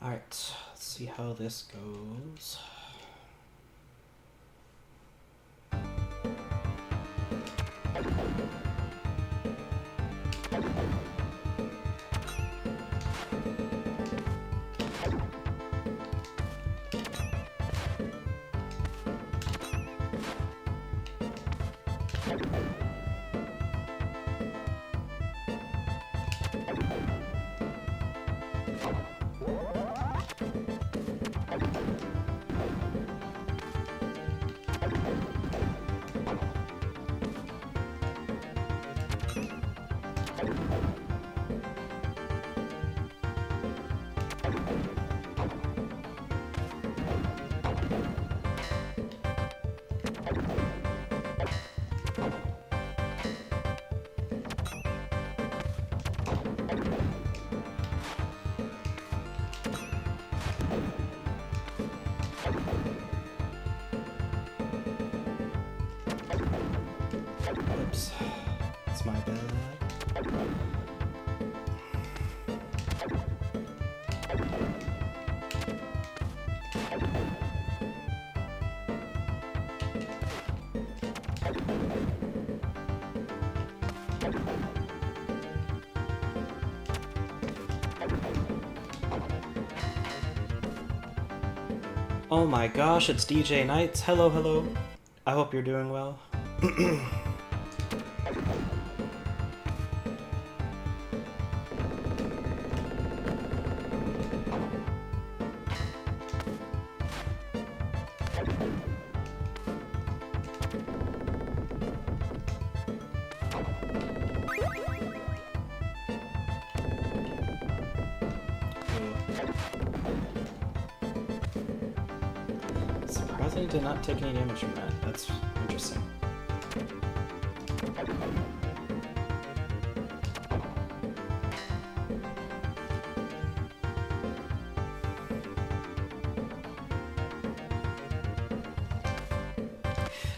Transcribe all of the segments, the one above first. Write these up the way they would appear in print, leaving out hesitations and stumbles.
Alright, let's see how this goes. Oops, it's my bad. Oh my gosh, it's DJ Knights. Hello, hello. I hope you're doing well. Surprisingly did not take any damage from that. That's interesting.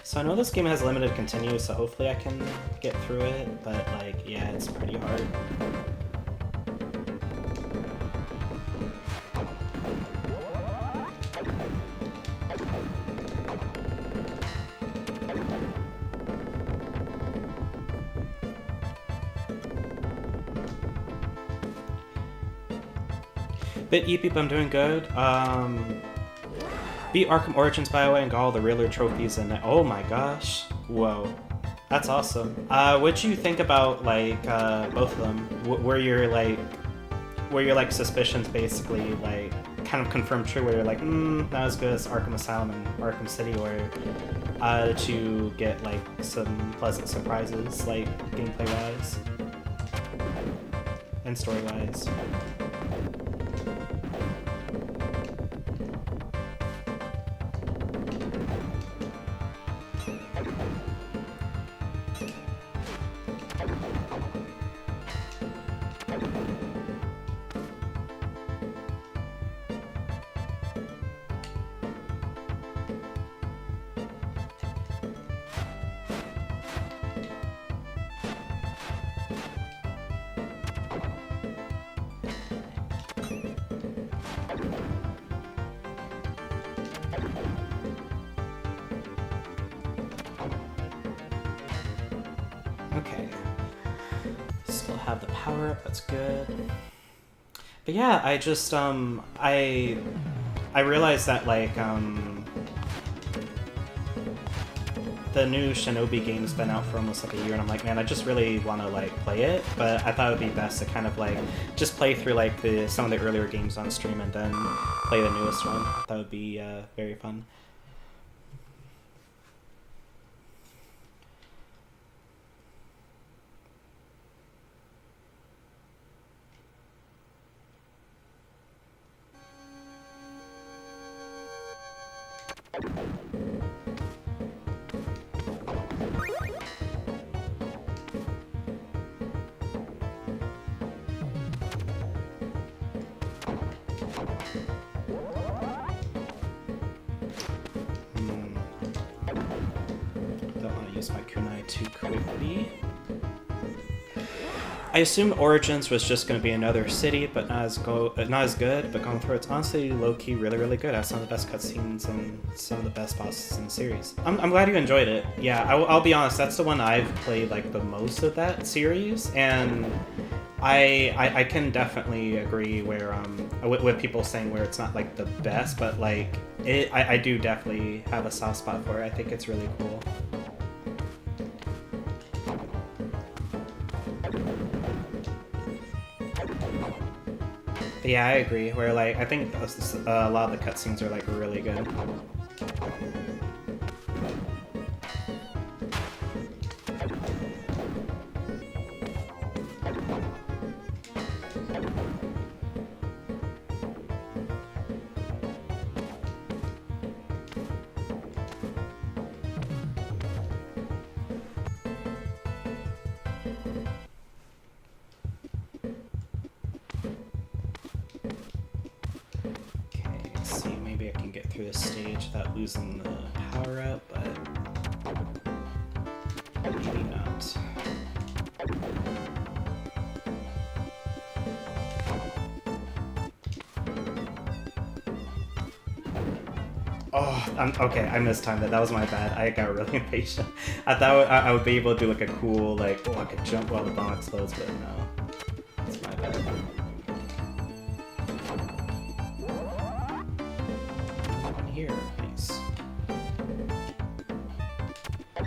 So I know this game has limited continue, so hopefully I can get through it, but like, yeah, it's pretty hard. Bit Epeep, I'm doing good. Beat Arkham Origins, by the way, and got all the Riddler trophies in it. Oh my gosh. Whoa. That's awesome. What'd you think about, like, both of them? Were your suspicions basically, like, kind of confirmed true, where you're like, not as good as Arkham Asylum and Arkham City, or did you get, like, some pleasant surprises, like, gameplay-wise? And story-wise? Okay. Still have the power up, that's good. But yeah, I just, I realized that, like, the new Shinobi game's been out for almost like a year, and I'm like, man, I just really want to, like, play it, but I thought it would be best to kind of, like, just play through, like, some of the earlier games on stream and then play the newest one. That would be very fun. too quickly. I assumed Origins was just going to be another city, but not as good. But going through, it's honestly low-key really good. It has some of the best cutscenes and some of the best bosses in the series. I'm glad you enjoyed it. Yeah, I'll be honest. That's the one I've played like the most of that series, and I can definitely agree where with people saying where it's not like the best, but like I do definitely have a soft spot for it. I think it's really cool. Yeah, I agree. Where like I think a lot of the cutscenes are like really good. Through the stage without losing the power up, but maybe not. Oh, okay, I mistimed it. That was my bad. I got really impatient. I thought I would be able to do like a cool, like, oh, I could jump while the bomb explodes, but no. That's my bad. Here, nice. I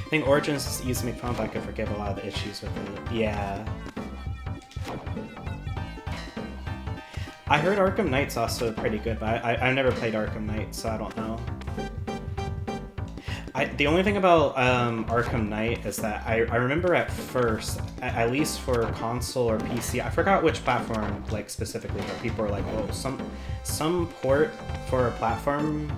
think Origins is easy to make fun, but I could forgive a lot of the issues with it. Yeah. I heard Arkham Knight's also pretty good, but I've never played Arkham Knight, so I don't know. The only thing about Arkham Knight is that I remember at first, at least for console or PC, I forgot which platform like specifically, but people were like, "Oh, some port for a platform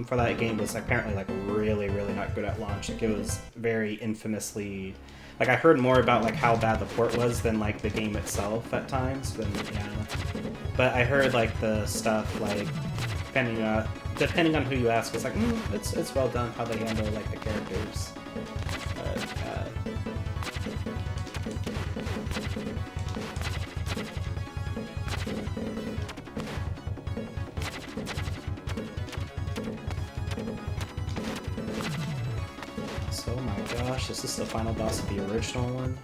for that game was apparently like really not good at launch. Like it was very infamously." Like I heard more about like how bad the port was than like the game itself at times. But yeah, but I heard like the stuff like depending on who you ask, it's like it's well done how they handle like the characters. But so, oh my gosh, is this the final boss of the original one?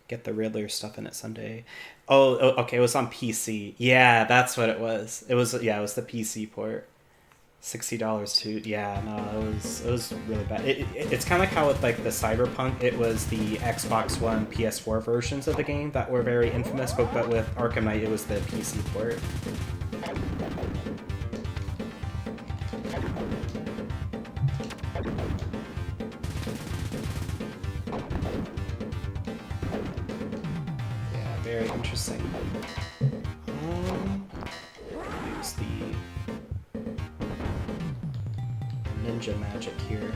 Get the Riddler stuff in it someday. Oh, okay, it was on PC. Yeah, that's what it was. It was the PC port. $60 too. Yeah, no, it was really bad. It's kind of like how with like the Cyberpunk, it was the Xbox One, PS4 versions of the game that were very infamous, but with Arkham Knight, it was the PC port. Very interesting. Use the ninja magic here.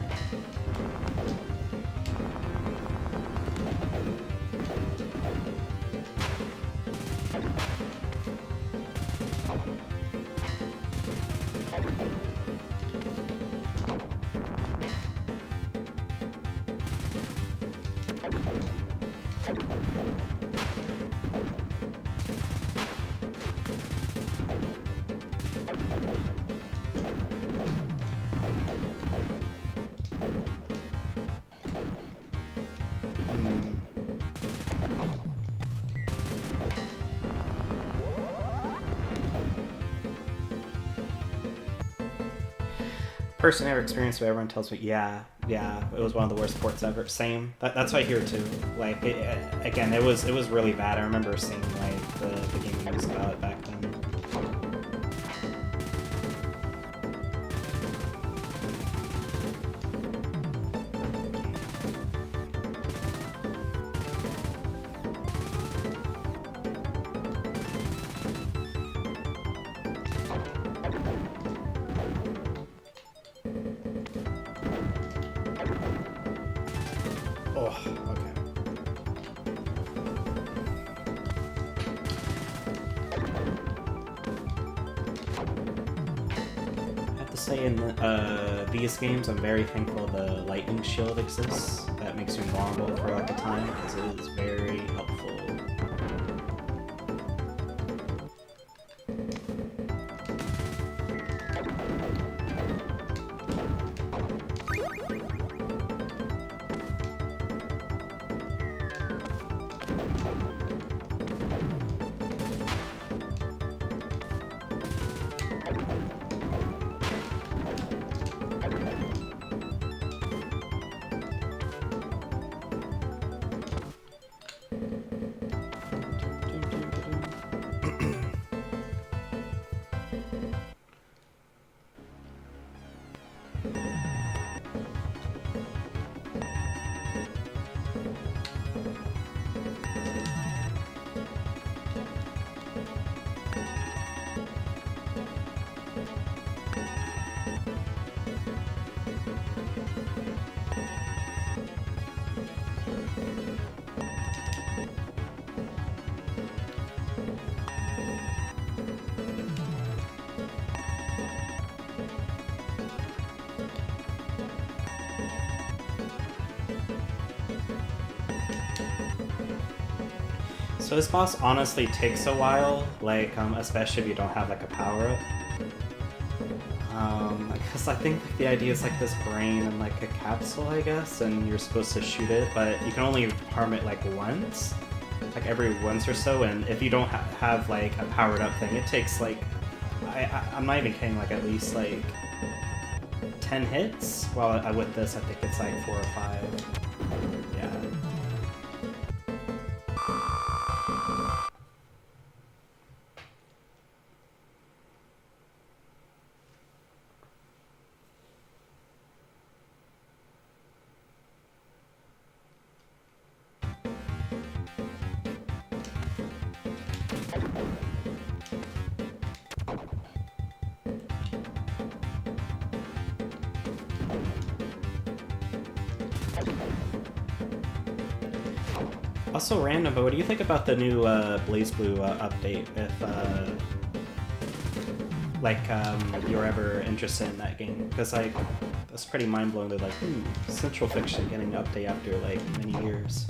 Person ever experienced, but everyone tells me, yeah, it was one of the worst ports ever. Same. That's what I hear too. Like, again, it was really bad. I remember seeing like the game news about it back then. say in these games, I'm very thankful the lightning shield exists. That makes you invulnerable for like a time, because it is very helpful. So this boss honestly takes a while, like, especially if you don't have, like, a power-up. Because I think like, the idea is, like, this brain and, like, a capsule, I guess, and you're supposed to shoot it, but you can only harm it, like, once. Like, every once or so, and if you don't have, like, a powered-up thing, it takes, like... I'm not even kidding, like, at least, like... 10 hits? Well, with this, I think it's, like, 4 or 5. Yeah. Also random, but what do you think about the new Blaze Blue update? If you're ever interested in that game, because like that's pretty mind blowing. They're like, Central Fiction getting an update after like many years.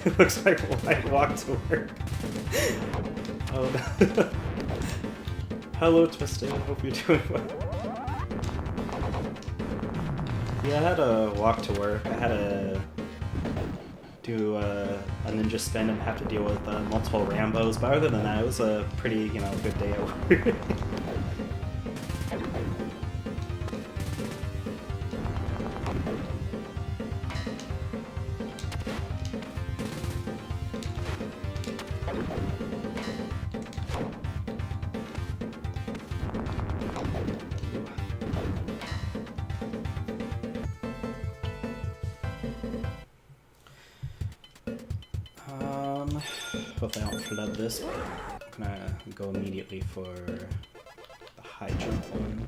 It looks like I walk to work. Oh no. Hello, Twisted. I hope you're doing well. Yeah, I had to walk to work. I had to do a ninja spin and have to deal with multiple Rambos, but other than that, it was a pretty, good day at work. Hopefully I don't flood this, but I'm gonna go immediately for the high jump one.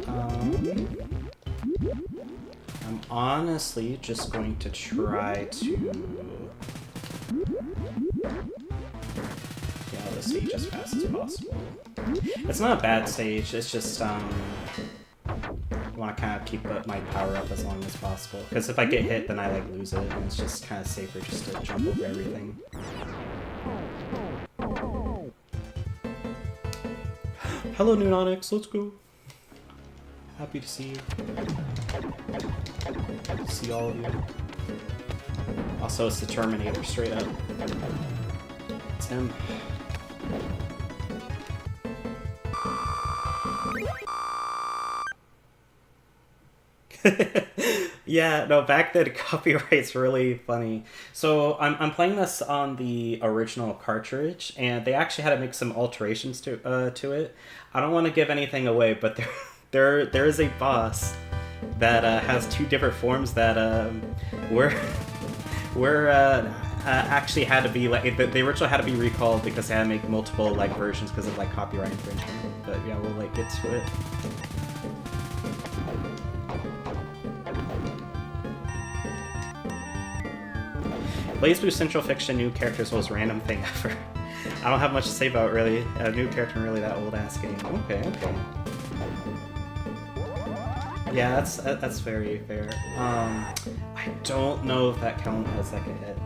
Alright. I'm honestly just going to try to get out of the stage as fast as possible. It's not a bad stage, it's just, I want to kind of keep my power up as long as possible. Because if I get hit, then I, like, lose it, and it's just kind of safer just to jump over everything. Hello, Nunonix, let's go. Happy to see you. See all of you. Also, it's the Terminator, straight up. It's him. Yeah, no, back then copyright's really funny. So I'm playing this on the original cartridge, and they actually had to make some alterations to it. I don't want to give anything away, but there is a boss that has two different forms that were actually had to be like the original had to be recalled because they had to make multiple like versions because of like copyright infringement. But yeah, we'll like get to it. BlazBlue Central Fiction new characters was random thing ever. I don't have much to say about really a new character in really that old ass game. Okay. Yeah, that's very fair. I don't know if that counts as like a hit,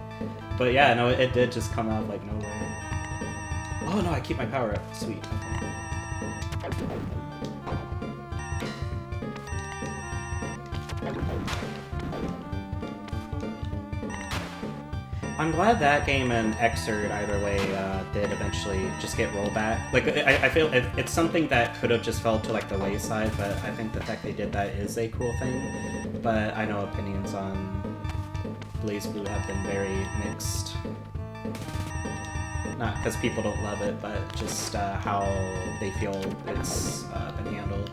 but yeah, no, it did just come out of like nowhere. Oh no, I keep my power up. Sweet. Okay. I'm glad that game and Xrd either way did eventually just get rollback. Like I feel it's something that could have just fell to like the wayside, but I think the fact they did that is a cool thing. But I know opinions on BlazBlue have been very mixed. Not because people don't love it, but just how they feel it's been handled.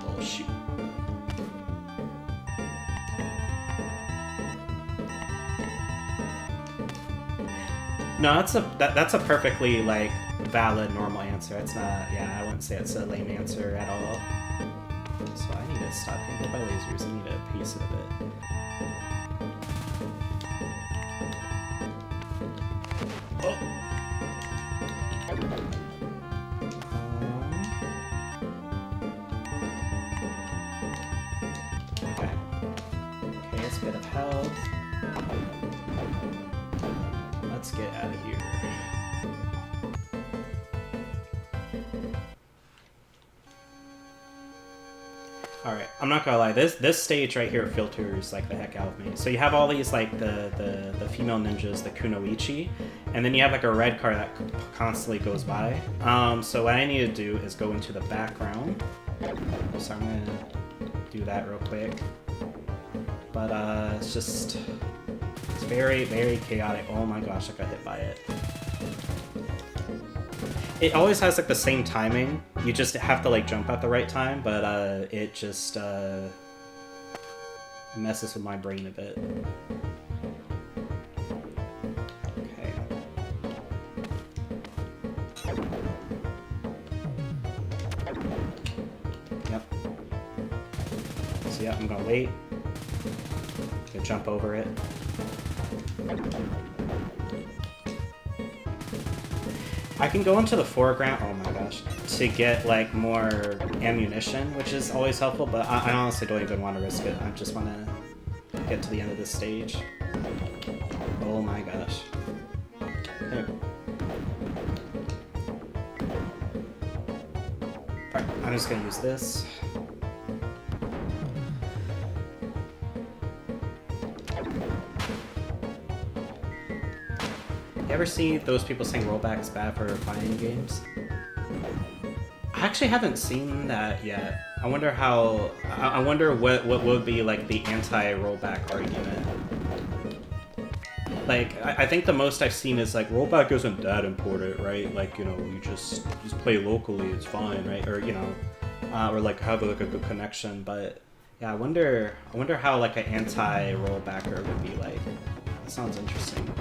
Oh shoot. No, that's a perfectly like valid normal answer. It's not. Yeah, I wouldn't say it's a lame answer at all. So I need to stop getting hit by lasers. I need to pace it a bit. Oh. Okay. Okay, it's a bit of health. Let's get out of here. Alright, I'm not gonna lie, this stage right here filters like the heck out of me. So you have all these like the female ninjas, the kunoichi, and then you have like a red car that constantly goes by. So what I need to do is go into the background. So I'm gonna do that real quick. But it's just very, very chaotic. Oh my gosh, I got hit by it. It always has like the same timing. You just have to like jump at the right time, but it just messes with my brain a bit. Okay. Yep. So yeah, I'm gonna wait. Gonna jump over it. I can go into the foreground, oh my gosh, to get like more ammunition, which is always helpful, but I honestly don't even want to risk it. I just want to get to the end of this stage. Oh my gosh. There. Alright, I'm just gonna use this. Ever see those people saying rollback is bad for fighting games? I actually haven't seen that yet. I wonder how. I wonder what would be like the anti-rollback argument. Like I think the most I've seen is like rollback isn't that important, right? Like you know you just play locally, it's fine, right? Or you know, or like have like a good connection. But yeah, I wonder how like an anti-rollbacker would be like. That sounds interesting.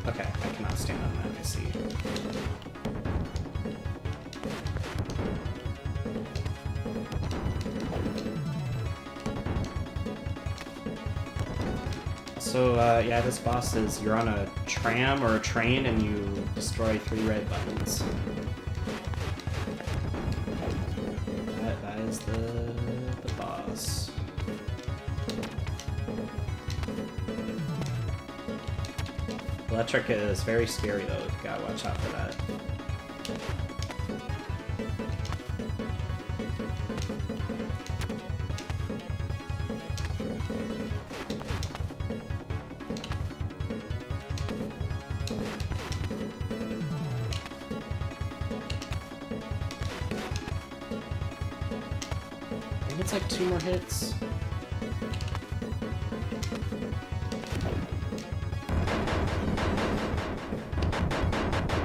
Okay, I cannot stand on that, I see. So, yeah, this boss is, you're on a tram or a train and you destroy 3 red buttons. That is the boss. Electric is very scary though, you gotta watch out for that. it's like 2 more hits.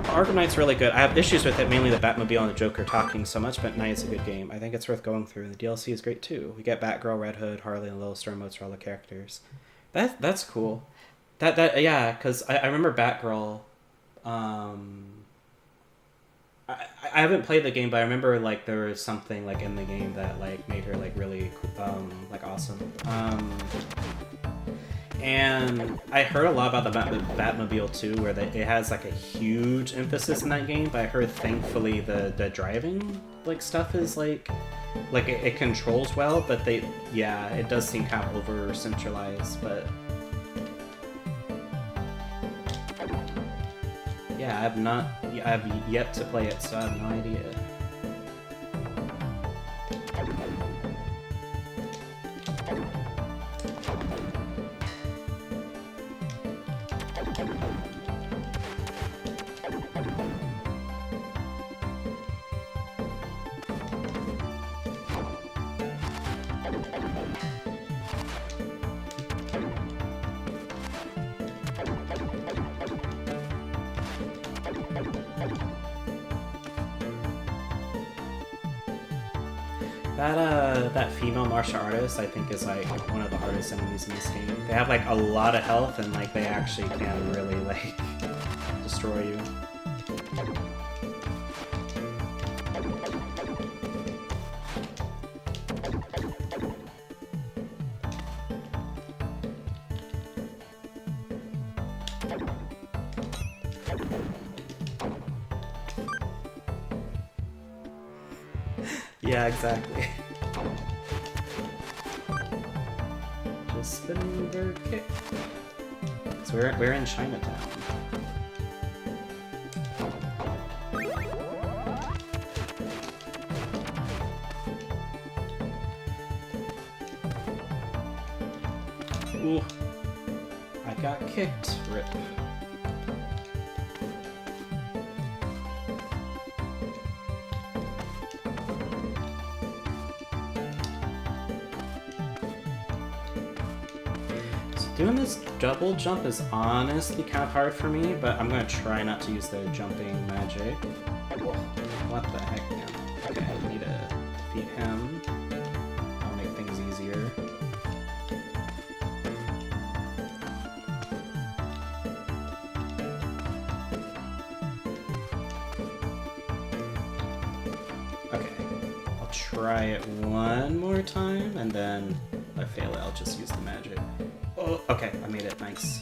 Arkham Knight's really good. I have issues with it, mainly the Batmobile and the Joker talking so much, but Knight's a good game. I think it's worth going through. The DLC is great too. We get Batgirl, Red Hood, Harley, and Little Storm modes for all the characters. That's cool. Yeah, because I remember Batgirl. I haven't played the game, but I remember like there was something like in the game that like made her like really like awesome. And I heard a lot about the Batmobile too, where it has like a huge emphasis in that game. But I heard thankfully the driving like stuff is like it controls well, but it does seem kind of over centralized, but. Yeah, I've yet to play it, so I have no idea. That female martial artist, I think, is like one of the hardest enemies in this game. They have like a lot of health, and like they actually can really like destroy you. Yeah, exactly. Just spinning their kick. So we're in Chinatown. Ooh. I got kicked. Rip. Doing this double jump is honestly kind of hard for me, but I'm gonna try not to use the jumping magic. What the heck, man? Okay, I need to defeat him. That'll make things easier. Okay, I'll try it one more time, and then if I fail it, I'll just use the magic. Oh, okay, I made it. Nice.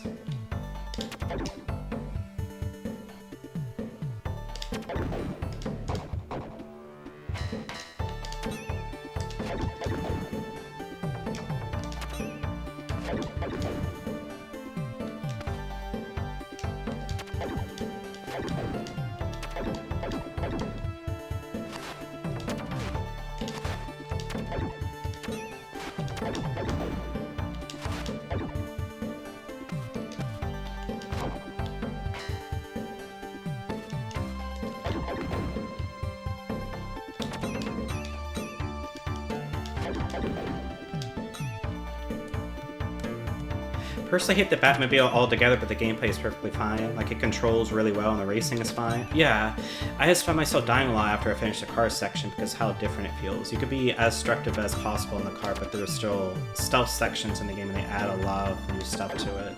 Personally, I hate the Batmobile altogether, but the gameplay is perfectly fine. Like, it controls really well and the racing is fine. Yeah, I just found myself dying a lot after I finished the car section because how different it feels. You could be as destructive as possible in the car, but there's still stealth sections in the game and they add a lot of new stuff to it.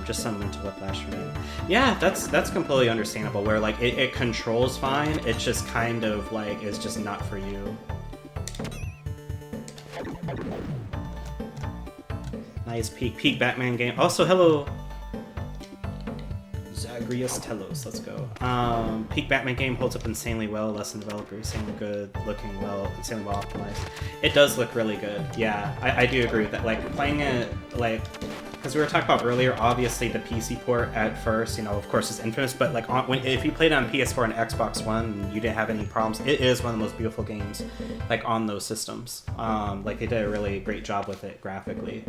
Just some mental whiplash for me. Yeah, that's completely understandable, where like it controls fine, it just kind of like is just not for you. Nice peak Batman game. Also, hello, Zagreus Telos. Let's go. Peak Batman game holds up insanely well. Lesson developer, insanely good, looking well, insanely well optimized. It does look really good. Yeah, I do agree with that. Like playing it, like, because we were talking about earlier, obviously the PC port at first, you know, of course, is infamous. But like, if you played on PS4 and Xbox One, and you didn't have any problems. It is one of the most beautiful games, like on those systems. Like they did a really great job with it graphically.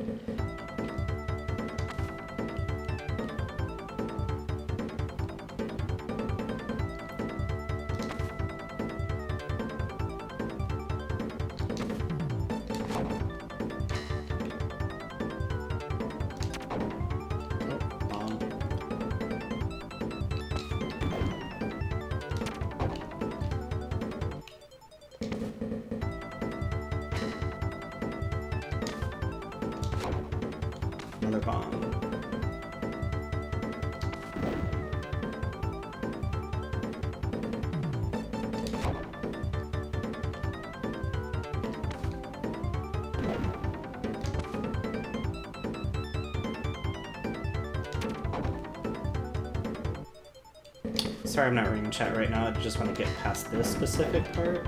another bomb. Sorry I'm not reading chat right now, I just want to get past this specific part.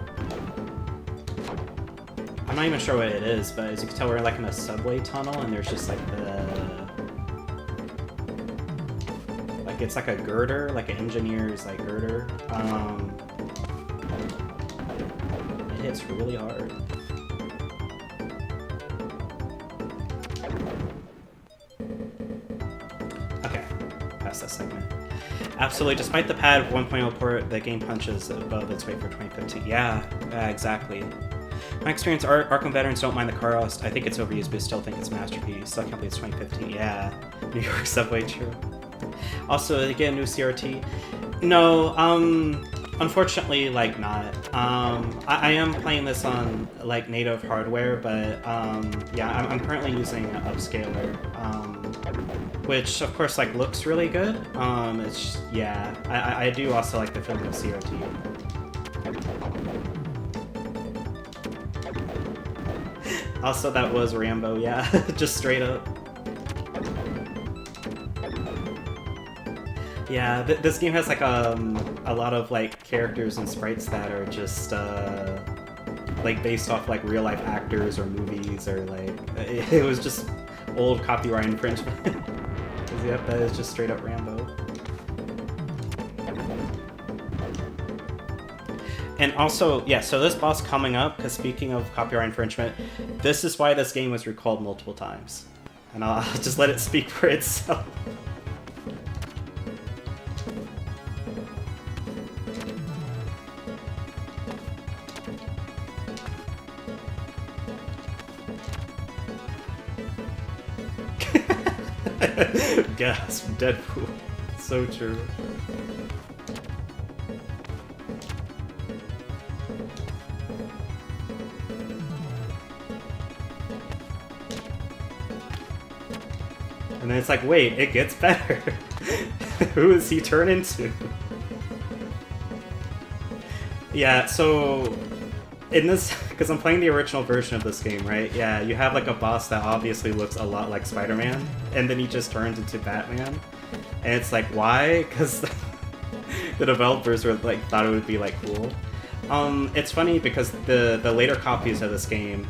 I'm not even sure what it is, but as you can tell we're like in a subway tunnel and there's just like like it's like a girder, like an engineer's like girder. It hits really hard. Okay, past that segment. Absolutely, despite the pad 1.0 port, the game punches above its weight for 2015. Yeah, exactly. My experience, Arkham veterans don't mind the car rust. I think it's overused, but I still think it's a masterpiece. Still can't believe it's 2015. Yeah, New York subway, true. Also, again, new CRT. No, unfortunately, like, not. I am playing this on, like, native hardware, but, yeah, I'm currently using an upscaler, which, of course, like, looks really good. It's, yeah, I do also like the feeling of CRT. Also, that was Rambo, yeah, just straight up. Yeah, this game has like a lot of like characters and sprites that are just like based off like real life actors or movies or like it was just old copyright infringement. Yep, that is just straight up Rambo. And also, yeah, so this boss coming up, because speaking of copyright infringement, this is why this game was recalled multiple times. And I'll just let it speak for itself. Gasp, Deadpool. So true. And then it's like, wait, it gets better. Who does he turn into? Yeah, so in this, because I'm playing the original version of this game, right? Yeah, you have like a boss that obviously looks a lot like Spider-Man, and then he just turns into Batman. And it's like, why? Because the developers were like thought it would be like cool. It's funny because the later copies of this game,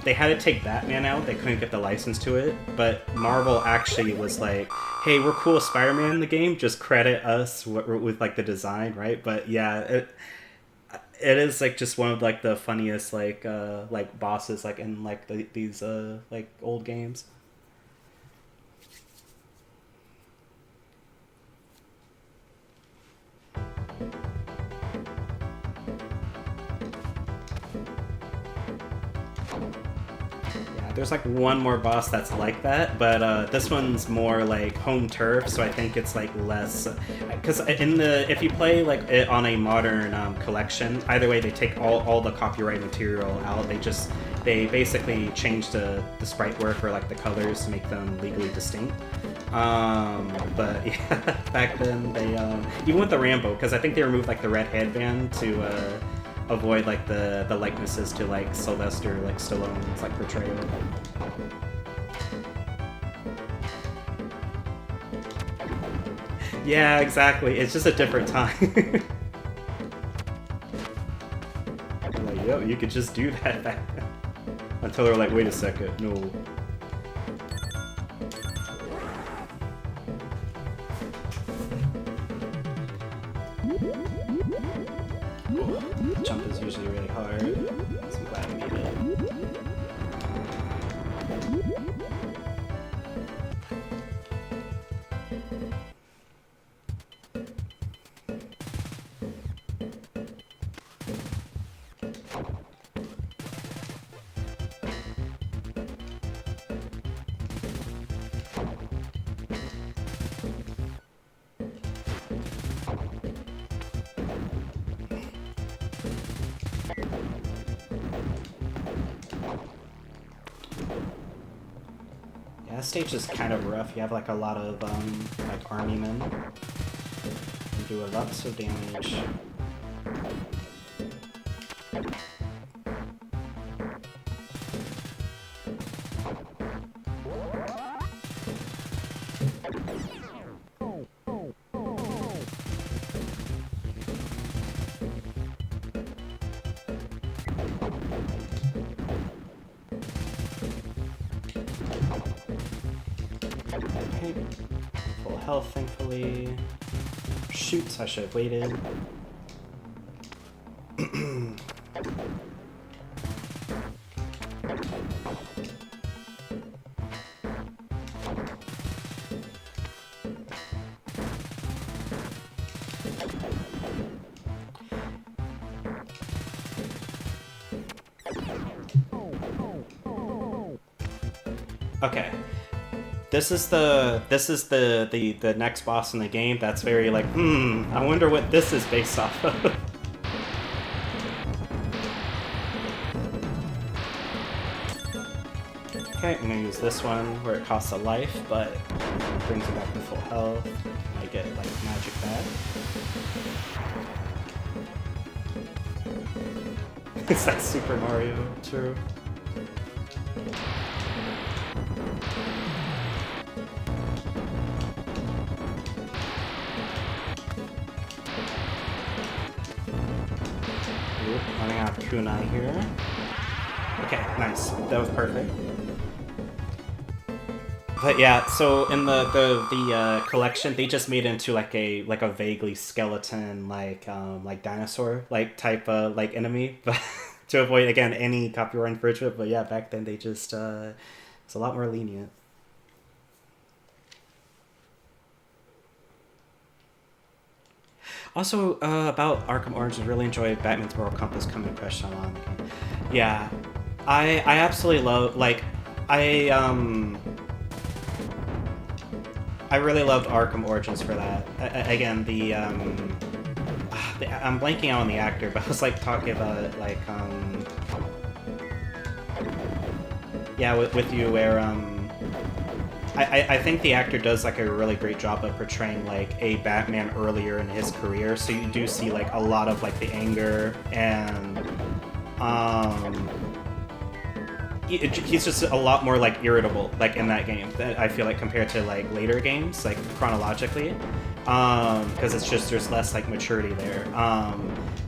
they had to take Batman out. They couldn't get the license to it, but Marvel actually was like, "Hey, we're cool with Spider-Man in the game. Just credit us with like the design, right?" But yeah, it is like just one of like the funniest like bosses like in like these like old games. There's like one more boss that's like that, but this one's more like home turf, so I think it's like less. Because if you play like it on a modern collection, either way they take all the copyright material out. They basically change the sprite work or like the colors to make them legally distinct. But yeah, back then they even with the Rambo, because I think they removed like the red headband to avoid like the likenesses to like Sylvester like Stallone's like portrayal. Yeah, exactly. It's just a different time. Like, yo, you could just do that back then. Until they're like, wait a second, no. Jump is usually really hard, so I'm glad we made it. That stage is kind of rough. You have like a lot of like army men. You do lots of damage. Okay. Full health, thankfully. Shoots, I should have waited. Okay. This is the next boss in the game that's very like, I wonder what this is based off of. Okay, I'm gonna use this one where it costs a life, but brings it back to full health. I get like magic back. It's like Super Mario, true. Running out of kunai here. Okay, nice. That was perfect. But yeah, so in the collection, they just made it into like a vaguely skeleton like dinosaur like type like enemy, but to avoid again any copyright infringement. But yeah, back then they just it's a lot more lenient. Also, about Arkham Origins, really enjoyed Batman's Moral Compass coming fresh on. Yeah, I absolutely love, like, I really loved Arkham Origins for that. Again, I'm blanking out on the actor, but I was, like, talking about it, like, yeah, with you, where, I think the actor does like a really great job of portraying like a Batman earlier in his career, so you do see like a lot of like the anger and he's just a lot more like irritable like in that game, I feel like, compared to like later games like chronologically, because it's just there's less like maturity there,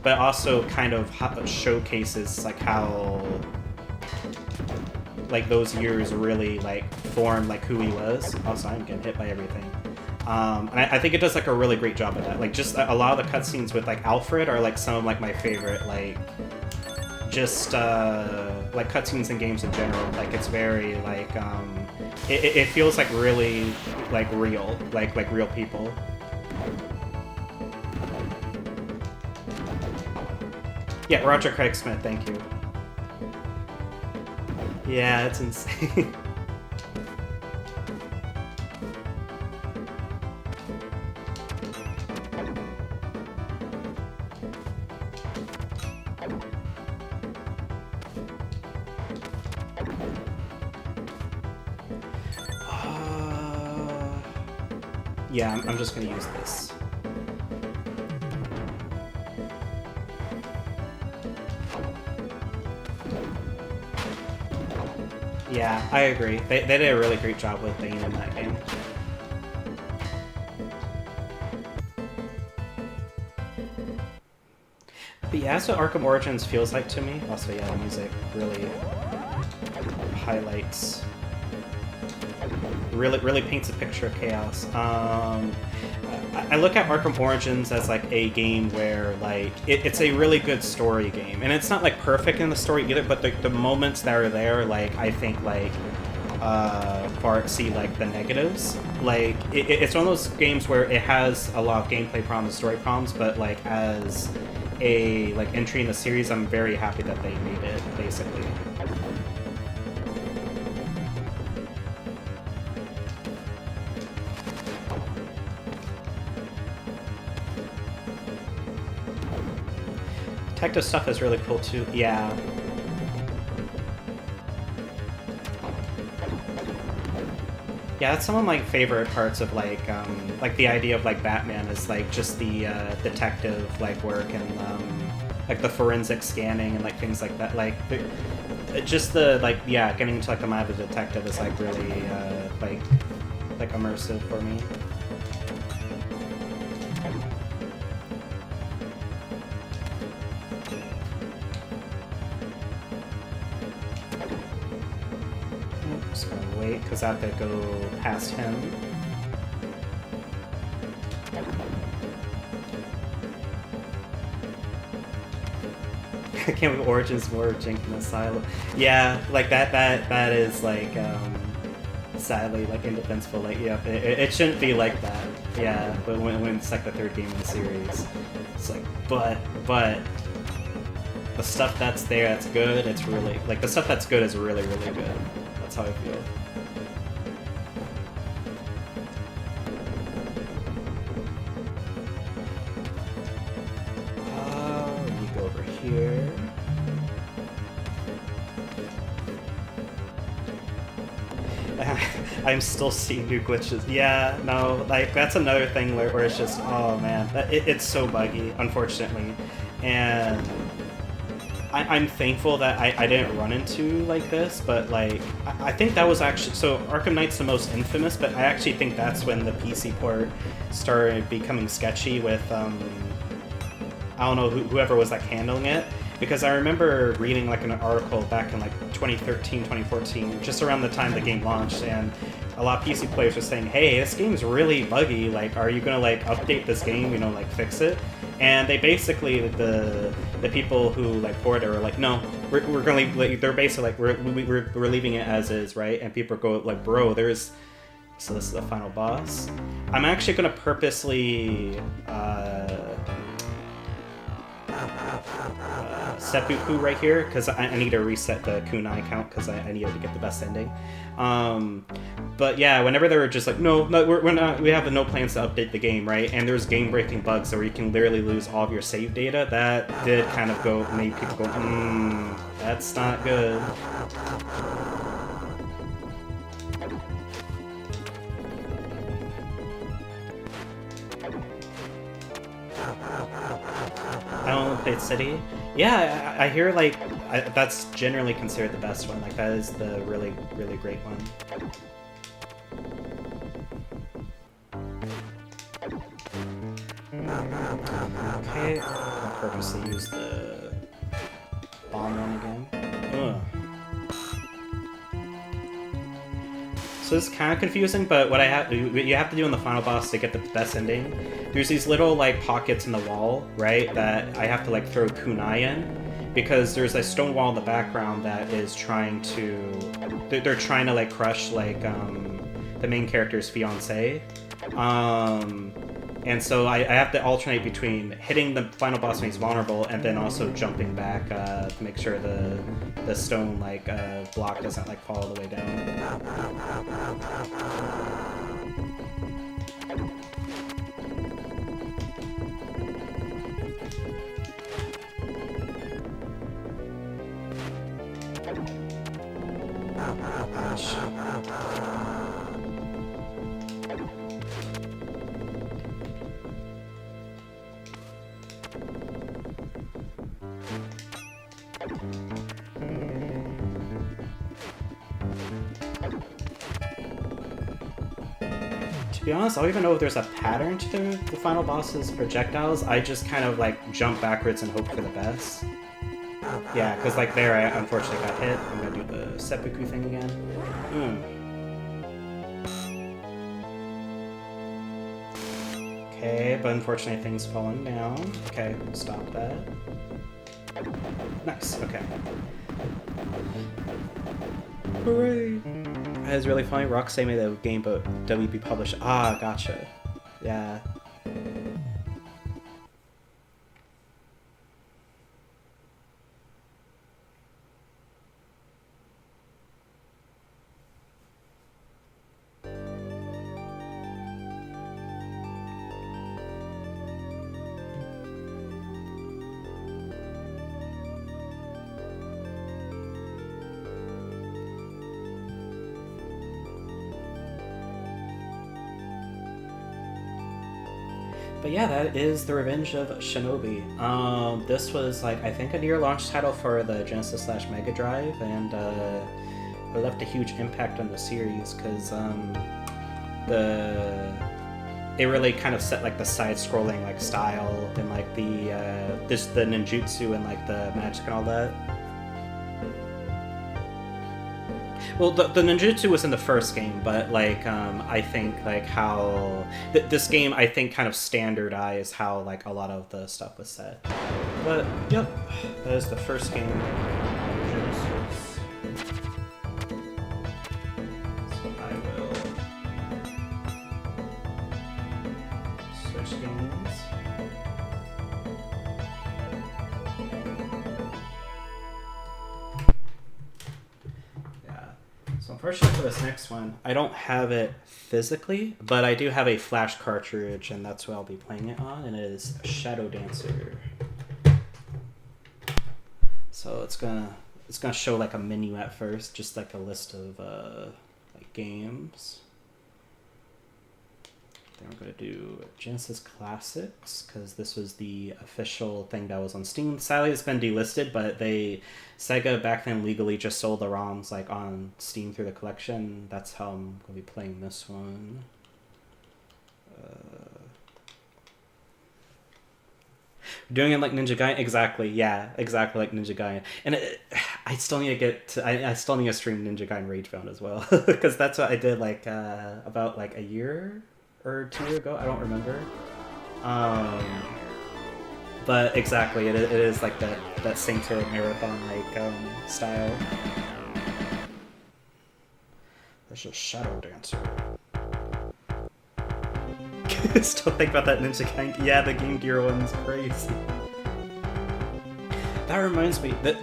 but also kind of showcases like how like those years really like formed like who he was. Also, I'm getting hit by everything. And I think it does like a really great job of that. Like just a lot of the cutscenes with like Alfred are like some of like my favorite like just like cutscenes in games in general. Like it's very like it feels like really like real, like real people. Yeah, Roger Craig Smith, thank you. Yeah, it's insane. Yeah, I'm just gonna use this. Yeah, I agree. They did a really great job with Bane in that game. But yeah, that's what Arkham Origins feels like to me. Also, yeah, the music really highlights, really paints a picture of chaos. I look at Arkham Origins as like a game where like it's a really good story game, and it's not like perfect in the story either, but the moments that are there, like I think like far exceed like the negatives. Like it's one of those games where it has a lot of gameplay problems, story problems, but like as a like entry in the series, I'm very happy that they made it basically. Detective stuff is really cool too. Yeah. Yeah, that's some of my favorite parts of like the idea of like Batman is like just the detective like work and like the forensic scanning and like things like that. Like just the like yeah, getting into like the mind of the detective is like really like immersive for me. Just gonna wait because I have to go past him. I can't believe Origins more Jenkins Asylum. Yeah, like that is like sadly like indefensible. Like yeah, it shouldn't be like that. Yeah, but when it's like the third game in the series, it's like but the stuff that's there that's good. It's really like the stuff that's good is really good. That's how I feel. Let me go over here. I'm still seeing new glitches. Yeah, no, like that's another thing where it's just, oh man, it's so buggy, unfortunately, and I'm thankful that I didn't run into like this, but like I think that was actually so Arkham Knight's the most infamous, but I actually think that's when the PC port started becoming sketchy with I don't know whoever was like handling it. Because I remember reading like an article back in like 2013, 2014, just around the time the game launched, and a lot of PC players were saying, "Hey, this game's really buggy. Like, are you gonna like update this game? You know, like fix it?" And they basically the people who like poured it were like, "No, we're gonna leave." Like, they're basically like, we're leaving it as is, right?" And people go like, "Bro, there's." So this is the final boss. I'm actually gonna purposely. Seppuku right here because I need to reset the kunai count because I needed to get the best ending. But yeah, whenever they were just like, no, we're not, we have no plans to update the game, right? And there's game-breaking bugs where you can literally lose all of your save data. That did kind of made people go, that's not good. I don't play City. Yeah, I hear like that's generally considered the best one. Like that is the really great one. Okay, I'll purposely use the bomb one again. Ugh. So this is kind of confusing, but what you have to do in the final boss to get the best ending, there's these little like pockets in the wall, right, that I have to like throw kunai in, because there's a stone wall in the background that is trying to, they're trying to like crush like the main character's fiance, and so I have to alternate between hitting the final boss when he's vulnerable and then also jumping back to make sure the stone like block doesn't like fall all the way down. To be honest, I don't even know if there's a pattern to the final boss's projectiles. I just kind of like jump backwards and hope for the best. Yeah, because like there I unfortunately got hit. I'm gonna do the seppuku thing again. Okay, but unfortunately things falling down. Okay, stop that. Nice, okay. Hooray! That is really funny. Rockstar made the game, but WB published. Ah, gotcha. Yeah. But yeah, that is The Revenge of Shinobi. This was like I think a near launch title for the Genesis/Mega Drive, and it left a huge impact on the series because it really kind of set like the side-scrolling like style and like the ninjutsu and like the magic and all that. Well, the ninjutsu was in the first game, but like I think like how this game I think kind of standardized how like a lot of the stuff was set. But yep, that is the first game. So I will switch games. So unfortunately for this next one, I don't have it physically, but I do have a flash cartridge, and that's what I'll be playing it on, and it is Shadow Dancer. So it's gonna show like a menu at first, just like a list of like games. Then we're gonna do Genesis Classics because this was the official thing that was on Steam. Sadly, it's been delisted, but Sega back then legally just sold the ROMs like on Steam through the collection. That's how I'm gonna be playing this one. Doing it like Ninja Gaiden, exactly. Yeah, exactly like Ninja Gaiden. And I still need to I still need to stream Ninja Gaiden Ragebound as well because that's what I did like about like a year or 2 years ago. I don't remember. But exactly, it is like that same sort of marathon like style. There's a Shadow Dancer. Still think about that Ninja Gaiden. Yeah, the Game Gear one's crazy. That reminds me that.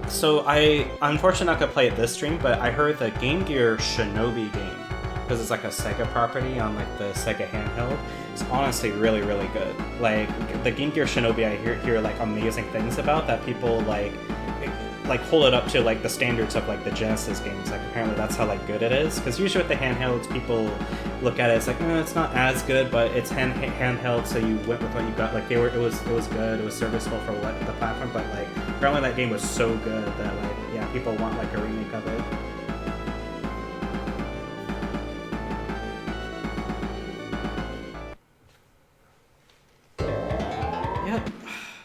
So I unfortunately not gonna play it this stream, but I heard the Game Gear Shinobi game, because it's like a Sega property on like the Sega handheld. It's honestly really, really good. Like the Game Gear Shinobi, I hear like amazing things about that. People like hold it up to like the standards of like the Genesis games. Like apparently that's how like good it is. Because usually with the handhelds, people look at it as like, it's not as good, but it's handheld, so you went with what you got. Like it was good. It was serviceable for what the platform, but like apparently that game was so good that like yeah, people want like a remake of it. Yep.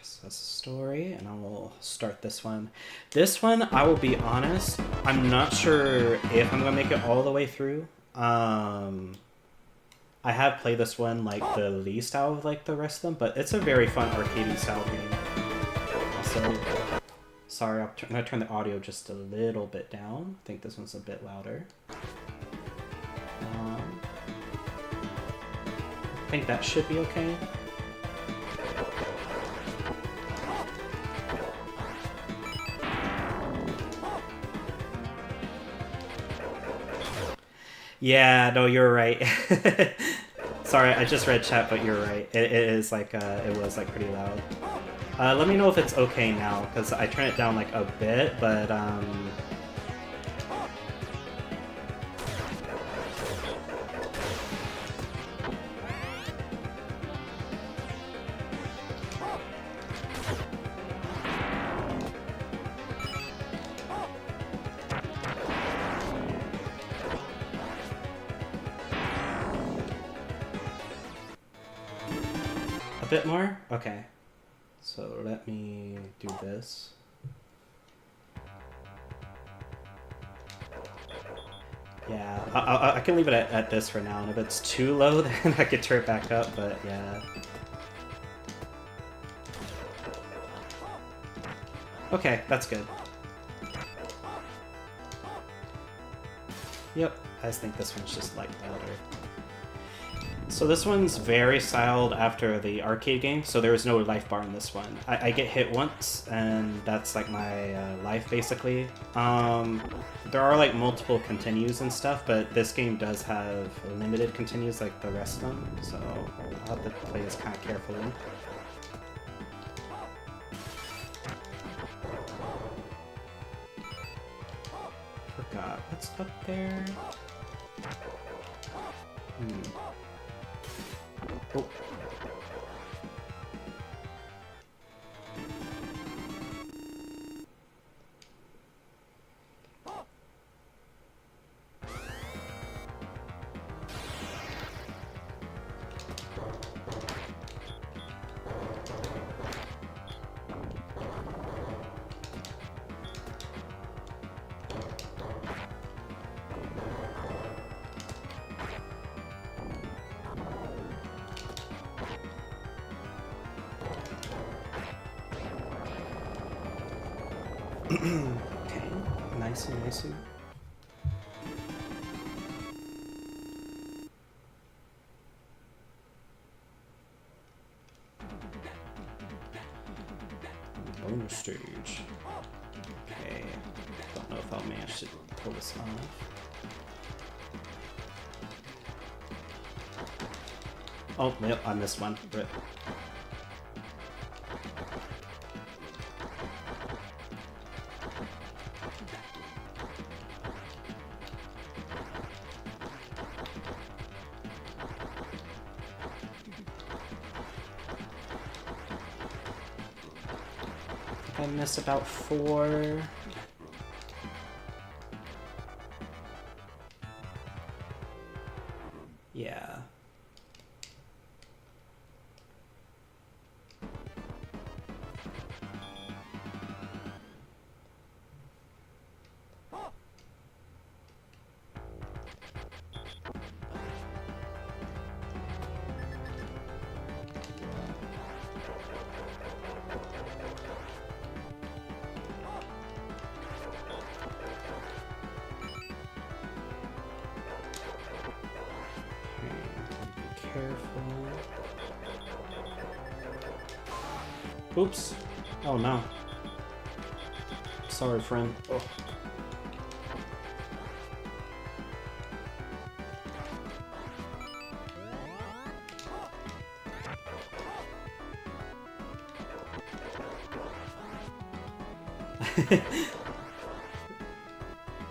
So that's the story, and I will start this one. This one, I will be honest, I'm not sure if I'm gonna make it all the way through. I have played this one like the least out of like the rest of them, but it's a very fun arcade style game. Also, sorry, I'm gonna turn the audio just a little bit down. I think this one's a bit louder. I think that should be okay. Yeah, no, you're right. Sorry, I just read chat, but you're right. It is like, it was like pretty loud. Let me know if it's okay now, because I turned it down like a bit, but bit more? Okay. So let me do this. Yeah, I can leave it at this for now, and if it's too low, then I could turn it back up, but yeah. Okay, that's good. Yep, I just think this one's just like louder. So this one's very styled after the arcade game, so there is no life bar in this one. I get hit once, and that's like my life, basically. There are like multiple continues and stuff, but this game does have limited continues like the rest of them, so I'll have to play this kind of carefully. Forgot what's up there. Oh. Okay, nicey, nicey. Bonus stage. Okay, don't know if I'll manage to pull this off. Oh, yep, I missed one. Rip. I missed about 4. Yeah. Careful. Oops. Oh no. Sorry, friend. Oh.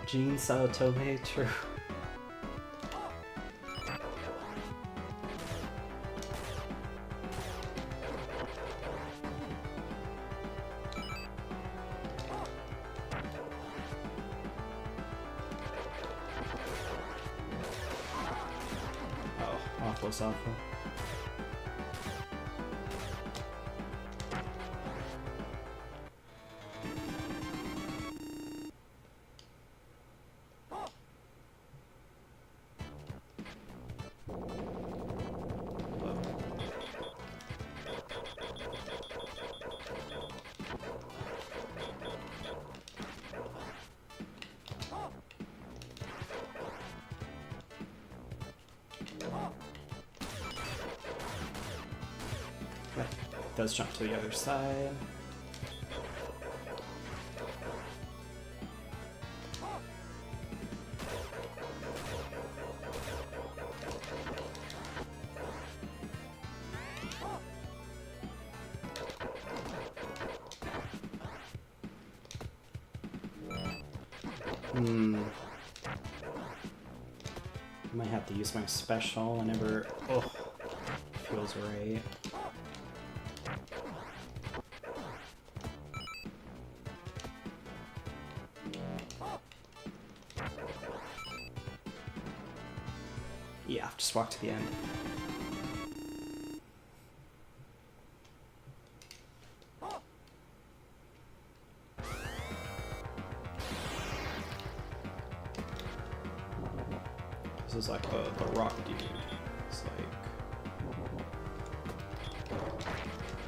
Jean Saotome, true. Awful. Does jump to the other side. Might have to use my special whenever. Oh, feels right. Yeah, just walk to the end. This is like the rock dude. It's like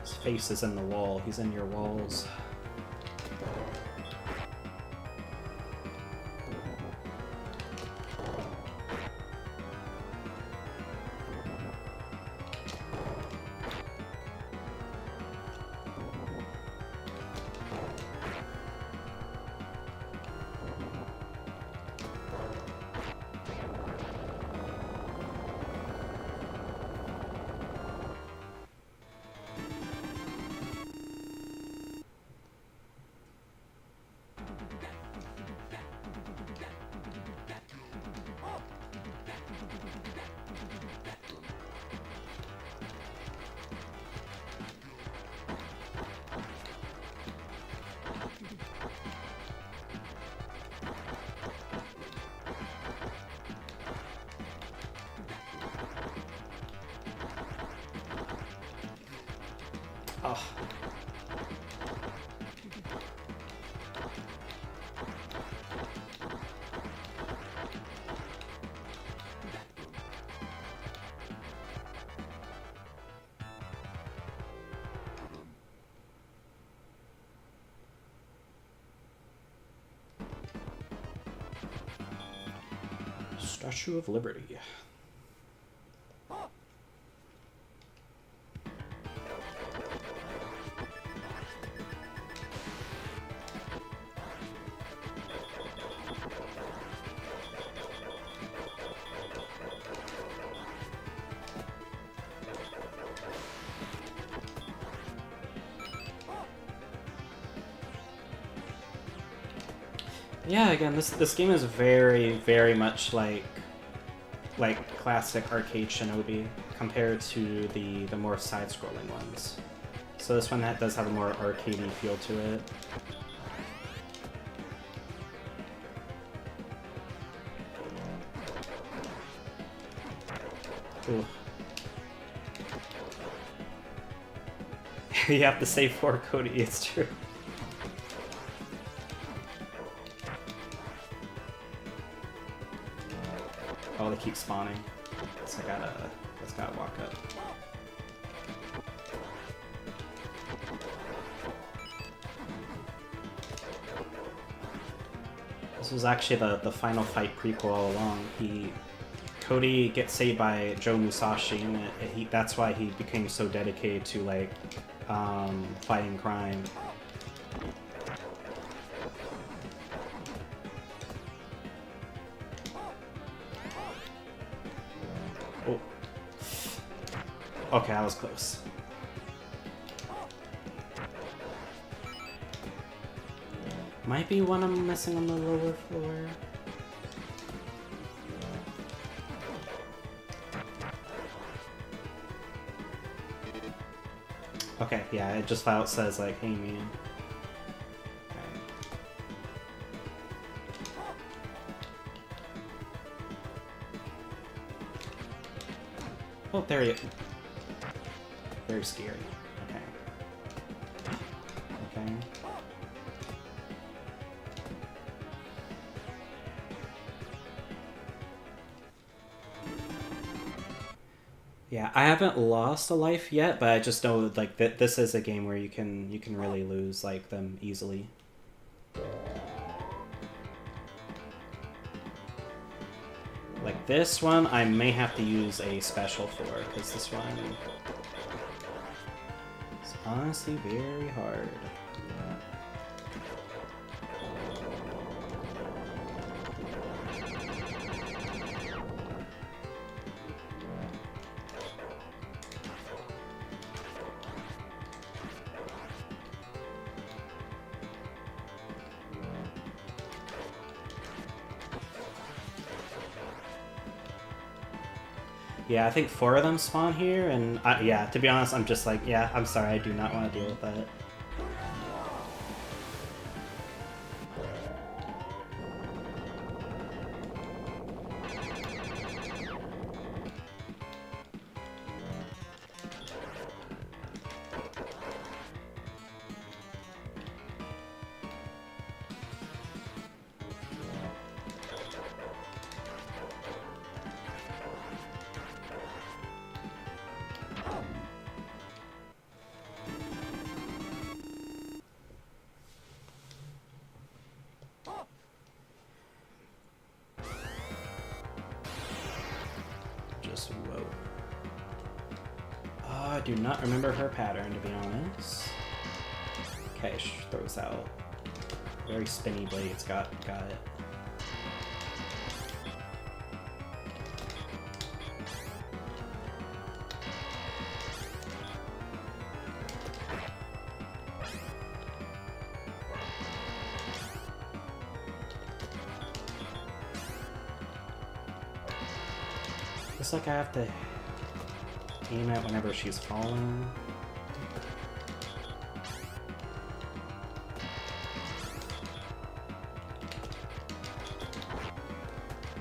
his face is in the wall. He's in your walls. Oh. Statue of Liberty. Yeah, again, this game is very much like classic arcade Shinobi compared to the more side-scrolling ones. So this one does have a more arcadey feel to it. Ooh. You have to save for Cody, it's true. Oh, they keep spawning. So I gotta walk up. This was actually the final fight prequel all along. Cody gets saved by Joe Musashi, and that's why he became so dedicated to like fighting crime. Oh. Okay, that was close. Might be one I'm missing on the lower floor. Okay, yeah, it just out says like, hey man. Okay. Oh, there you go. Very scary. Okay. Okay. Yeah, I haven't lost a life yet, but I just know like that this is a game where you can really lose like them easily. Like this one, I may have to use a special for because this one is honestly very hard. Yeah, I think 4 of them spawn here, and yeah, to be honest, I'm just like, yeah, I'm sorry, I do not want to deal with that. Whoa. I do not remember her pattern, to be honest. Okay, she throws out. Very spinny blades, got it. Looks like I have to aim at whenever she's falling.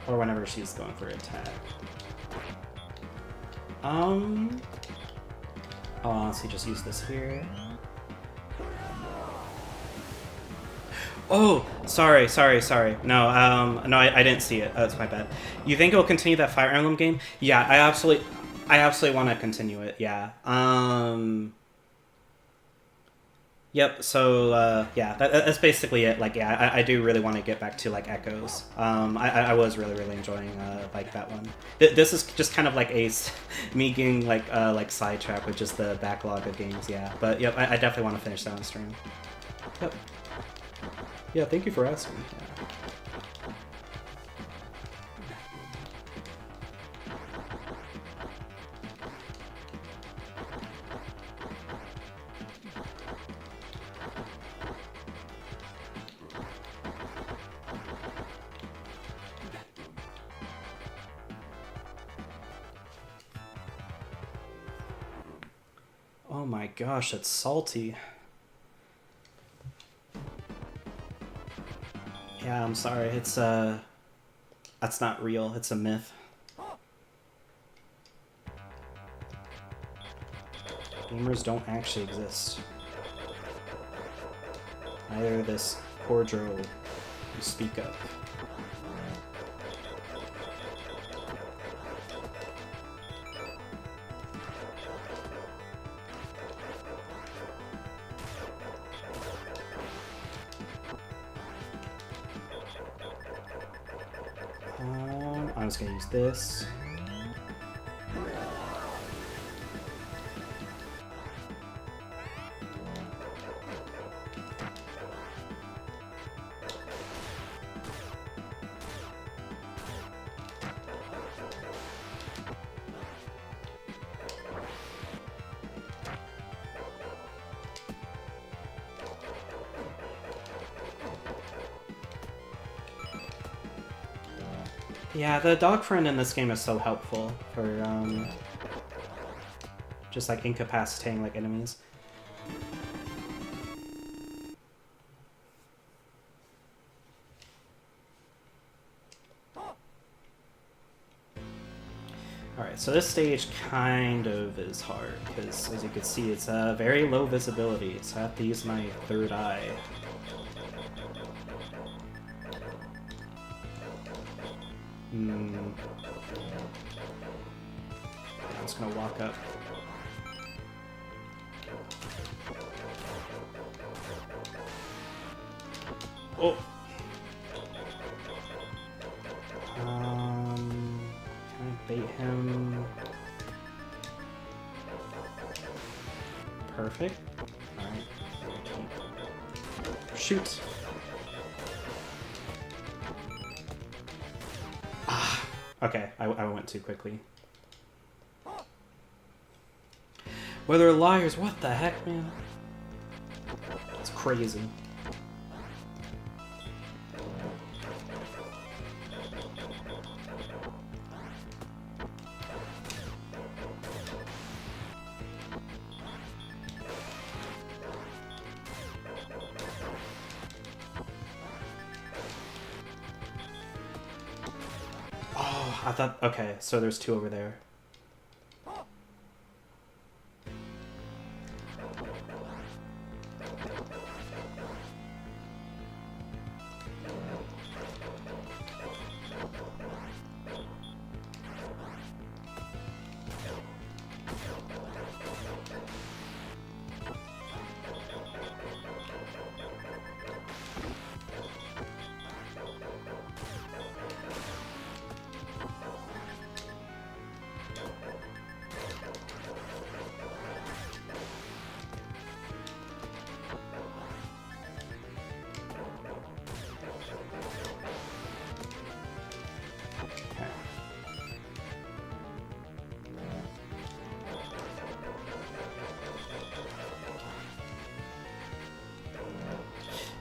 Or whenever she's going for an attack. I'll honestly just use this here. Oh, sorry. No, no, I didn't see it. That's my bad. You think it'll continue that Fire Emblem game? Yeah, I absolutely want to continue it. Yeah. Yep. So yeah, that's basically it. Like, yeah, I do really want to get back to like Echoes. I was really enjoying like that one. This is just kind of like me getting like sidetracked with just the backlog of games. Yeah, but yep, I definitely want to finish that on stream. Yep. Yeah. Thank you for asking. Yeah. Oh my gosh, it's salty. Yeah, I'm sorry. It's that's not real. It's a myth. Gamers don't actually exist. Neither this Cordro you speak of. I'm just gonna use this. Yeah, the dog friend in this game is so helpful for just like incapacitating like enemies. Alright, so this stage kind of is hard, because as you can see, it's very low visibility, so I have to use my third eye. I'm just gonna walk up. Oh! Can I bait him? Perfect. Alright. Shoot! Ah! Okay, I went too quickly. Well, they're liars. What the heck, man? It's crazy. Oh, I thought... Okay, so there's two over there.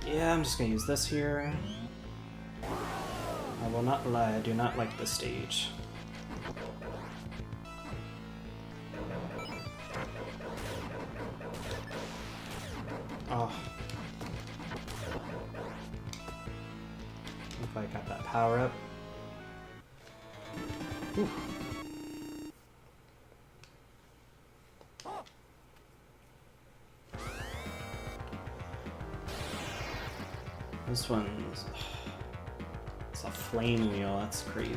Yeah, I'm just gonna use this here. I will not lie, I do not like this stage. Oh. If I got that power up. Whew. This one's... It's a flame wheel, that's crazy.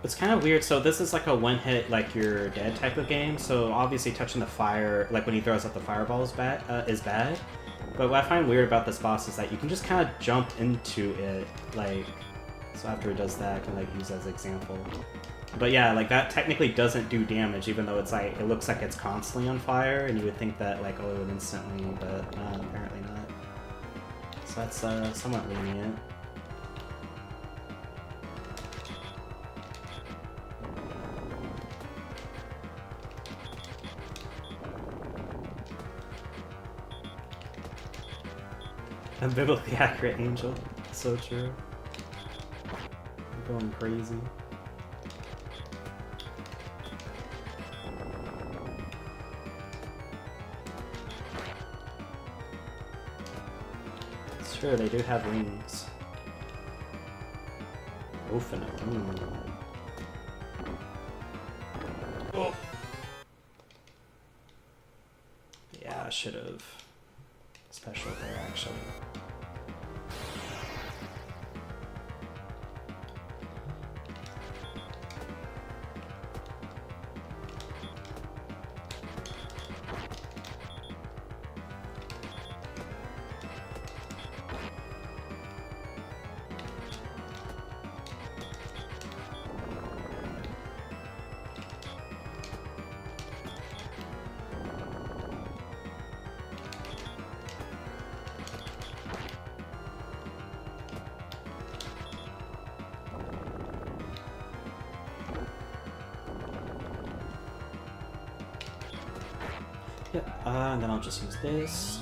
It's kind of weird. So this is like a one-hit, like you're dead type of game. So obviously touching the fire, like when he throws out the fireball is bad. But what I find weird about this boss is that you can just kind of jump into it, like. So after it does that, I can like use as an example. But yeah, like that technically doesn't do damage, even though it's like it looks like it's constantly on fire, and you would think that like it would instantly, but apparently not. So that's somewhat lenient. A biblically accurate angel. So true. I'm going crazy. It's true, they do have wings. Open it. Oh. Yeah, I should have. Special there, actually. Yep, and then I'll just use this.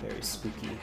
Very spooky.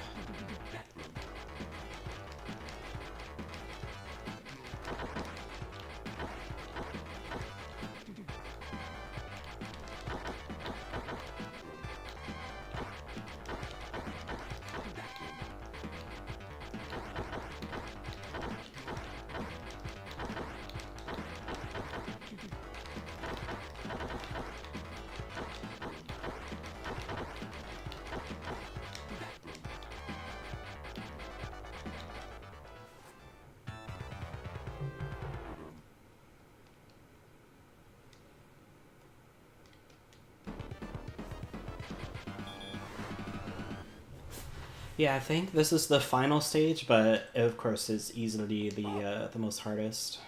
Yeah, I think this is the final stage, but of course is easily the most hardest.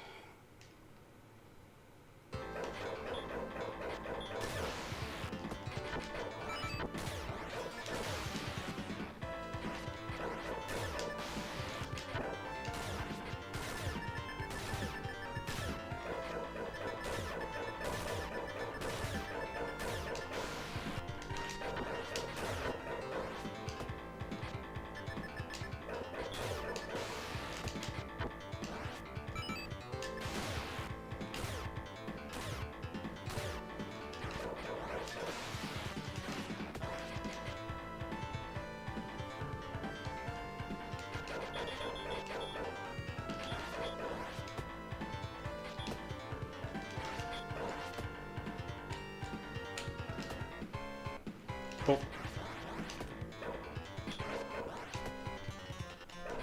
Oh.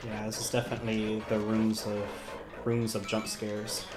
Yeah, this is definitely the rooms of jump scares.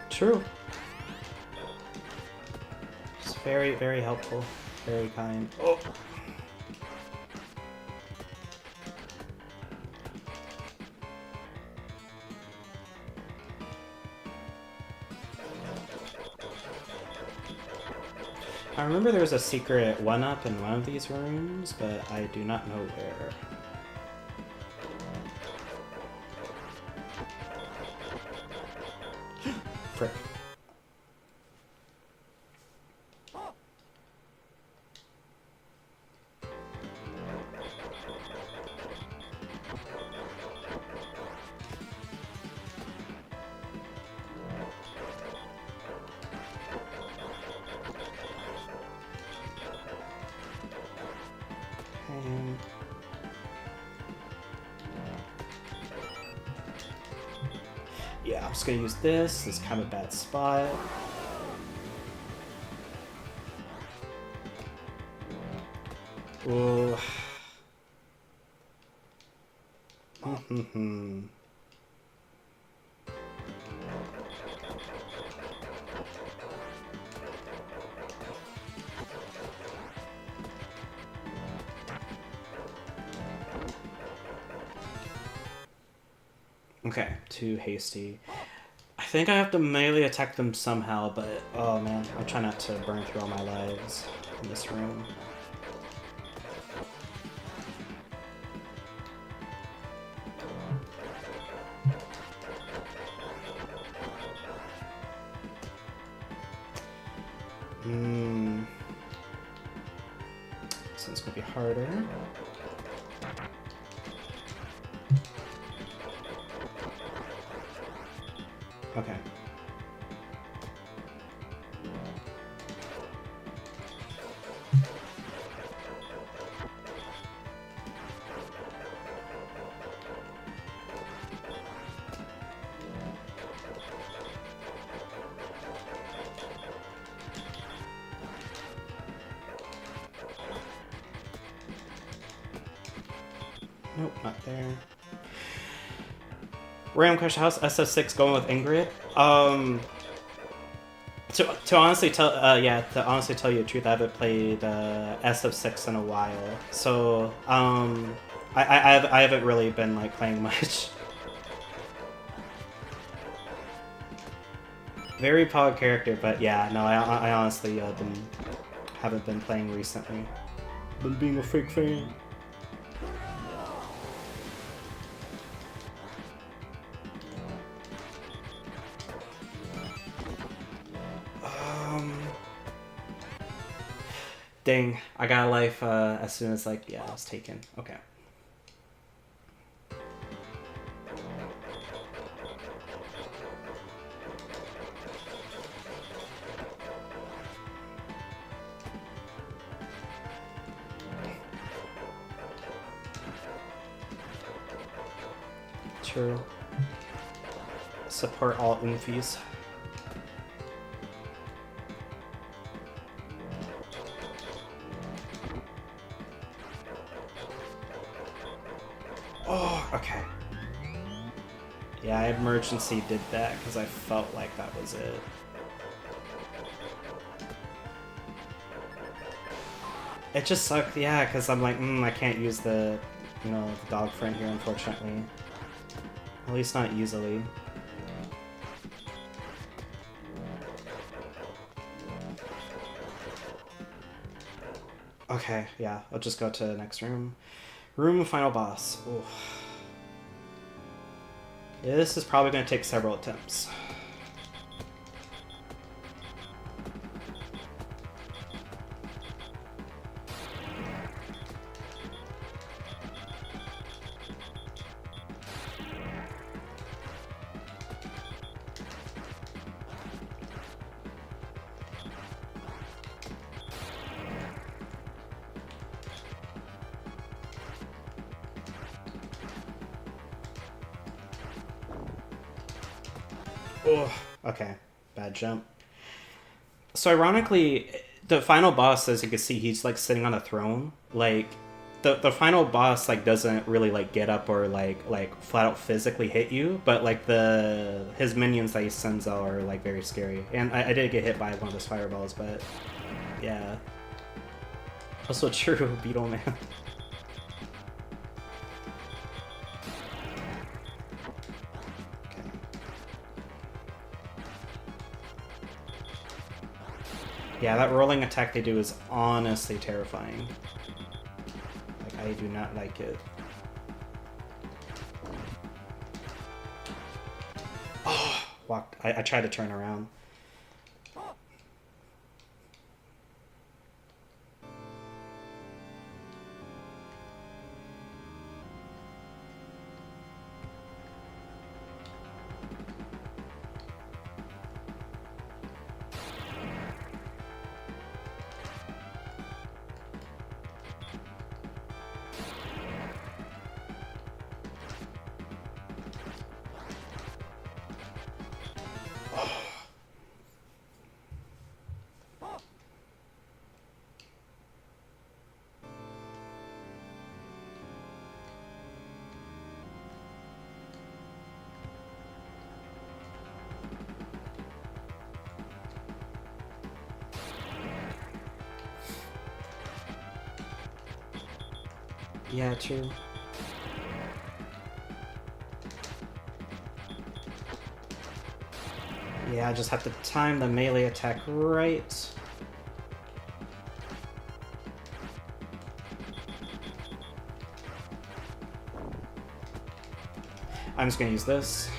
True. It's very, very helpful. Very kind. Oh. I remember there was a secret 1-up in one of these rooms, but I do not know where. Frick. Yeah, I'm just gonna use this. This is kind of a bad spot. Ooh. Okay, too hasty. I think I have to melee attack them somehow, but oh man, I'll try not to burn through all my lives in this room. So it's gonna be harder. Okay. Nope, not there. Random question: how's SF6 going with Ingrid? To honestly tell, to honestly tell you the truth, I haven't played SF6 in a while, so I haven't really been like playing much. Very power character, but yeah, no, I honestly haven't been playing recently. Been being a fake fan. Dang, I got a life as soon as like, yeah, I was taken. Okay. True. Support all oomfies. Oh, okay. Yeah, I emergency did that because I felt like that was it. It just sucked, yeah, because I'm like, I can't use the, you know, the dog friend here, unfortunately. At least not easily. Okay, yeah, I'll just go to the next room. Room final boss. Ooh. Yeah, this is probably going to take several attempts. Oh, okay. Bad jump. So ironically, the final boss, as you can see, he's like sitting on a throne. Like, the final boss like doesn't really like get up or like flat out physically hit you, but like his minions that he sends out are like very scary. And I did get hit by one of those fireballs, but yeah. Also true, Beetle Man. Yeah, that rolling attack they do is honestly terrifying. Like, I do not like it. Oh, walked. I tried to turn around. Yeah, true. Yeah, I just have to time the melee attack right. I'm just gonna use this.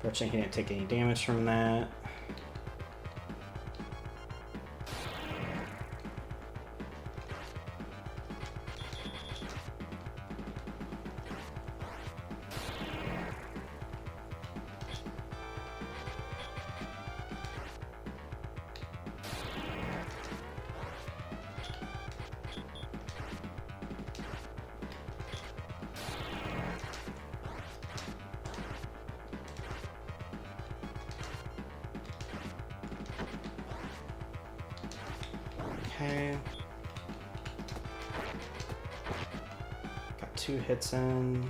Fortunately, he didn't take any damage from that. Okay. Got 2 hits in.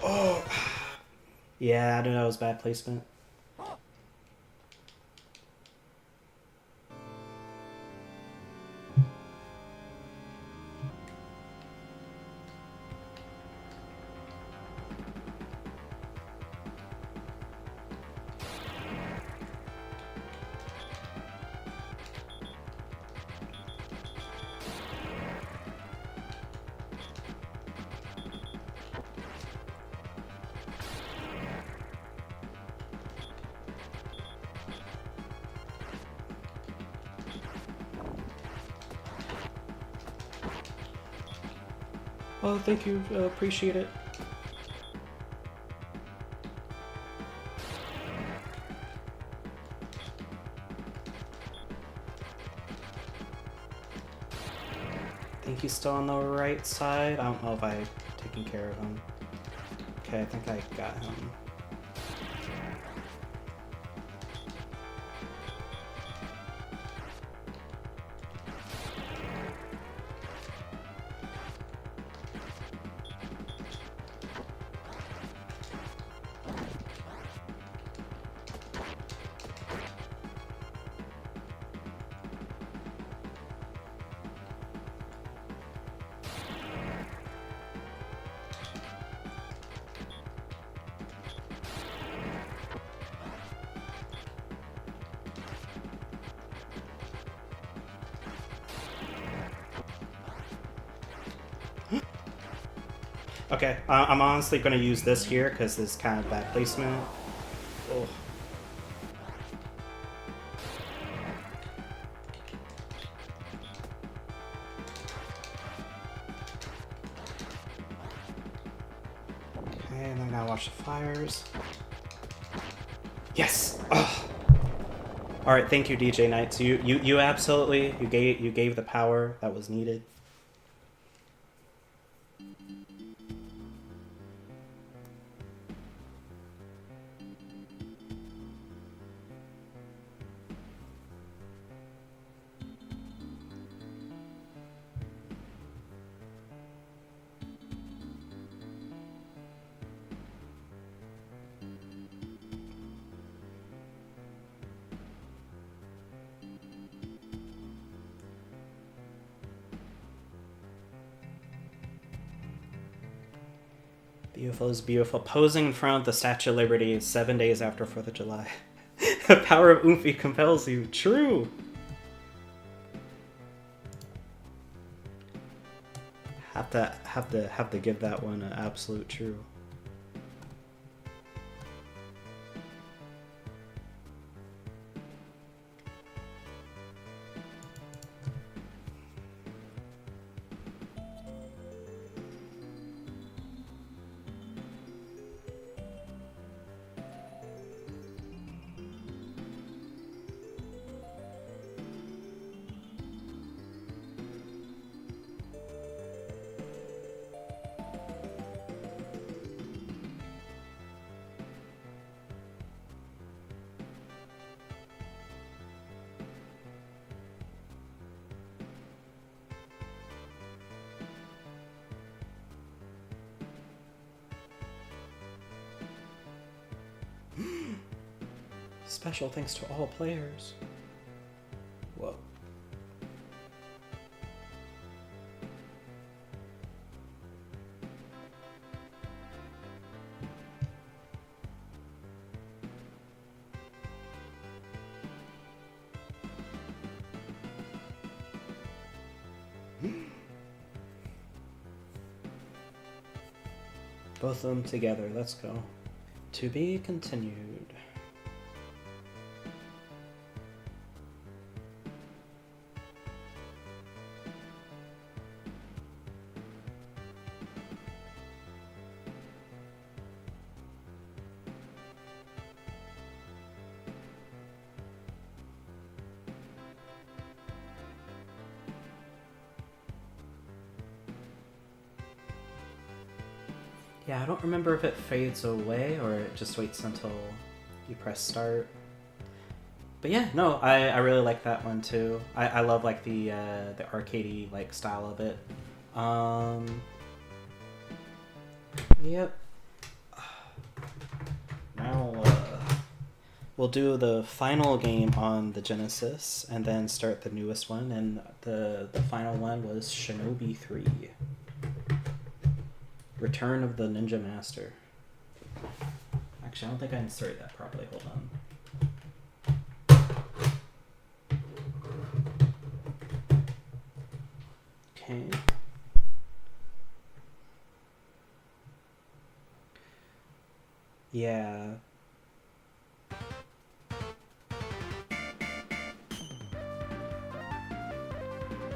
Oh! Yeah, I knew that was bad placement. Oh, thank you. Appreciate it. I think he's still on the right side. I don't know if I've taken care of him. Okay, I think I got him. Okay, I'm honestly going to use this here because this is kind of bad placement. Oh. Okay, and then I gotta watch the fires. Yes! Oh. All right, thank you, DJ Knights. You absolutely you gave the power that was needed. Beautiful is beautiful. Posing in front of the Statue of Liberty 7 days after 4th of July. The power of Oomphy compels you. True! Have to give that one an absolute true. Special thanks to all players. Whoa. Both of them together, let's go. To be continued. Yeah, I don't remember if it fades away or it just waits until you press start. But yeah, no, I really like that one too. I love like the arcadey like style of it. Yep. Now we'll do the final game on the Genesis and then start the newest one, and the final one was Shinobi 3. Return of the Ninja Master. Actually, I don't think I inserted that properly. Hold on. Okay. Yeah.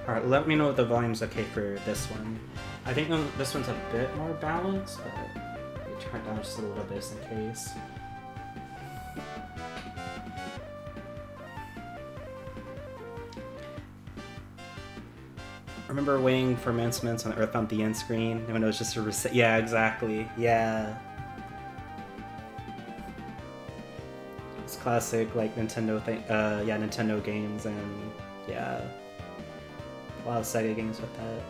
Alright, let me know if the volume's okay for this one. I think this one's a bit more balanced, but let me turn it down just a little bit just in case. I remember waiting for announcements on Earthbound the end screen when it was just a reset. Yeah, exactly. Yeah. It's classic, like Nintendo thing. Yeah, Nintendo games, and yeah, a lot of Sega games with that.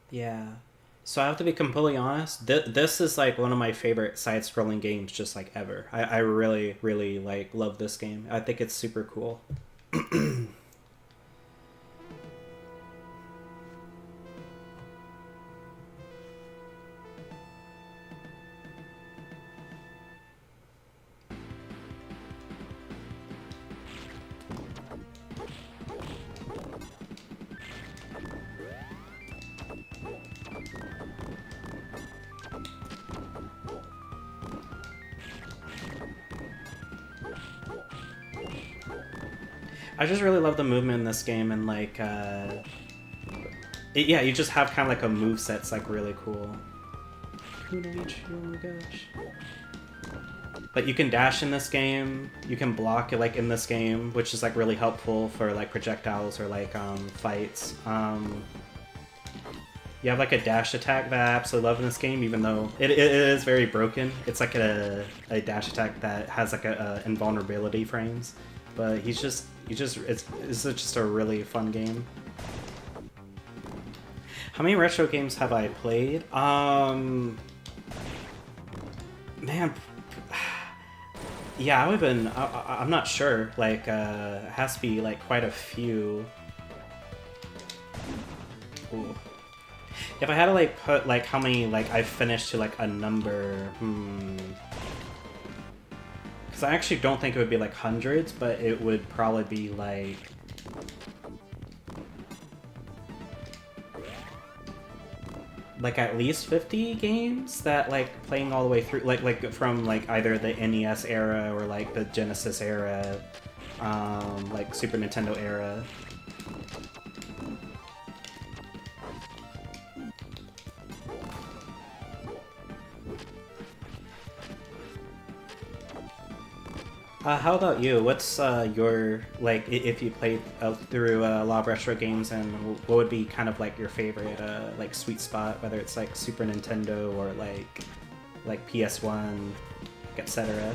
Yeah. So I have to be completely honest. This is like one of my favorite side-scrolling games, just like ever. I really, really like love this game. I think it's super cool. I just really love the movement in this game, and like, yeah, you just have kind of like a moveset that's like really cool. Oh my gosh. But you can dash in this game, you can block it like in this game, which is like really helpful for like projectiles or like fights. You have like a dash attack that I absolutely love in this game, even though it is very broken. It's like a dash attack that has like a invulnerability frames, but it's just a really fun game. How many retro games have I played? Man, yeah, I'm not sure. Like, it has to be like quite a few. Ooh. If I had to like put like how many like I've finished to like a number, because I actually don't think it would be like hundreds, but it would probably be like at least 50 games that like playing all the way through, like from like either the NES era or like the Genesis era, like Super Nintendo era. How about you? What's your, like, if you played through a lot of retro games, and what would be kind of like your favorite, like, sweet spot, whether it's like Super Nintendo or like PS1, etc.?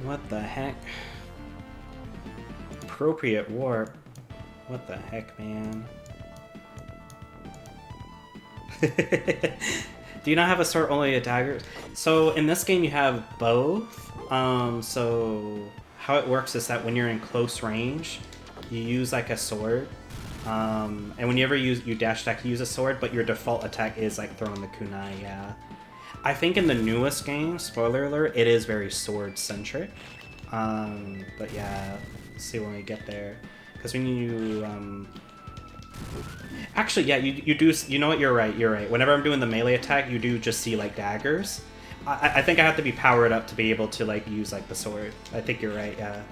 What the heck? Appropriate warp. What the heck, man? Do you not have a sword, only a dagger? So in this game you have both. So how it works is that when you're in close range, you use like a sword. And whenever you dash attack, you use a sword, but your default attack is like throwing the kunai, yeah. I think in the newest game, spoiler alert, it is very sword-centric. But yeah, let's see when we get there. Because when you, actually, yeah, you do, you know what, you're right. Whenever I'm doing the melee attack, you do just see, like, daggers. I think I have to be powered up to be able to, like, use, like, the sword. I think you're right, yeah.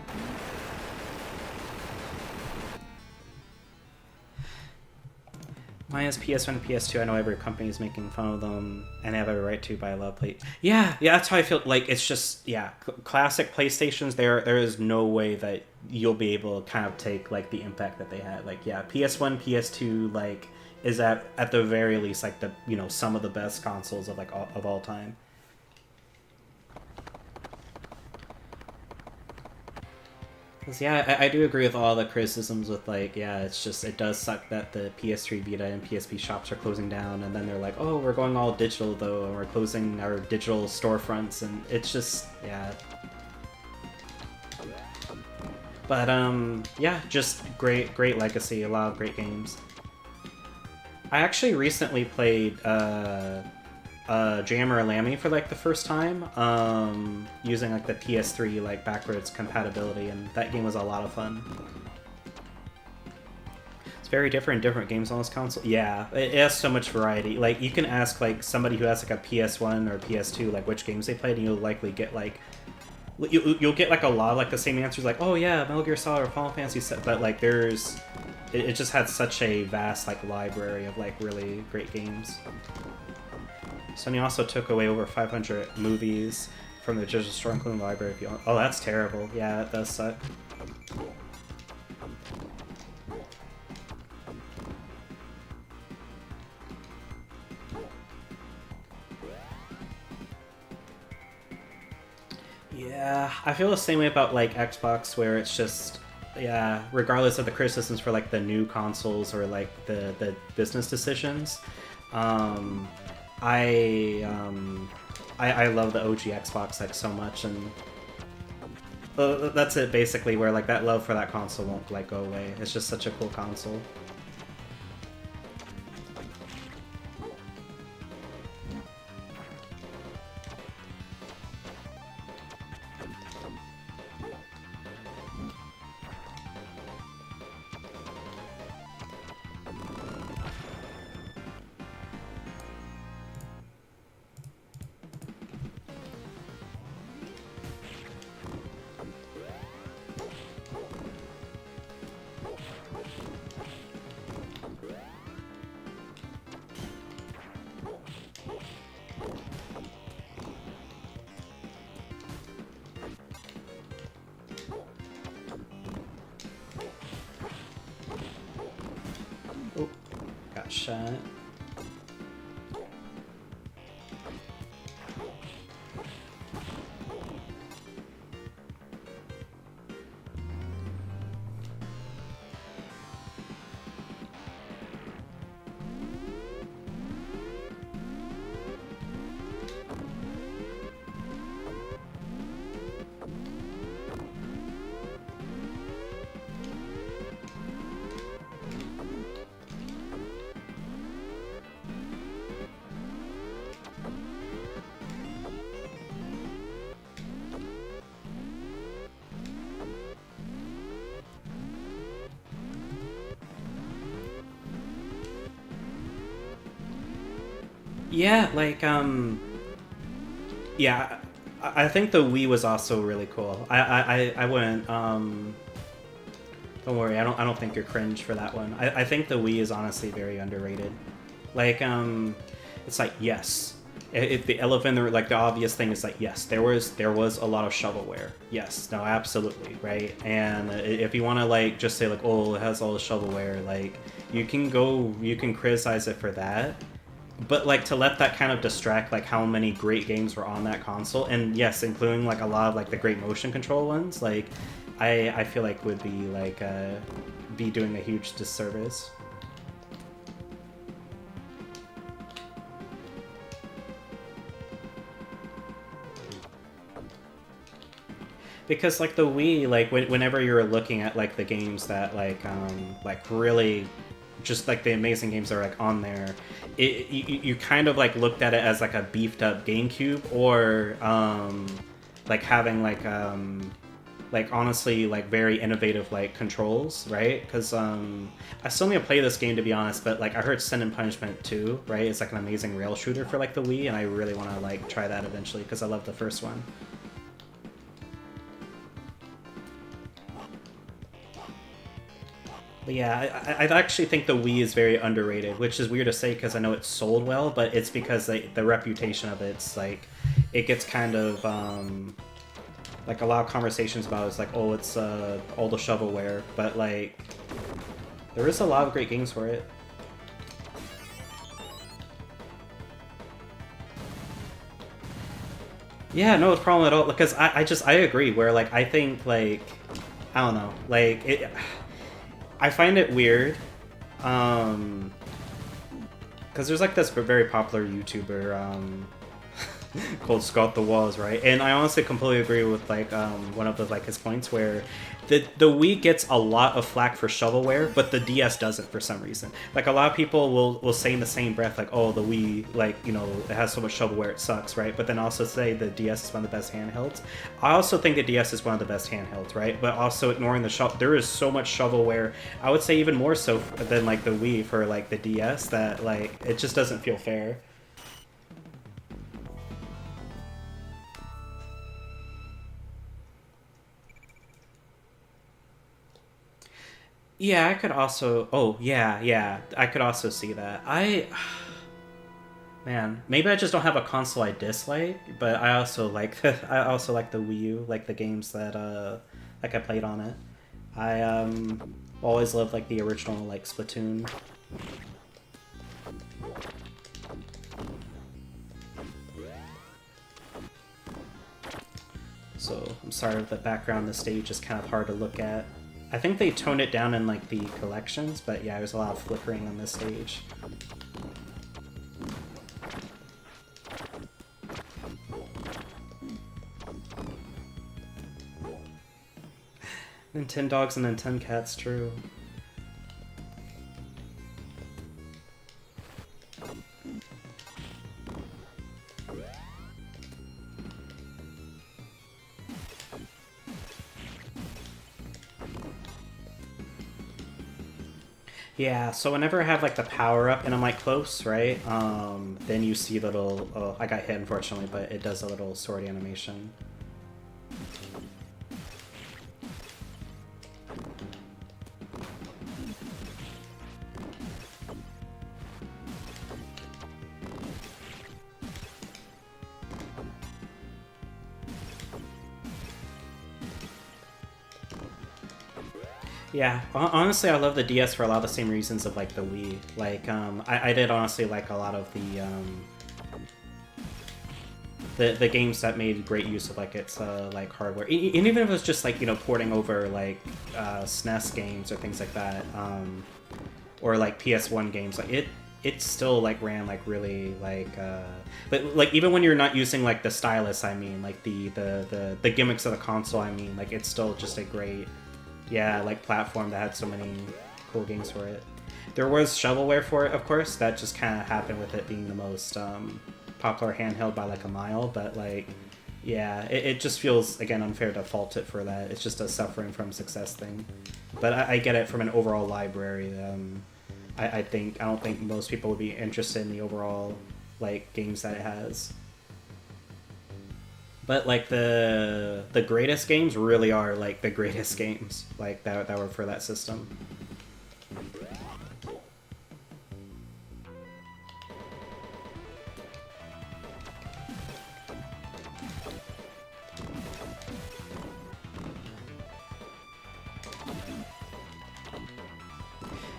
Minus PS1 and PS2, I know every company is making fun of them, and they have every right to, but I love play. Yeah, that's how I feel. Like, it's just, yeah, classic PlayStations, there is no way that you'll be able to kind of take, like, the impact that they had. Like, yeah, PS1, PS2, like, is at the very least, like, the, you know, some of the best consoles of, like, of all time. Because, yeah, I do agree with all the criticisms with, like, yeah, it's just, it does suck that the PS3 Vita and PSP shops are closing down, and then they're like, oh, we're going all digital, though, and we're closing our digital storefronts, and it's just, yeah. But, yeah, just great legacy, a lot of great games. I actually recently played, Jammer Lammy for like the first time, using like the PS3 like backwards compatibility, and that game was a lot of fun. It's very different games on this console. Yeah, it has so much variety. Like, you can ask like somebody who has like a PS1 or PS2 like which games they played, and you'll likely get like you'll get like a lot of like the same answers, like, oh yeah, Metal Gear Solid or Final Fantasy VII, but like it just had such a vast like library of like really great games. Sony also took away over 500 movies from the digital store, including the library. If you want. Oh, that's terrible. Yeah, it does suck. Yeah, I feel the same way about like Xbox, where it's just, yeah, regardless of the criticisms for like the new consoles or like the business decisions, I love the OG Xbox like so much, and that's it basically, where like that love for that console won't like go away. It's just such a cool console. chat. Yeah, like, yeah, I think the Wii was also really cool. I wouldn't, don't worry, I don't think you're cringe for that one. I think the Wii is honestly very underrated. Like, it's like, yes. The elephant, like, the obvious thing is like, yes, there was a lot of shovelware. Yes, no, absolutely, right? And if you want to, like, just say, like, oh, it has all the shovelware, like, you can criticize it for that. But like to let that kind of distract like how many great games were on that console, and yes, including like a lot of like the great motion control ones, like I feel like would be like be doing a huge disservice. Because like the Wii, like whenever you're looking at like the games that like really just like the amazing games that are like on there, you kind of like looked at it as like a beefed up GameCube, or like having like honestly like very innovative like controls, right? Because I still need to play this game to be honest, but like I heard Sin and Punishment 2, right? It's like an amazing rail shooter for like the Wii, and I really want to like try that eventually because I love the first one. But yeah, I actually think the Wii is very underrated, which is weird to say because I know it sold well, but it's because the reputation of it's like, it gets kind of, like a lot of conversations about it's like, oh, it's all the shovelware, but like, there is a lot of great games for it. Yeah, no problem at all, because I agree, where like, I think like, I don't know, like, I find it weird, because there's like this very popular YouTuber called Scott the Walls, right? And I honestly completely agree with like one of the like his points where the Wii gets a lot of flack for shovelware, but the DS doesn't for some reason. Like a lot of people will say in the same breath like, oh, the Wii, like, you know, it has so much shovelware, it sucks, right? But then also say the DS is one of the best handhelds. I also think the DS is one of the best handhelds, right? But also ignoring the shovel, there is so much shovelware. I would say even more so than like the Wii for like the DS, that like it just doesn't feel fair. Yeah, I could also. Oh, yeah, yeah. I could also see that. Man, maybe I just don't have a console I dislike, but I also like I also like the Wii U, like the games that like I played on it. I always loved like the original like Splatoon. So I'm sorry if the background on the stage is kind of hard to look at. I think they toned it down in like the collections, but yeah, there's a lot of flickering on this stage. Nintendogs and Nintendcats, true. Yeah, so whenever I have like the power up and I'm like close, right? Then you see the little. Oh, I got hit unfortunately, but it does a little sword animation. Yeah, honestly, I love the DS for a lot of the same reasons of like the Wii. Like, I did honestly like a lot of the games that made great use of like its like hardware. And even if it was just like porting over like SNES games or things like that, or like PS1 games, like it still like ran like really like but like even when you're not using like the stylus, I mean like the gimmicks of the console, I mean like it's still just a great like platform that had so many cool games for it. There was shovelware for it, of course, that just kind of happened with it being the most popular handheld by like a mile, but like yeah, it just feels again unfair to fault it for that. It's just a suffering from success thing, but I get it from an overall library. I don't think most people would be interested in the overall like games that it has. But like the greatest games really are like the greatest games like that were for that system.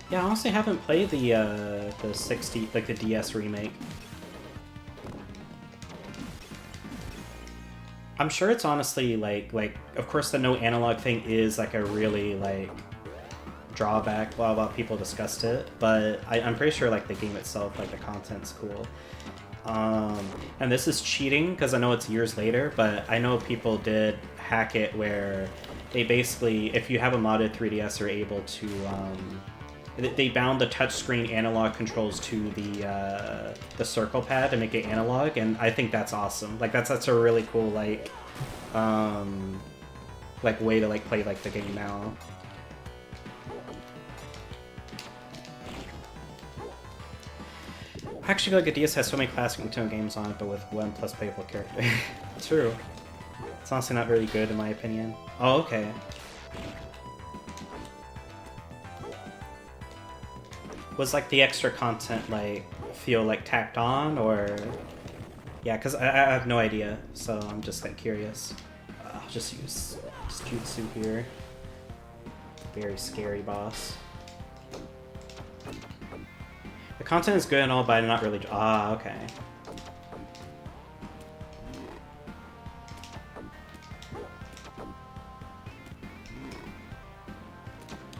Yeah, I honestly haven't played the 60 like the DS remake. I'm sure it's honestly like of course the no analog thing is like a really like drawback. A lot of people discussed it, but I'm pretty sure like the game itself, like the content's cool. And this is cheating because I know it's years later, but I know people did hack it where they basically, if you have a modded 3DS, are able to they bound the touchscreen analog controls to the circle pad to make it analog, and I think that's awesome. Like that's a really cool like way to like play like the game now. I actually feel like the DS has so many classic Nintendo games on it, but with one plus playable character. True. It's honestly not very good in my opinion. Oh, okay. Was like the extra content like feel like tacked on, or yeah, because I have no idea, so I'm just like curious. I'll just use Jutsu here. Very scary boss. The content is good and all, but I'm not really. Ah, okay.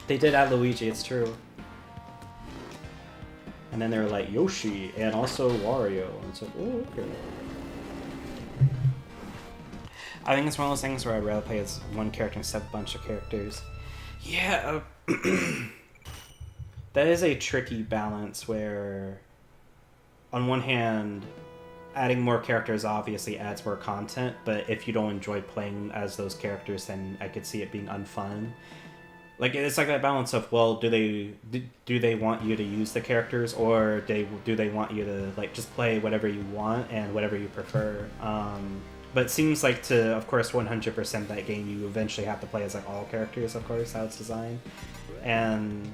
They did add Luigi, it's true. And then they were like, Yoshi, and also Wario. And it's like, oh, okay. I think it's one of those things where I'd rather play as one character instead of a bunch of characters. Yeah. That is a tricky balance where, on one hand, adding more characters obviously adds more content, but if you don't enjoy playing as those characters, then I could see it being unfun. Like it's like that balance of, well, do they want you to use the characters, or do they want you to like just play whatever you want and whatever you prefer? But it seems like to, of course, 100% that game, you eventually have to play as like all characters, of course, how it's designed. And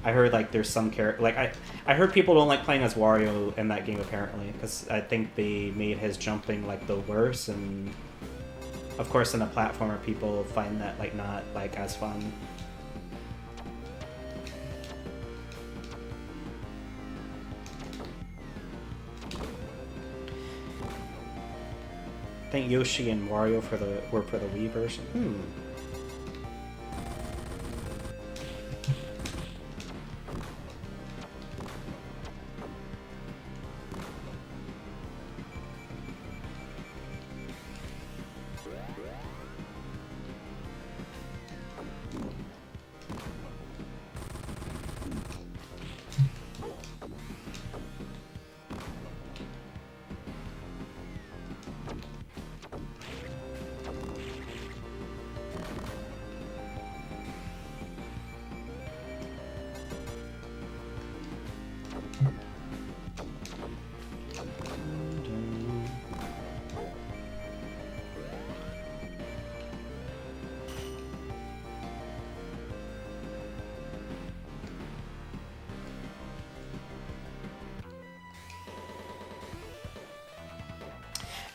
I heard like there's some character like I heard people don't like playing as Wario in that game apparently, because I think they made his jumping like the worst, and of course in a platformer people find that like not like as fun. I think Yoshi and Wario were for the Wii version.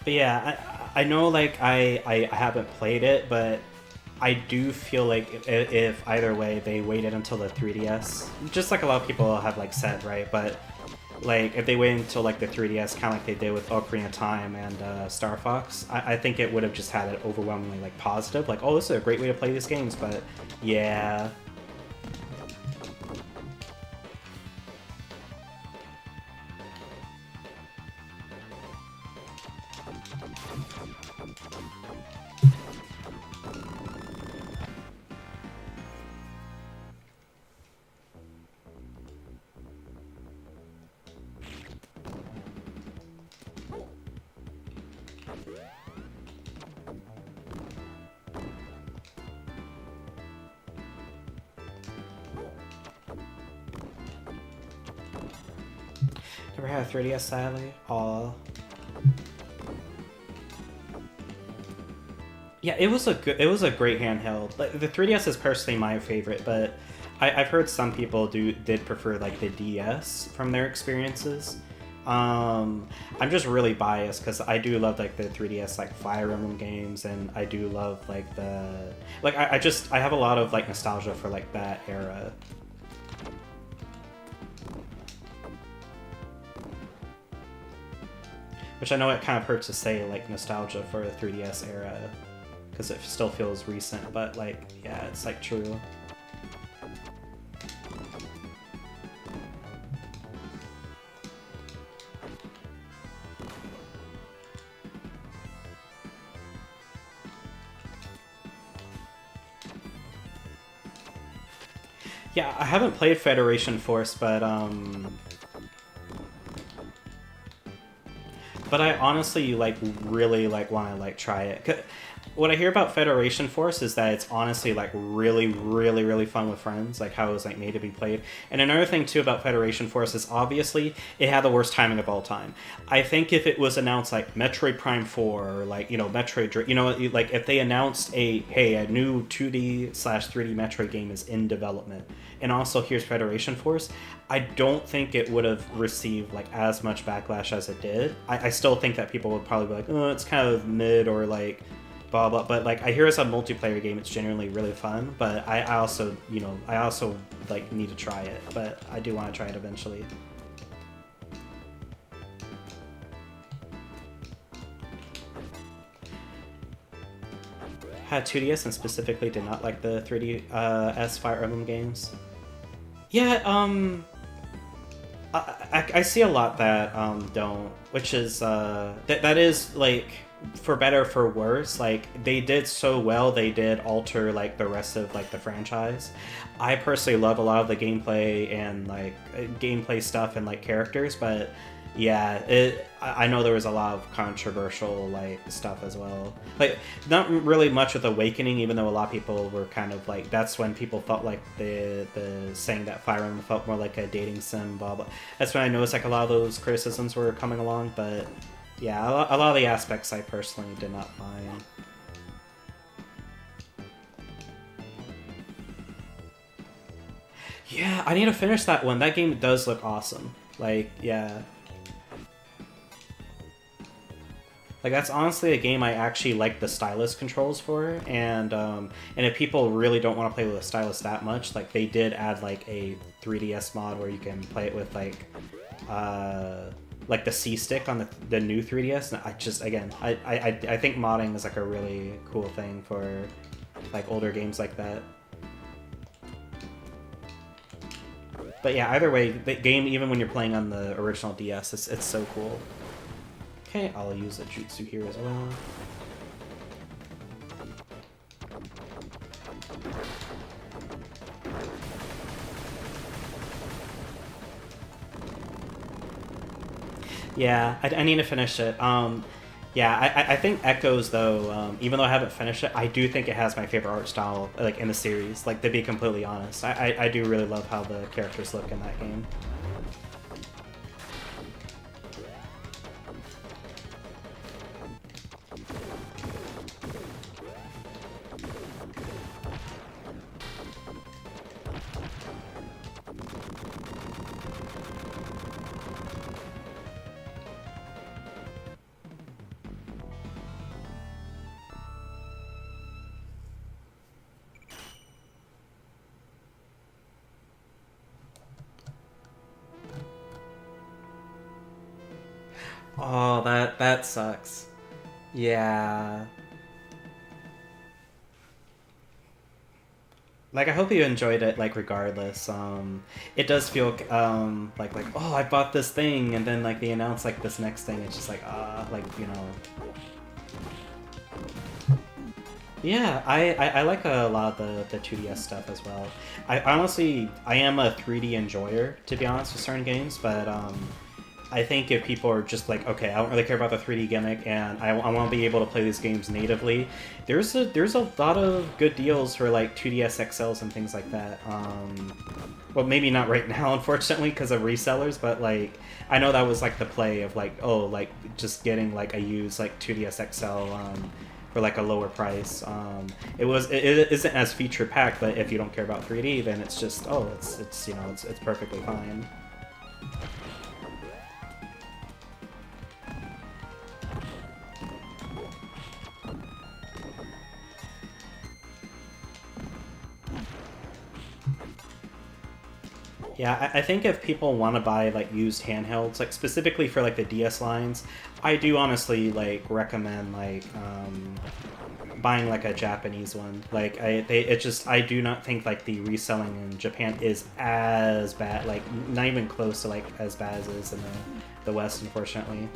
But yeah, I know like I haven't played it, but I do feel like if either way they waited until the 3DS, just like a lot of people have like said, right? But like if they waited until like the 3DS, kind of like they did with Ocarina of Time and Star Fox, I think it would have just had it overwhelmingly like positive, like, oh, this is a great way to play these games. But yeah. Never had a 3DS, sadly. Aw. Yeah, it was a great handheld. Like, the 3DS is personally my favorite, but I've heard some people did prefer like the DS from their experiences. I'm just really biased because I do love like the 3DS like Fire Emblem games, and I do love like I have a lot of like nostalgia for like that era. Which I know it kind of hurts to say, like, nostalgia for the 3DS era, because it still feels recent, but, like, yeah, it's, like, true. Yeah, I haven't played Federation Force, but I honestly like really like want to like try it. What I hear about Federation Force is that it's honestly like really, really, really fun with friends, like how it was like made to be played. And another thing too about Federation Force is obviously it had the worst timing of all time. I think if it was announced like Metroid Prime 4 or like, you know, Metroid, you know, like if they announced a new 2D/3D Metroid game is in development, and also here's Federation Force, I don't think it would have received like as much backlash as it did. I still think that people would probably be like, oh, it's kind of mid or like blah blah. But like I hear as a multiplayer game, it's generally really fun. But I also, you know, I also like need to try it. But I do want to try it eventually. Had 2DS and specifically did not like the 3DS Fire Emblem games. Yeah, I see a lot that don't, which is that is like for better or for worse. Like they did so well, they did alter like the rest of like the franchise. I personally love a lot of the gameplay and like gameplay stuff and like characters, but yeah, I know there was a lot of controversial like stuff as well. Like not really much with Awakening, even though a lot of people were kind of like that's when people felt like the saying that Fire Emblem felt more like a dating sim. Blah blah. That's when I noticed like a lot of those criticisms were coming along. But yeah, a lot of the aspects I personally did not mind. Yeah, I need to finish that one. That game does look awesome. Like yeah. Like that's honestly a game I actually like the stylus controls for, and if people really don't want to play with a stylus that much, like they did add like a 3DS mod where you can play it with like the C stick on the new 3DS. And I just again I think modding is like a really cool thing for like older games like that. But yeah, either way, the game even when you're playing on the original DS, it's so cool. Okay, I'll use a jutsu here as well. Yeah, I need to finish it. Yeah, I think Echoes though, even though I haven't finished it, I do think it has my favorite art style like in the series. Like to be completely honest, I do really love how the characters look in that game. Oh, that sucks. Yeah. Like I hope you enjoyed it. Like regardless, it does feel like oh I bought this thing and then like they announce like this next thing. It's just like like you know. Yeah, I like a lot of the 2DS stuff as well. I honestly I am a 3D enjoyer to be honest with certain games, but I think if people are just like, okay, I don't really care about the 3D gimmick, and I want to be able to play these games natively, there's a lot of good deals for like 2DS XLs and things like that. Well, maybe not right now, unfortunately, because of resellers, but like I know that was like the play of like, oh, like just getting like a used like 2DS XL for like a lower price. It isn't as feature packed, but if you don't care about 3D, then it's just it's you know it's perfectly fine. Yeah, I think if people want to buy like used handhelds, like specifically for like the DS lines, I do honestly like recommend like buying like a Japanese one. Like I do not think like the reselling in Japan is as bad, like not even close to like as bad as it is in the West, unfortunately.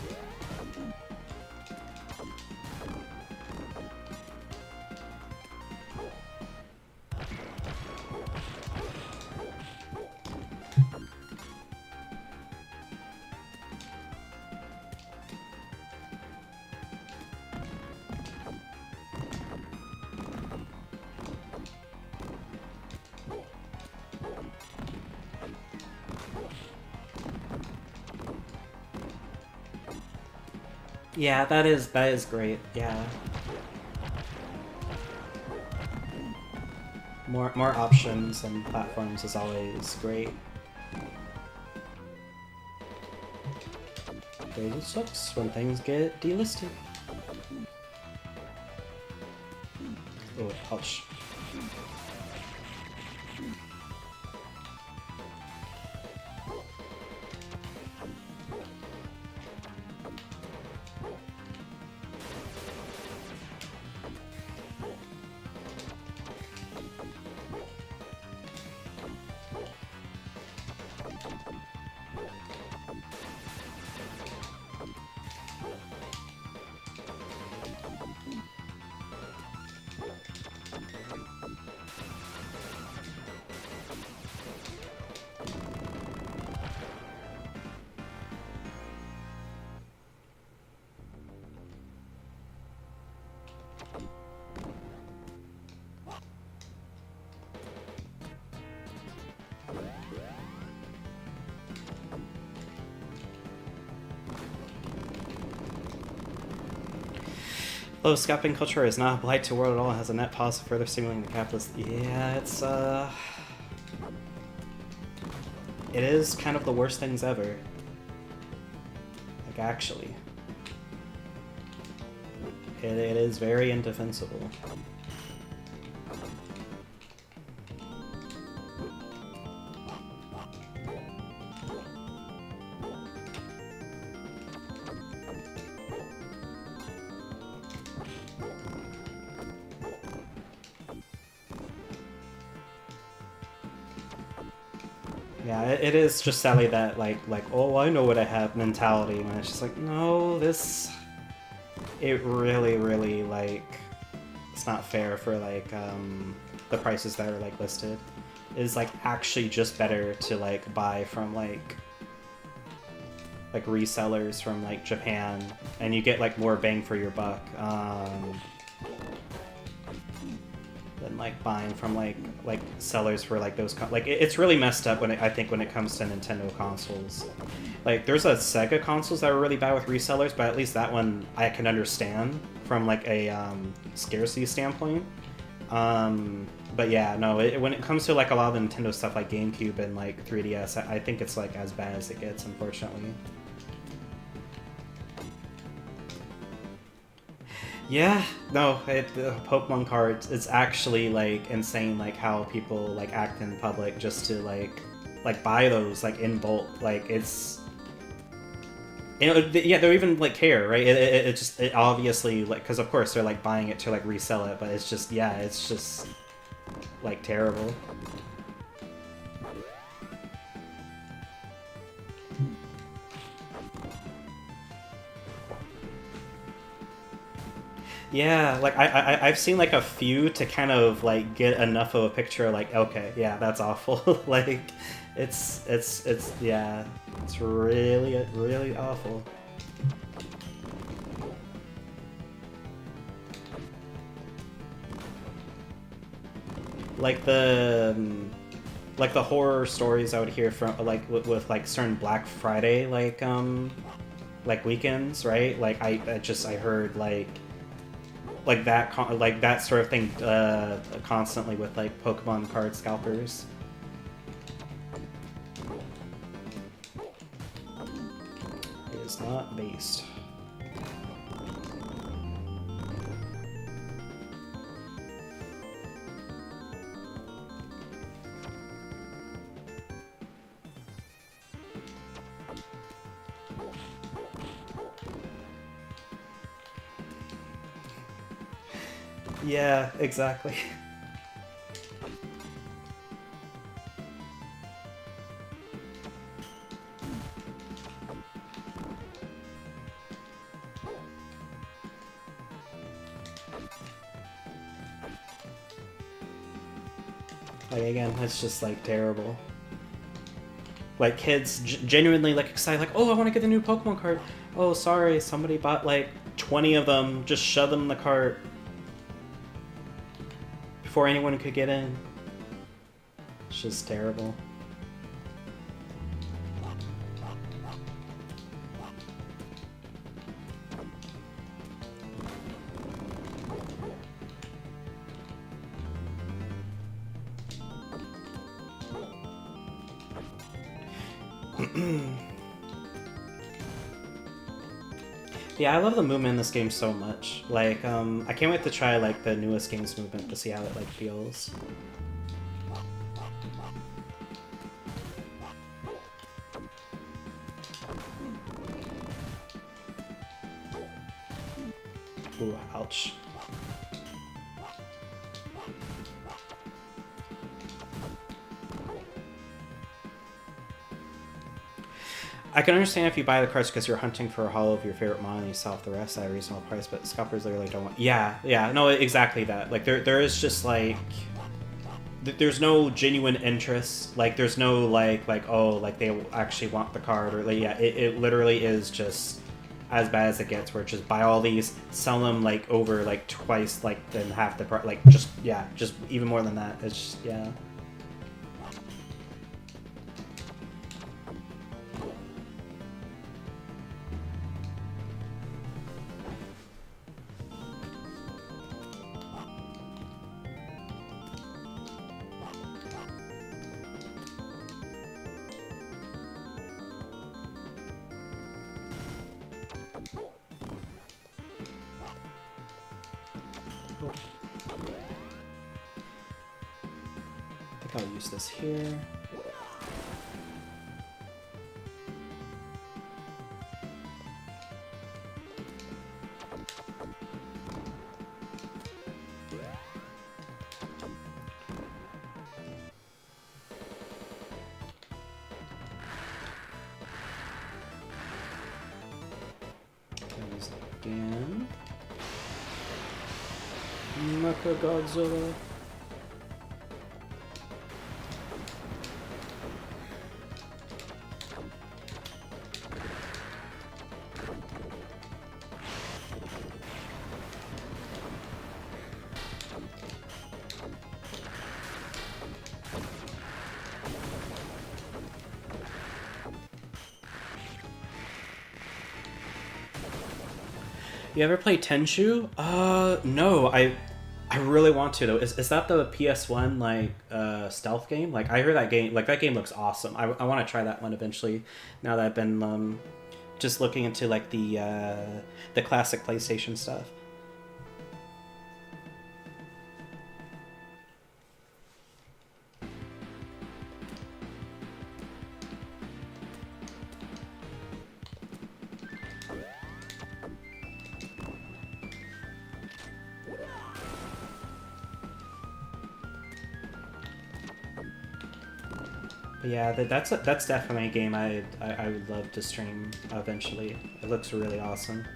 Yeah, that is great. Yeah, more options and platforms is always great. It sucks when things get delisted. Oh, ouch. Low scalping culture is not a blight to the world at all. It has a net positive, further stimulating the capitalist. Yeah, it is kind of the worst things ever. Like actually, it is very indefensible. Yeah, it is just sadly that like oh I know what I have mentality when it's just like no this it really like it's not fair for like the prices that are like listed. It is like actually just better to like buy from like resellers from like Japan and you get like more bang for your buck than like buying from like sellers for like those like it's really messed up when I think when it comes to Nintendo consoles. Like there's a Sega consoles that were really bad with resellers, but at least that one I can understand from like a scarcity standpoint. But yeah, no, when it comes to like a lot of the Nintendo stuff like GameCube and like 3DS, I think it's like as bad as it gets, unfortunately. Yeah, no, the Pokemon cards, it's actually like insane like how people like act in public just to like buy those like in bulk. Like Yeah, they even like care, right? It just it obviously like because of course they're like buying it to like resell it, but it's just yeah, it's just like terrible. Yeah, like I've seen like a few to kind of like get enough of a picture like okay, yeah, that's awful. Like it's yeah, it's really awful. Like like the horror stories I would hear from like with like certain Black Friday like weekends, right? Like I heard like that like that sort of thing constantly with like Pokemon card scalpers. It is not based. Yeah, exactly. Like again, it's just like terrible. Like kids genuinely like excited, like oh I want to get the new Pokemon card. Oh sorry, somebody bought like 20 of them. Just shove them in the cart before anyone could get in. It's just terrible. Yeah, I love the movement in this game so much. Like, I can't wait to try like the newest game's movement to see how it like feels. Ooh, ouch. I can understand if you buy the cards because you're hunting for a hollow of your favorite mon and you sell off the rest at a reasonable price, but scalpers literally don't want. Yeah, yeah, no, exactly that. Like there is just like there's no genuine interest. Like there's no like oh like they actually want the card or like yeah it literally is just as bad as it gets where it's just buy all these, sell them like over like twice like then half the price like just yeah just even more than that. It's just yeah. I think I'll use this here. I'll use it again. Mecha Godzilla. You ever play Tenshu? No. I really want to though. Is that the PS1 like stealth game? Like I heard that game looks awesome. I want to try that one eventually. Now that I've been just looking into like the classic PlayStation stuff. But yeah, that's definitely a game I would love to stream eventually. It looks really awesome.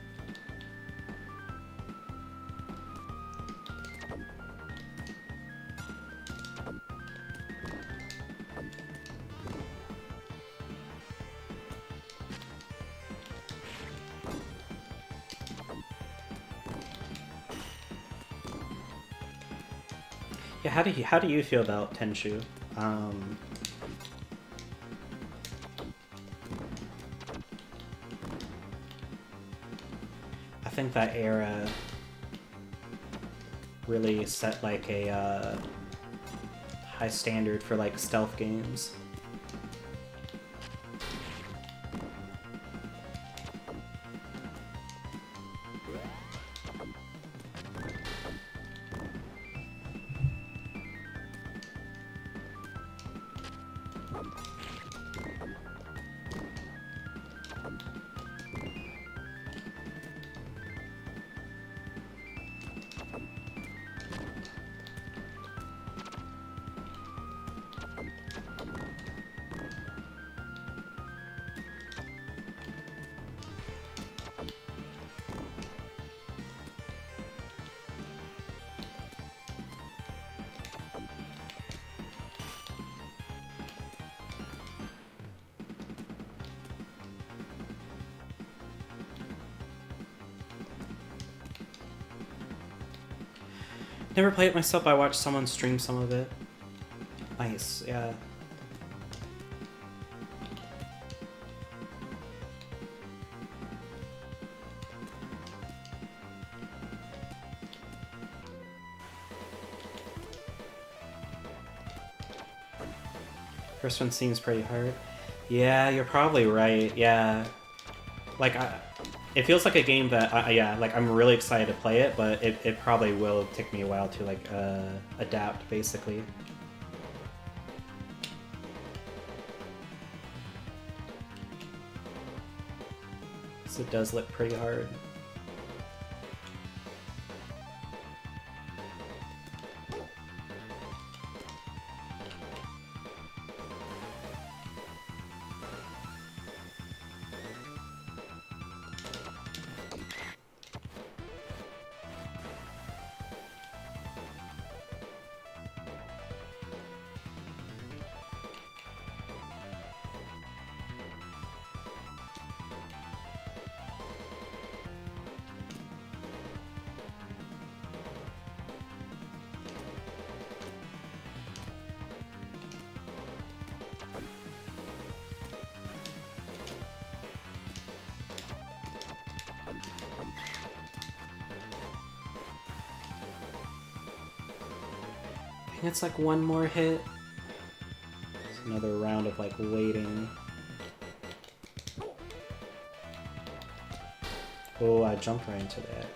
Yeah, how do you feel about Tenchu? I think that era really set like a high standard for like stealth games. Never played it myself, I watched someone stream some of it. Nice, yeah. First one seems pretty hard. Yeah, you're probably right, yeah. Like, it feels like a game that, yeah, like I'm really excited to play it, but it probably will take me a while to like adapt, basically. So it does look pretty hard. It's like one more hit. It's another round of like waiting. Oh, I jumped right into that.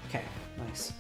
Okay, nice.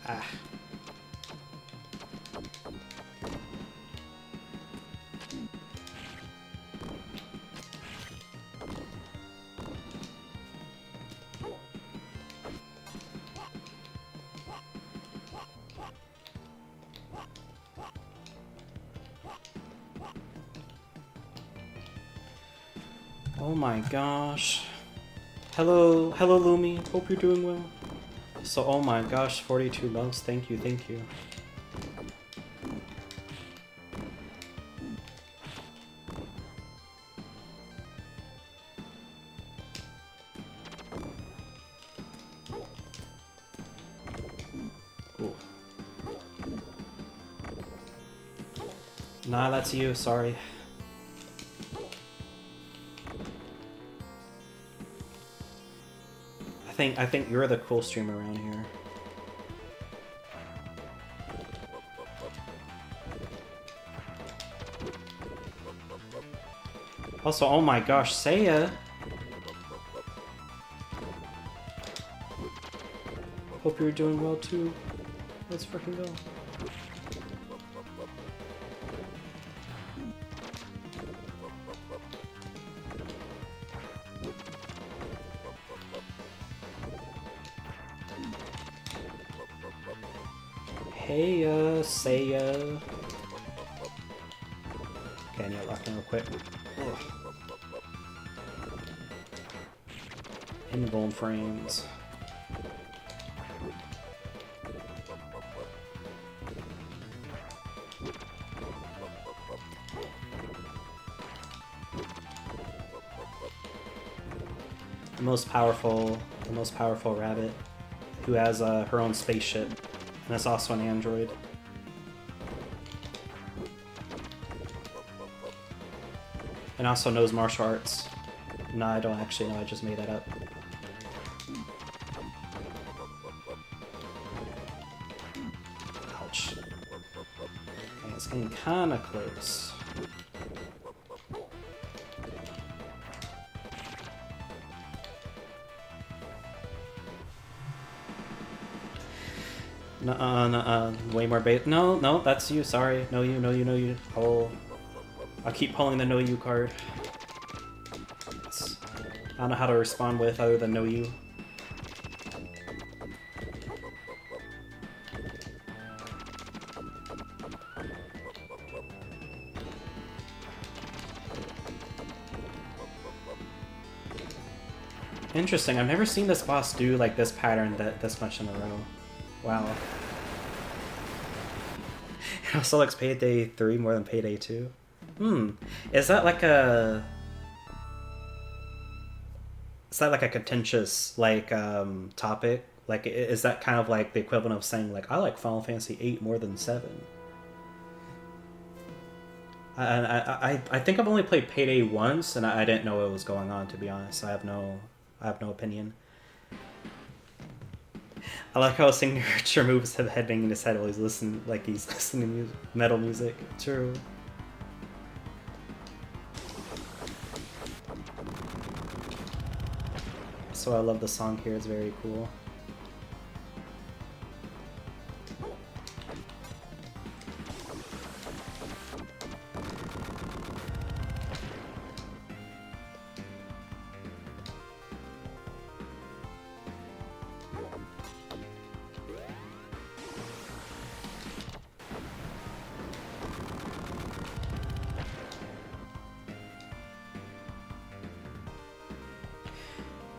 Ah. Oh my gosh. Hello, hello Lumi. Hope you're doing well. So, oh my gosh, 42 loves. Thank you, thank you. Ooh. Nah, that's you. Sorry. I think you're the cool streamer around here. Also, oh my gosh, Seiya! Hope you're doing well too. Let's freaking go. Hey, Seiya. Okay, I need to lock in real quick. Ugh. Invuln frames. The most powerful rabbit, who has her own spaceship, and is also an android. And also knows martial arts. No, I don't actually know, I just made that up. Ouch. Okay, it's getting kinda close. Nuh-uh. Way more bait. No, that's you. Sorry. No you. I'll keep pulling the no you card. I don't know how to respond with other than no you. Interesting. I've never seen this boss do like this pattern this much in a row. Wow. It also looks Payday 3 more than Payday 2. Is that like a... Is that like a contentious, like, topic? Like, is that kind of like the equivalent of saying, like, I like Final Fantasy 8 more than 7? I think I've only played Payday once, and I didn't know what was going on, to be honest. I have no opinion. I like how a signature move is headbanging his head while he's listening to metal music. True. So I love the song here, it's very cool.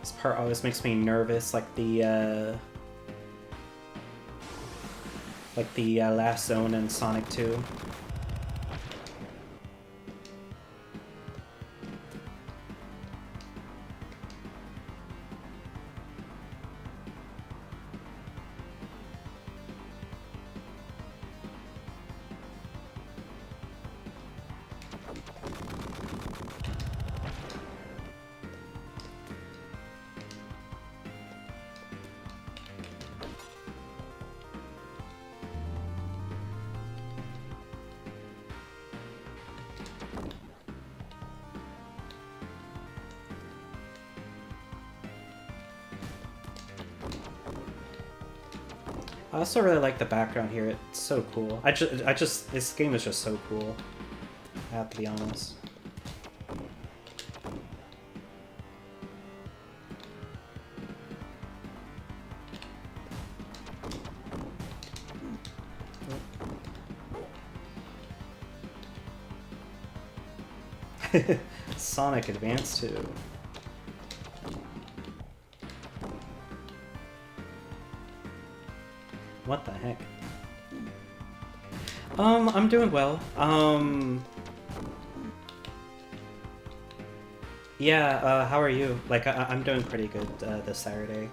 This part always makes me nervous, like the last zone in Sonic 2. I also really like the background here. It's so cool. This game is just so cool. I have to be honest. Sonic Advance 2. What the heck? I'm doing well. Yeah, how are you? Like, I'm doing pretty good this Saturday.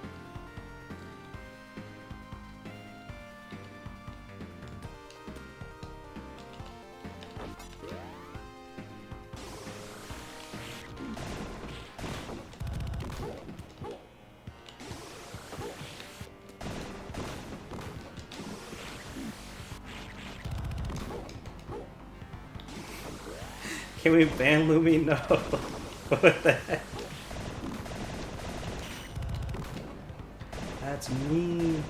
Can we ban Lumi? No. What the heck? That's mean.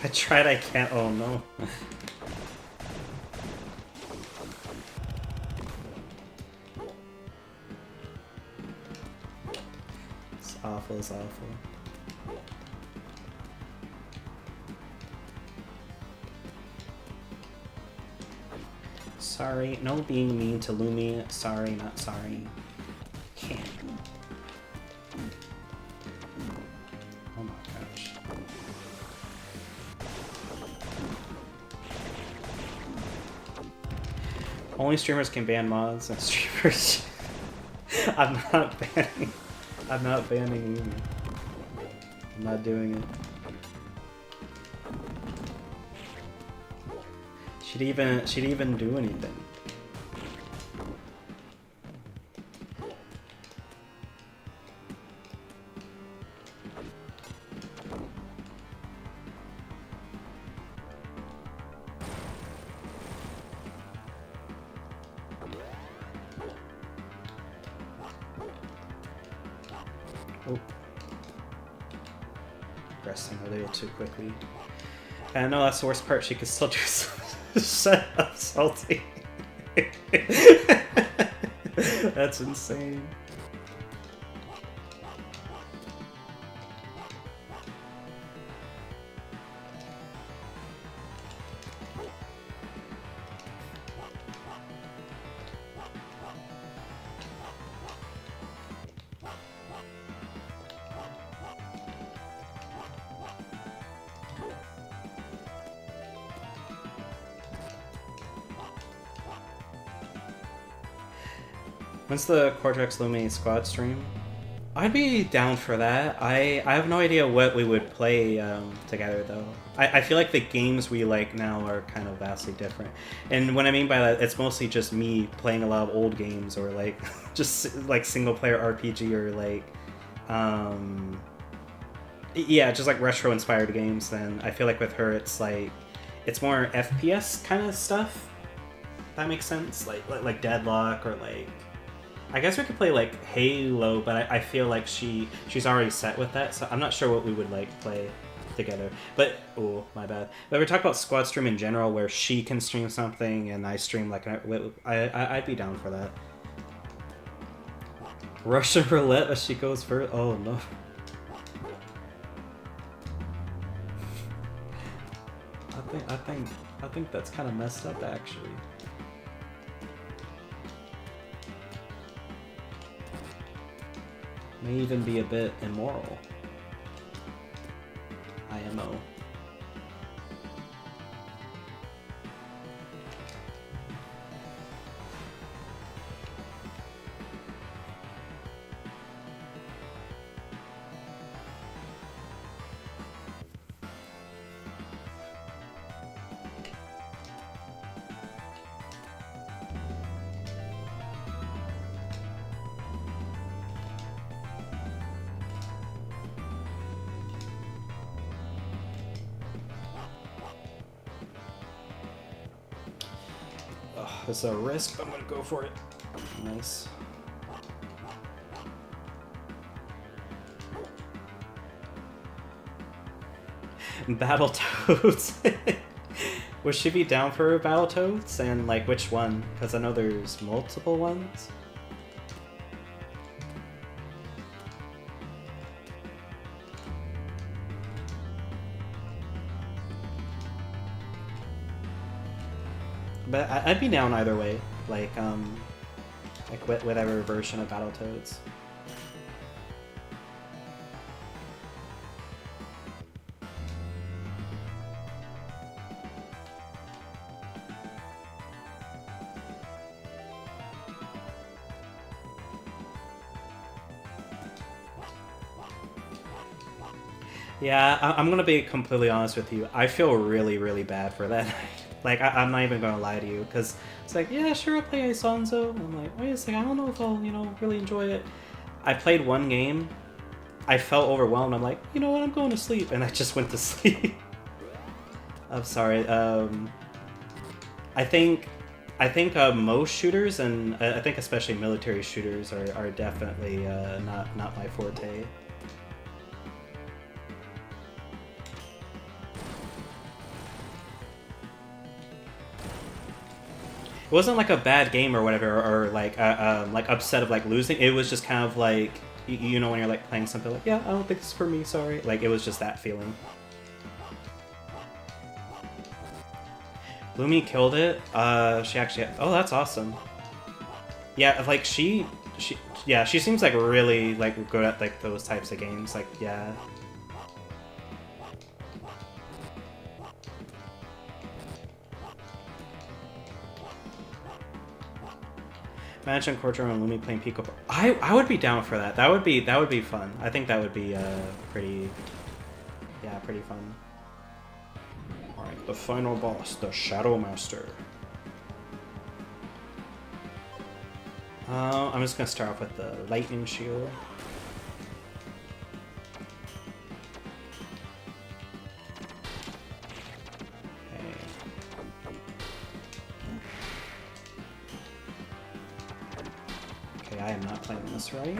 I tried, I can't. Oh no. It's awful, it's awful. Sorry, no being mean to Lumi. Sorry, not sorry. Can't. Oh my gosh. Only streamers can ban mods and streamers. I'm not banning. I'm not banning Lumi. I'm not doing it. She'd even do anything. Oh. Resting a little too quickly. I know that's the worst part, she could still do something. Shut up, Salty. That's insane. When's the Cortex Lumi squad stream? I'd be down for that. I have no idea what we would play together though. I feel like the games we like now are kind of vastly different. And what I mean by that, it's mostly just me playing a lot of old games or like just like single player RPG or like yeah, just like retro inspired games. Then I feel like with her it's like it's more FPS kind of stuff. If that makes sense? Like Deadlock or like I guess we could play like Halo, but I feel like she's already set with that, so I'm not sure what we would like play together. But oh, my bad. But we're talking about squad stream in general, where she can stream something and I stream like I'd be down for that. Russian roulette as she goes first. Oh no. I think that's kind of messed up actually. May even be a bit immoral. IMO. It's a risk, I'm gonna go for it. Nice. Battletoads. Would she be down for Battletoads? And like which one? Because I know there's multiple ones. But I'd be down either way, like whatever version of Battletoads. Yeah, I'm gonna be completely honest with you. I feel really, really bad for that. Like, I'm not even gonna lie to you, because it's like, yeah, sure, I'll play Isanzo. I'm like, wait a second, I don't know if I'll, really enjoy it. I played one game, I felt overwhelmed. I'm like, you know what, I'm going to sleep, and I just went to sleep. I'm sorry. I think most shooters, and I think especially military shooters, are definitely not my forte. It wasn't like a bad game or whatever, or like upset of like losing. It was just kind of like when you're like playing something like, yeah, I don't think this is for me, sorry. Like it was just that feeling. Lumi killed it. She actually. Oh, that's awesome. Yeah, like she seems like really like good at like those types of games. Like yeah. Imagine Cortro and Lumi playing Pico. I would be down for that. That would be fun. I think that would be pretty fun. All right, the final boss, the Shadow Master. I'm just gonna start off with the Lightning Shield. I am not playing this right.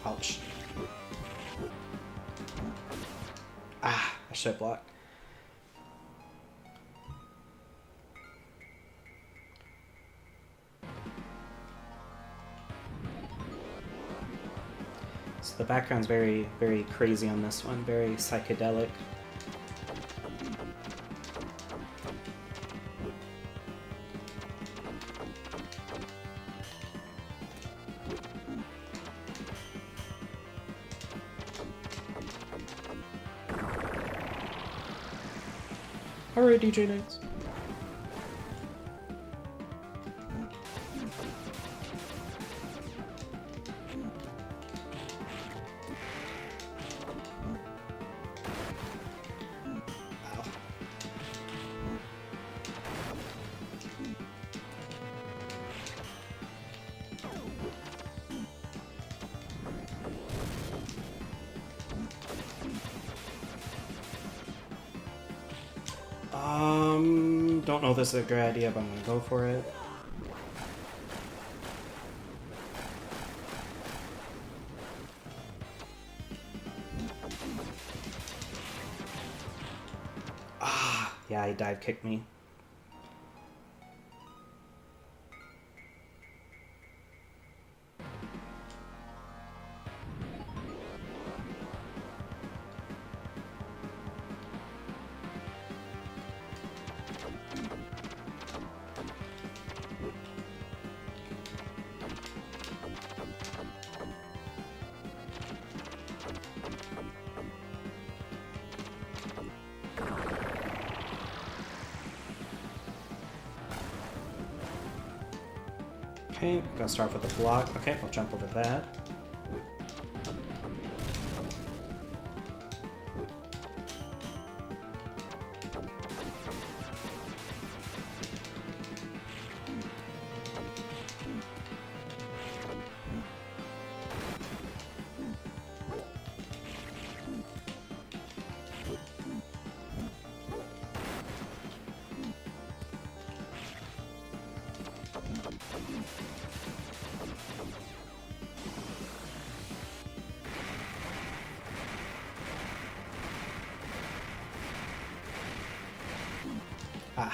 Ouch. Ah, I should have blocked. So the background's very, very crazy on this one, very psychedelic. Alright, DJ Knights. Don't know if this is a good idea, but I'm gonna go for it. Ah, yeah, he dive kicked me. Okay, gonna start with a block. Okay, I'll jump over that. Ah.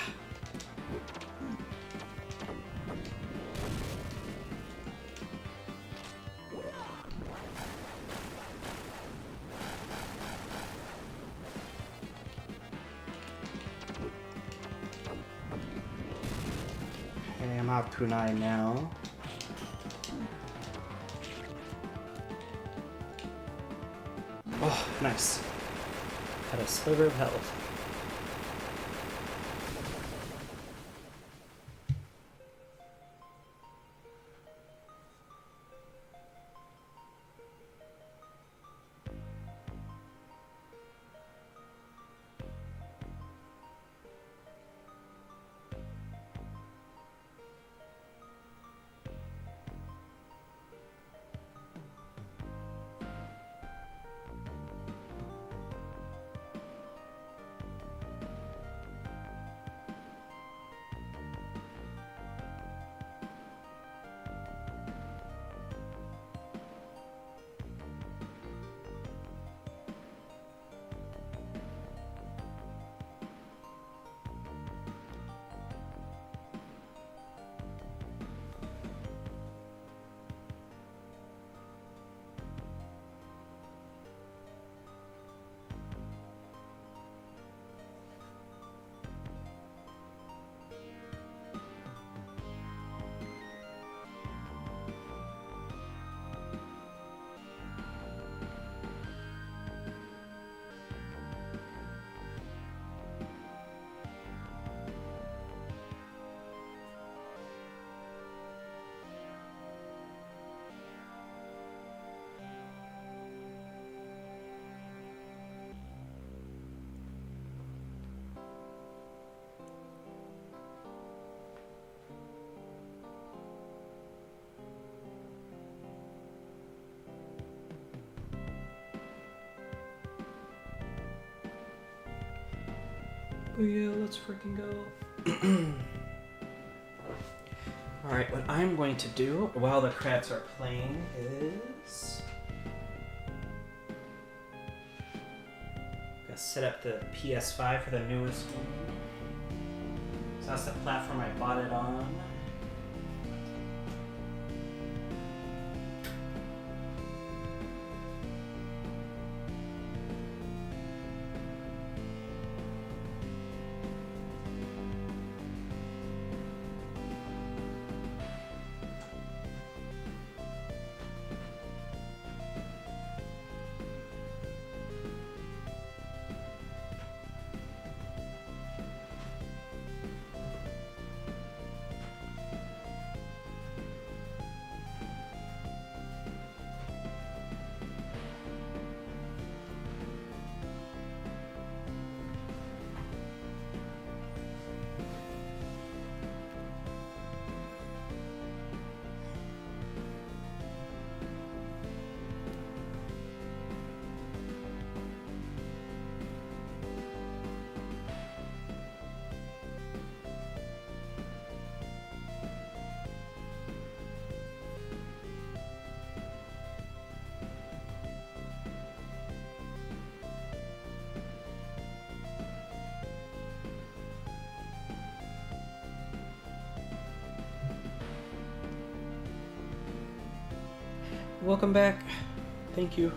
Okay, I'm out kunai now. Oh, nice. Had a sliver of health. Oh yeah, let's freaking go. Alright, what I'm going to do while the crats are playing is... I'm gonna set up the PS5 for the newest one. So that's the platform I bought it on. Welcome back. Thank you.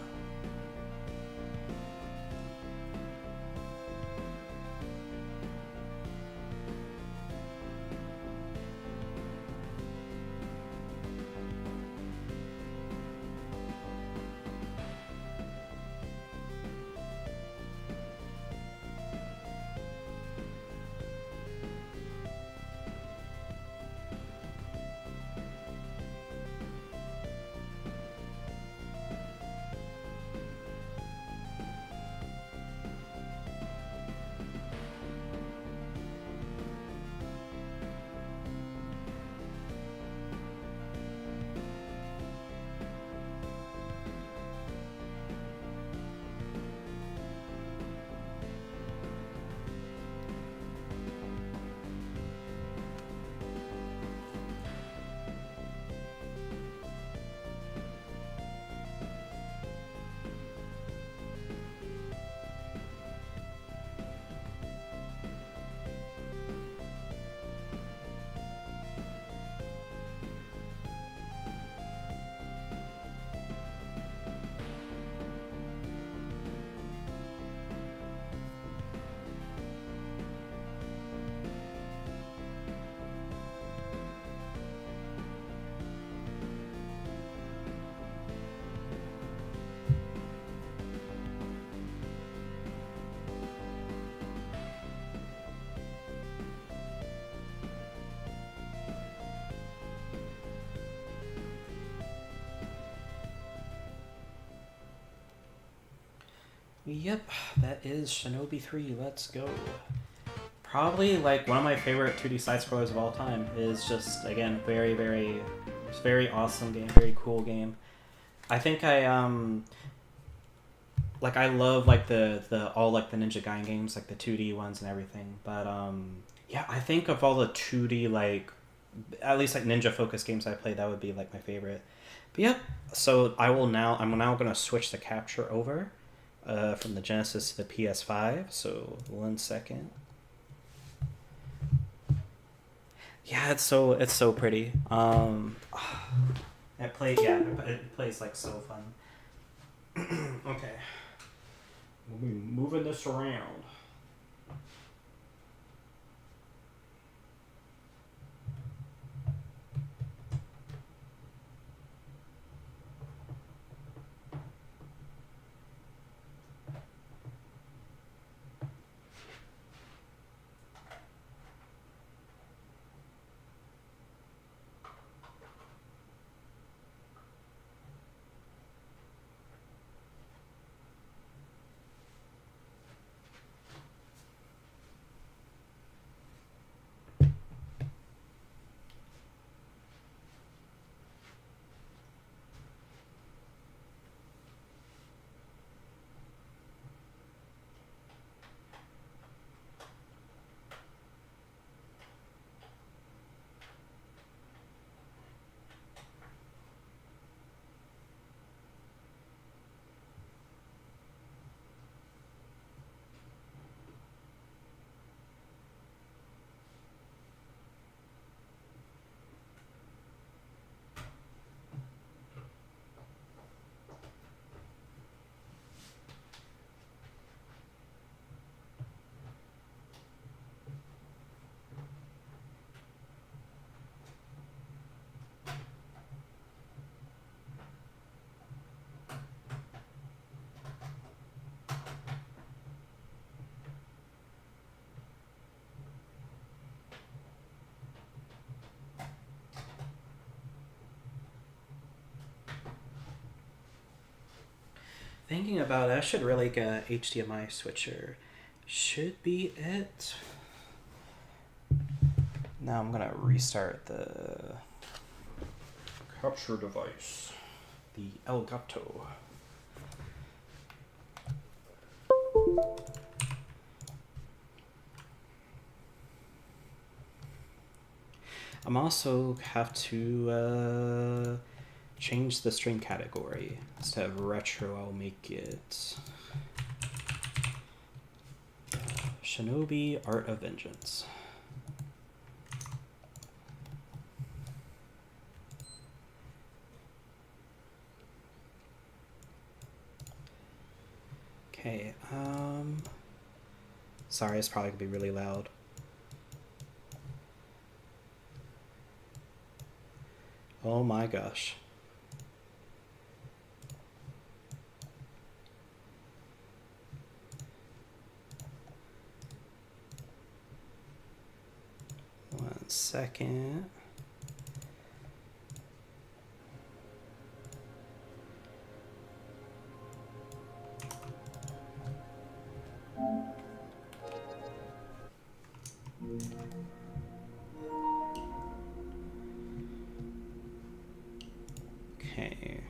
Yep, that is Shinobi 3. Let's go. Probably like one of my favorite 2D side scrollers of all time. Is just again very awesome game, very cool game. I think I love like the all like the Ninja Gaiden games, like the 2D ones and everything. But yeah, I think of all the 2D like at least like ninja focused games I played, that would be like my favorite. But yeah, so I'm now gonna switch the capture over from the Genesis to the PS5. So 1 second. Yeah, it's so pretty. It plays like so fun. Okay, we'll be moving this around. Thinking about it, I should really get an HDMI switcher. Should be it. Now I'm gonna restart the capture device, the Elgato. I'm also have to change the stream category. Instead of retro, I'll make it Shinobi Art of Vengeance. Okay, sorry, it's probably gonna be really loud. Oh my gosh. One second. Okay.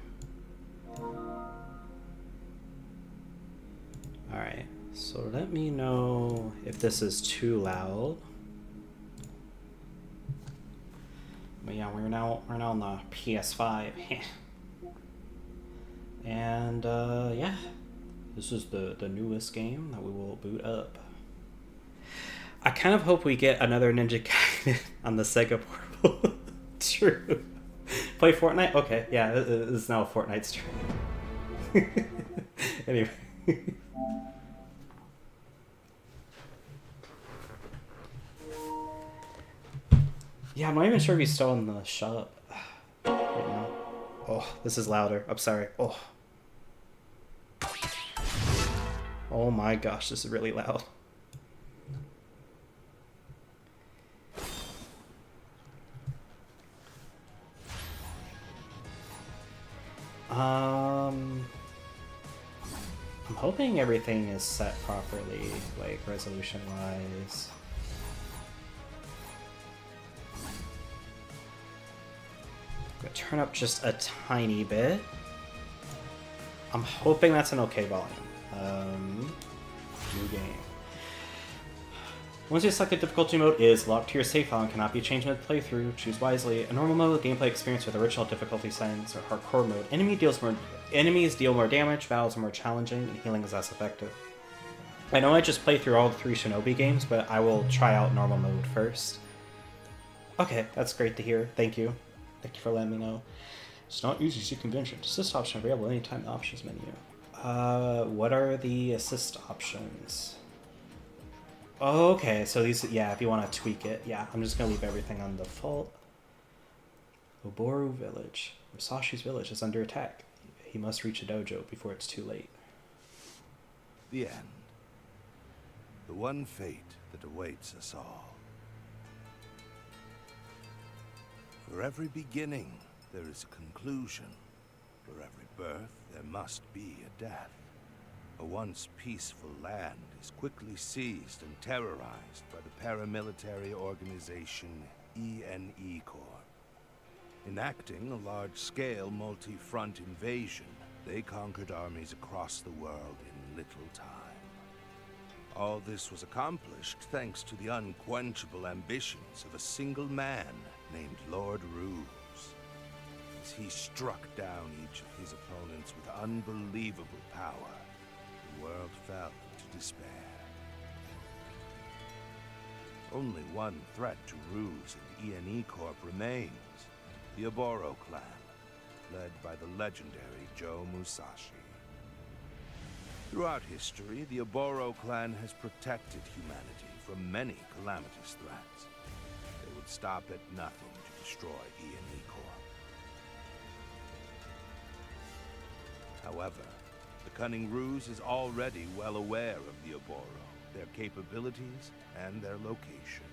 Alright, so let me know if this is too loud. But yeah, we're now on the PS5. And yeah, this is the newest game that we will boot up. I kind of hope we get another Ninja Gaiden on the Sega Portable. True. Play Fortnite? Okay, yeah, it's now a Fortnite stream. Anyway. Yeah, I'm not even sure if he's still in the shop right now. Oh, this is louder. I'm sorry. Oh. Oh my gosh, this is really loud. I'm hoping everything is set properly, like resolution-wise. I'm gonna turn up just a tiny bit. I'm hoping that's an okay volume. New game. Once you select the difficulty mode is locked to your save file and cannot be changed mid playthrough, choose wisely. A normal mode, gameplay experience with original difficulty settings, or hardcore mode. Enemies deal more damage, battles are more challenging, and healing is less effective. I know I just played through all the 3 Shinobi games, but I will try out normal mode first. Okay, that's great to hear. Thank you. Thank you for letting me know. It's not easy to see conventions. Assist option available anytime in the options menu. What are the assist options? Oh, okay, so these, yeah, if you want to tweak it, yeah, I'm just going to leave everything on default. Oboru Village. Musashi's village is under attack. He must reach a dojo before it's too late. The end. The one fate that awaits us all. For every beginning, there is a conclusion. For every birth, there must be a death. A once peaceful land is quickly seized and terrorized by the paramilitary organization ENE Corps. Enacting a large-scale multi-front invasion, they conquered armies across the world in little time. All this was accomplished thanks to the unquenchable ambitions of a single man named Lord Ruse. As he struck down each of his opponents with unbelievable power, the world fell into despair. Only one threat to Ruse and ENE Corp remains, the Oboro clan, led by the legendary Joe Musashi. Throughout history, the Oboro clan has protected humanity from many calamitous threats. They would stop at nothing to destroy ENE Corp. However, the cunning Ruse is already well aware of the Oboro, their capabilities, and their location.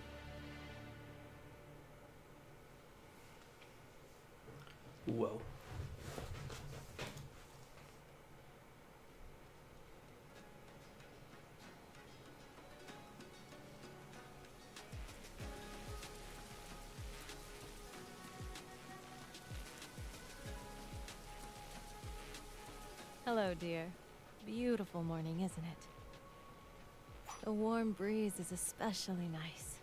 Whoa. Hello, dear. Beautiful morning, isn't it? The warm breeze is especially nice.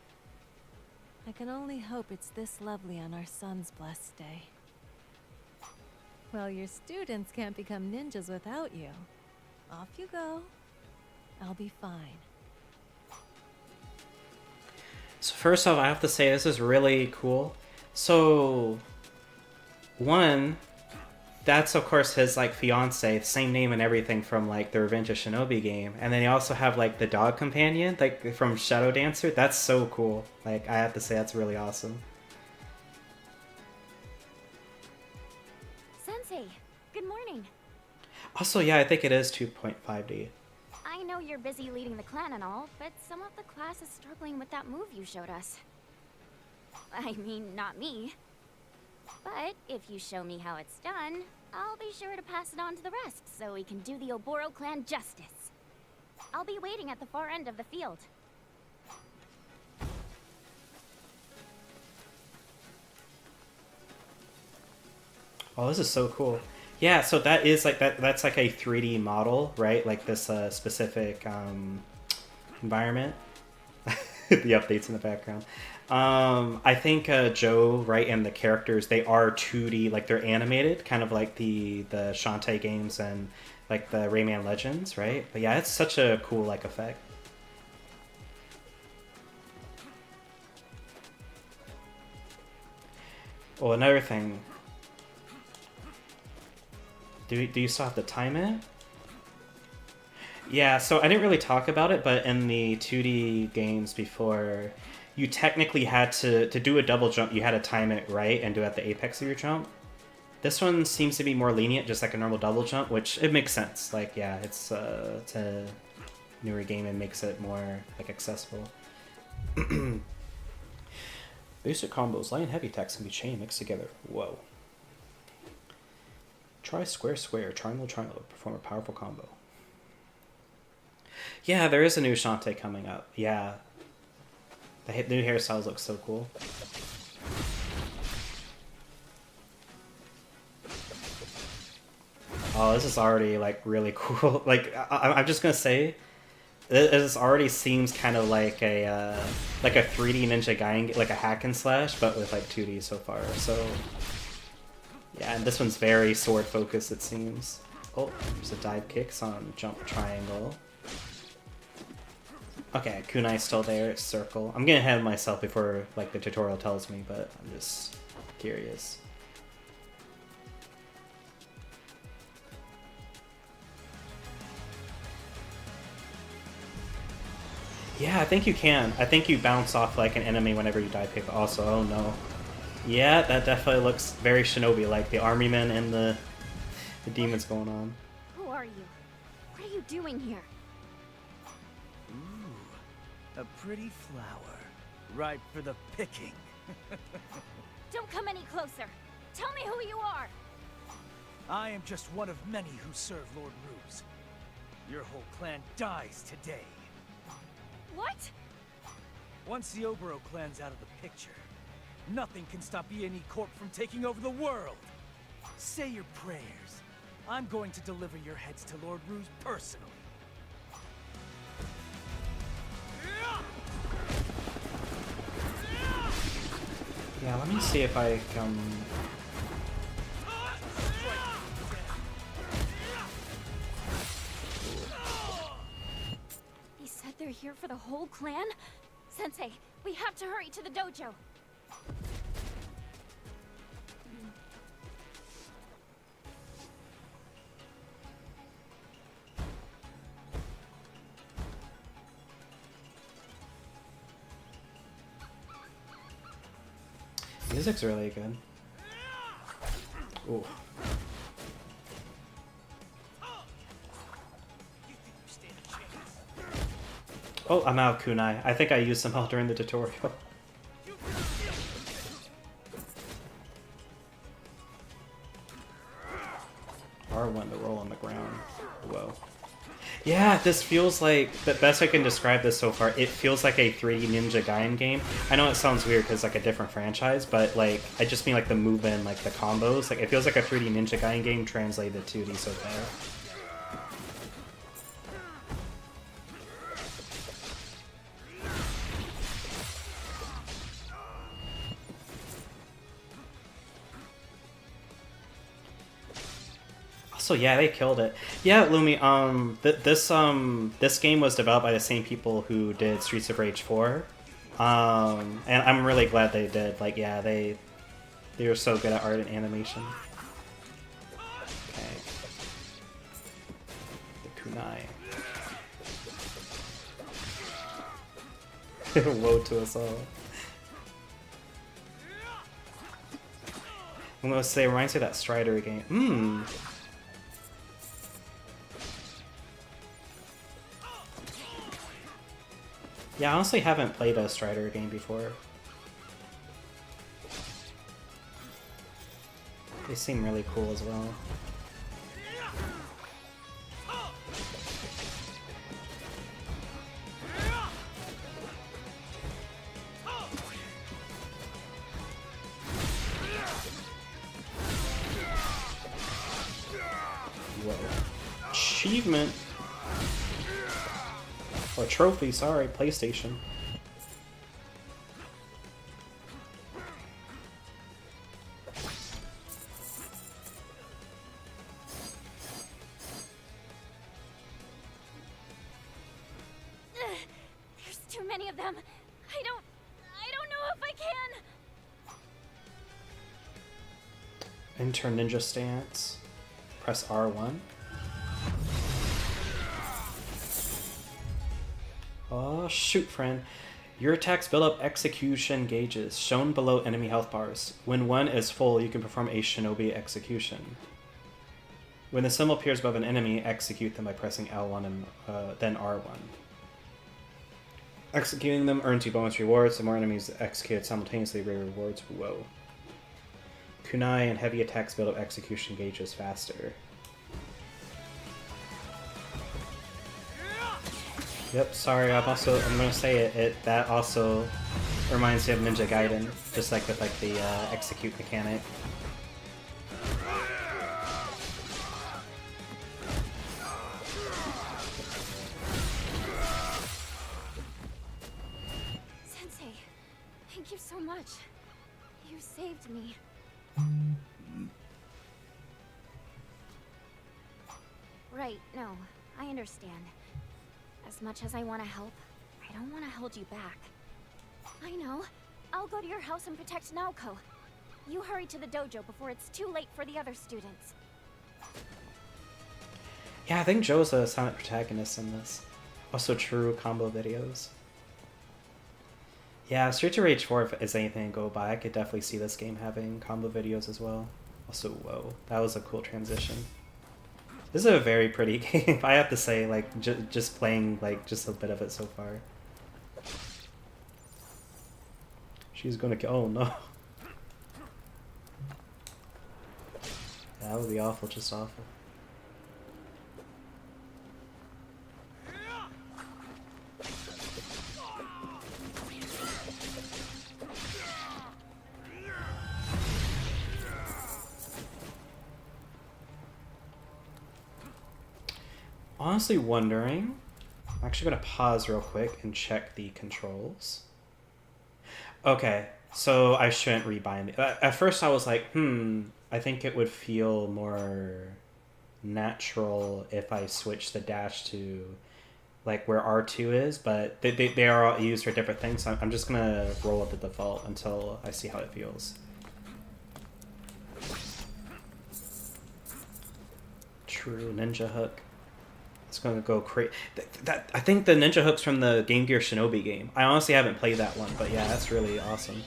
I can only hope it's this lovely on our son's blessed day. Well, your students can't become ninjas without you. Off you go. I'll be fine. So first off, I have to say this is really cool. So, one, that's of course his like fiance, same name and everything from like the Revenge of Shinobi game, and then you also have like the dog companion like from Shadow Dancer. That's so cool. Like I have to say that's really awesome. Sensei, good morning. Also, yeah, I think it is 2.5D. I know you're busy leading the clan and all, but some of the class is struggling with that move you showed us. I mean, not me. But if you show me how it's done, I'll be sure to pass it on to the rest so we can do the Oboro clan justice. I'll be waiting at the far end of the field. Oh, this is so cool. Yeah, so that is like that's like a 3D model, right? Like this specific environment. The updates in the background. I think Joe, right, and the characters, they are 2D, like they're animated, kind of like the Shantae games and like the Rayman Legends, right? But yeah, it's such a cool like effect. Oh, another thing. Do you still have to time it? Yeah, so I didn't really talk about it, but in the 2D games before, you technically had to do a double jump, you had to time it right and do it at the apex of your jump. This one seems to be more lenient, just like a normal double jump, which it makes sense. Like, yeah, it's a newer game and makes it more like accessible. Basic combos, light and heavy attacks can be chain mixed together. Whoa. Try square square, triangle triangle, perform a powerful combo. Yeah, there is a new Shantae coming up. Yeah. The new hairstyles look so cool. Oh, this is already like really cool. Like I'm just gonna say, this already seems kind of like a 3D Ninja Gaiden, like a hack and slash, but with like 2D so far. So yeah, and this one's very sword focused. It seems. Oh, there's a dive kicks on jump triangle. Okay, Kunai's still there. It's circle. I'm getting ahead of myself before like the tutorial tells me, but I'm just curious. Yeah, I think you can. I think you bounce off like an enemy whenever you dive kick. Also, oh no. Yeah, that definitely looks very shinobi, like the army men and the demons going on. Who are you? What are you doing here? Ooh, a pretty flower. Ripe for the picking. Don't come any closer. Tell me who you are. I am just one of many who serve Lord Ruse. Your whole clan dies today. What? Once the Oboro clan's out of the picture, nothing can stop Iani Corp from taking over the world. Say your prayers. I'm going to deliver your heads to Lord Ruse personally. Yeah, let me see if I can... He said they're here for the whole clan? Sensei, we have to hurry to the dojo. Music's really good. Ooh. Oh, I'm out of kunai. I think I used some help during the tutorial. R1 to roll on the ground. Whoa. Yeah, this feels like, the best I can describe this so far, it feels like a 3D Ninja Gaiden game. I know it sounds weird because it's like a different franchise, but like, I just mean like the movement, like the combos. Like, it feels like a 3D Ninja Gaiden game translated to 2D so far. So yeah, they killed it. Yeah, Lumi. This game was developed by the same people who did Streets of Rage 4, and I'm really glad they did. Like, yeah, they were so good at art and animation. Okay, the kunai. Woe to us all. I'm gonna say, reminds me of that Strider game. Yeah, I honestly haven't played a Strider game before. They seem really cool as well. Whoa. Achievement! Or trophy, sorry, PlayStation. There's too many of them. I don't know if I can. Enter ninja stance. Press R1. Oh, shoot, friend. Your attacks build up execution gauges, shown below enemy health bars. When one is full, you can perform a shinobi execution. When the symbol appears above an enemy, execute them by pressing L1 and then R1. Executing them earns you bonus rewards. The more enemies executed simultaneously, greater rewards. Whoa. Kunai and heavy attacks build up execution gauges faster. Yep, sorry, I'm gonna say it, that also reminds me of Ninja Gaiden, just like with like the execute mechanic. Sensei, thank you so much. You saved me. Right, no, I understand. As much as I want to help, I don't want to hold you back. I know. I'll go to your house and protect Naoko. You hurry to the dojo before it's too late for the other students. Yeah, I think Joe's a silent protagonist in this. Also true combo videos. Yeah, Streets of Rage 4, if it's anything to go by, I could definitely see this game having combo videos as well. Also, whoa, that was a cool transition. This is a very pretty game, I have to say, like, just playing, like, just a bit of it so far. She's gonna kill- oh no. That would be awful, just awful. Honestly wondering, I'm actually gonna pause real quick and check the controls. Okay, so I shouldn't rebind it. At first I was like, I think it would feel more natural if I switch the dash to like where R2 is, but they are all used for different things, so I'm just gonna roll with the default until I see how it feels. True ninja hook. It's gonna go crazy. I think the ninja hook's from the Game Gear Shinobi game. I honestly haven't played that one, but yeah, that's really awesome.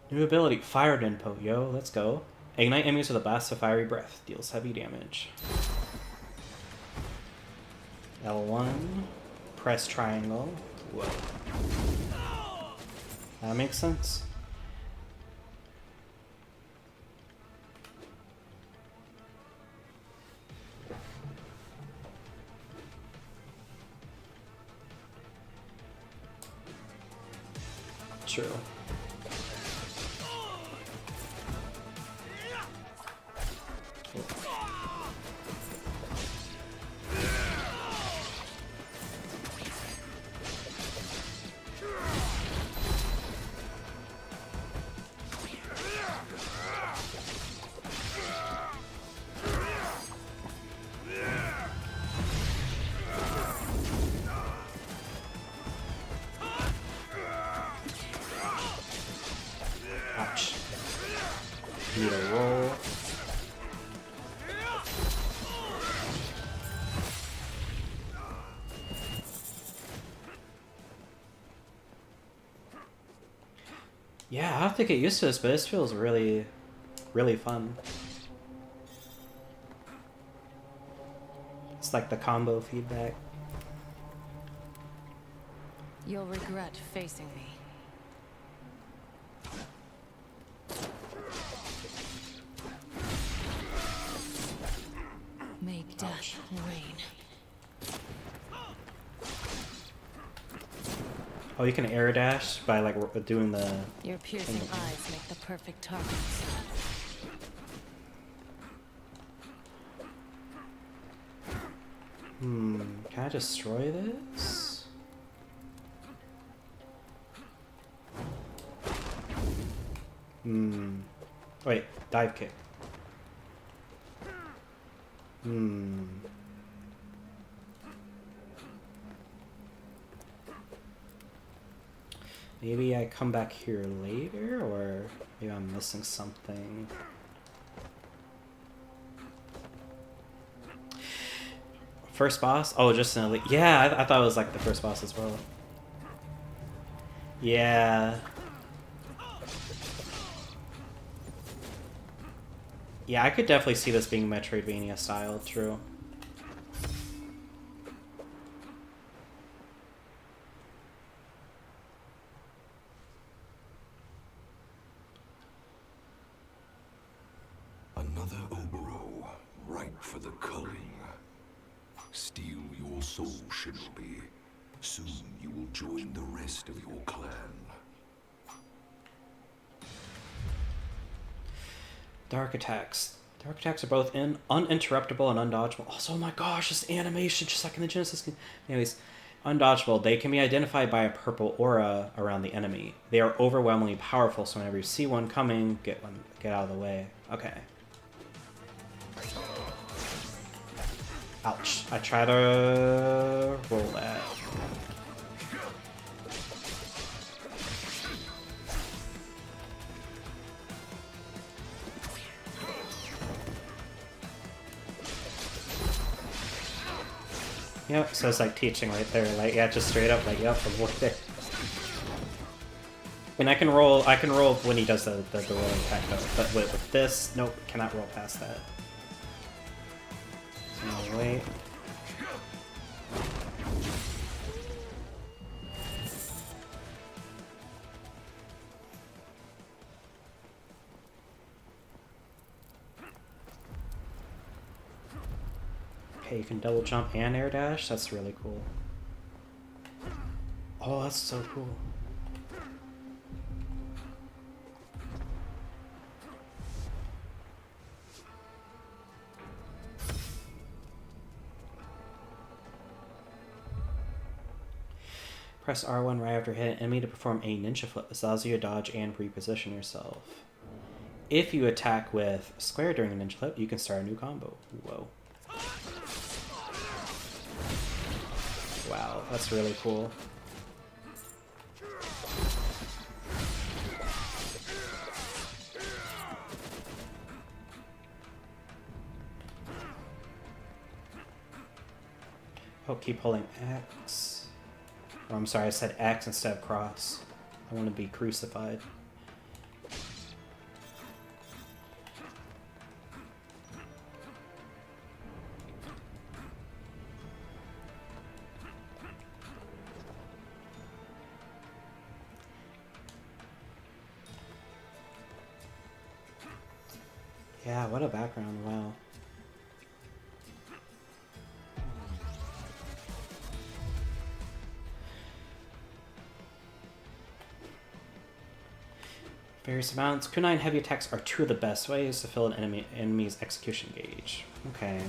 New ability, Fire Denpo. Yo, let's go. Ignite enemies with a blast of fiery breath. Deals heavy damage. L1. Press triangle. Whoa. That makes sense. True. Ouch. Need a roll. Yeah, I have to get used to this, but this feels really, really fun. It's like the combo feedback. You'll regret facing me. Make death rain. Oh, you can air dash by like doing the. Your piercing eyes make the perfect targets. Can I destroy this? Wait, dive kick. Maybe I come back here later, or maybe I'm missing something. First boss? Oh, just an elite. Yeah, I thought it was like the first boss as well. Yeah. Yeah, I could definitely see this being Metroidvania style, true. Another Oboro, ripe for the culling. Steal your soul, shinobi. Soon you will join the rest of your clan. Dark attacks. Dark attacks are both uninterruptible and undodgeable. Also, oh my gosh, this animation, just like in the Genesis game. Anyways, undodgeable. They can be identified by a purple aura around the enemy. They are overwhelmingly powerful, so whenever you see one coming, get out of the way. Okay. Ouch. I try to roll that. Yep, so it's like teaching right there, like, yeah, just straight up, like, yep, avoid it. And I can roll when he does the rolling attack though, but with this, nope, cannot roll past that. So, wait. Okay, you can double jump and air dash. That's really cool. Oh, that's so cool. Press R1 right after hitting an enemy to perform a ninja flip. This allows you to dodge and reposition yourself. If you attack with square during a ninja flip, you can start a new combo. Whoa. Wow, that's really cool. Oh, keep holding X. Oh, I'm sorry, I said X instead of cross. I want to be crucified. Yeah, what a background, wow. Various amounts. Kunai heavy attacks are two of the best ways to fill an enemy's execution gauge. Okay.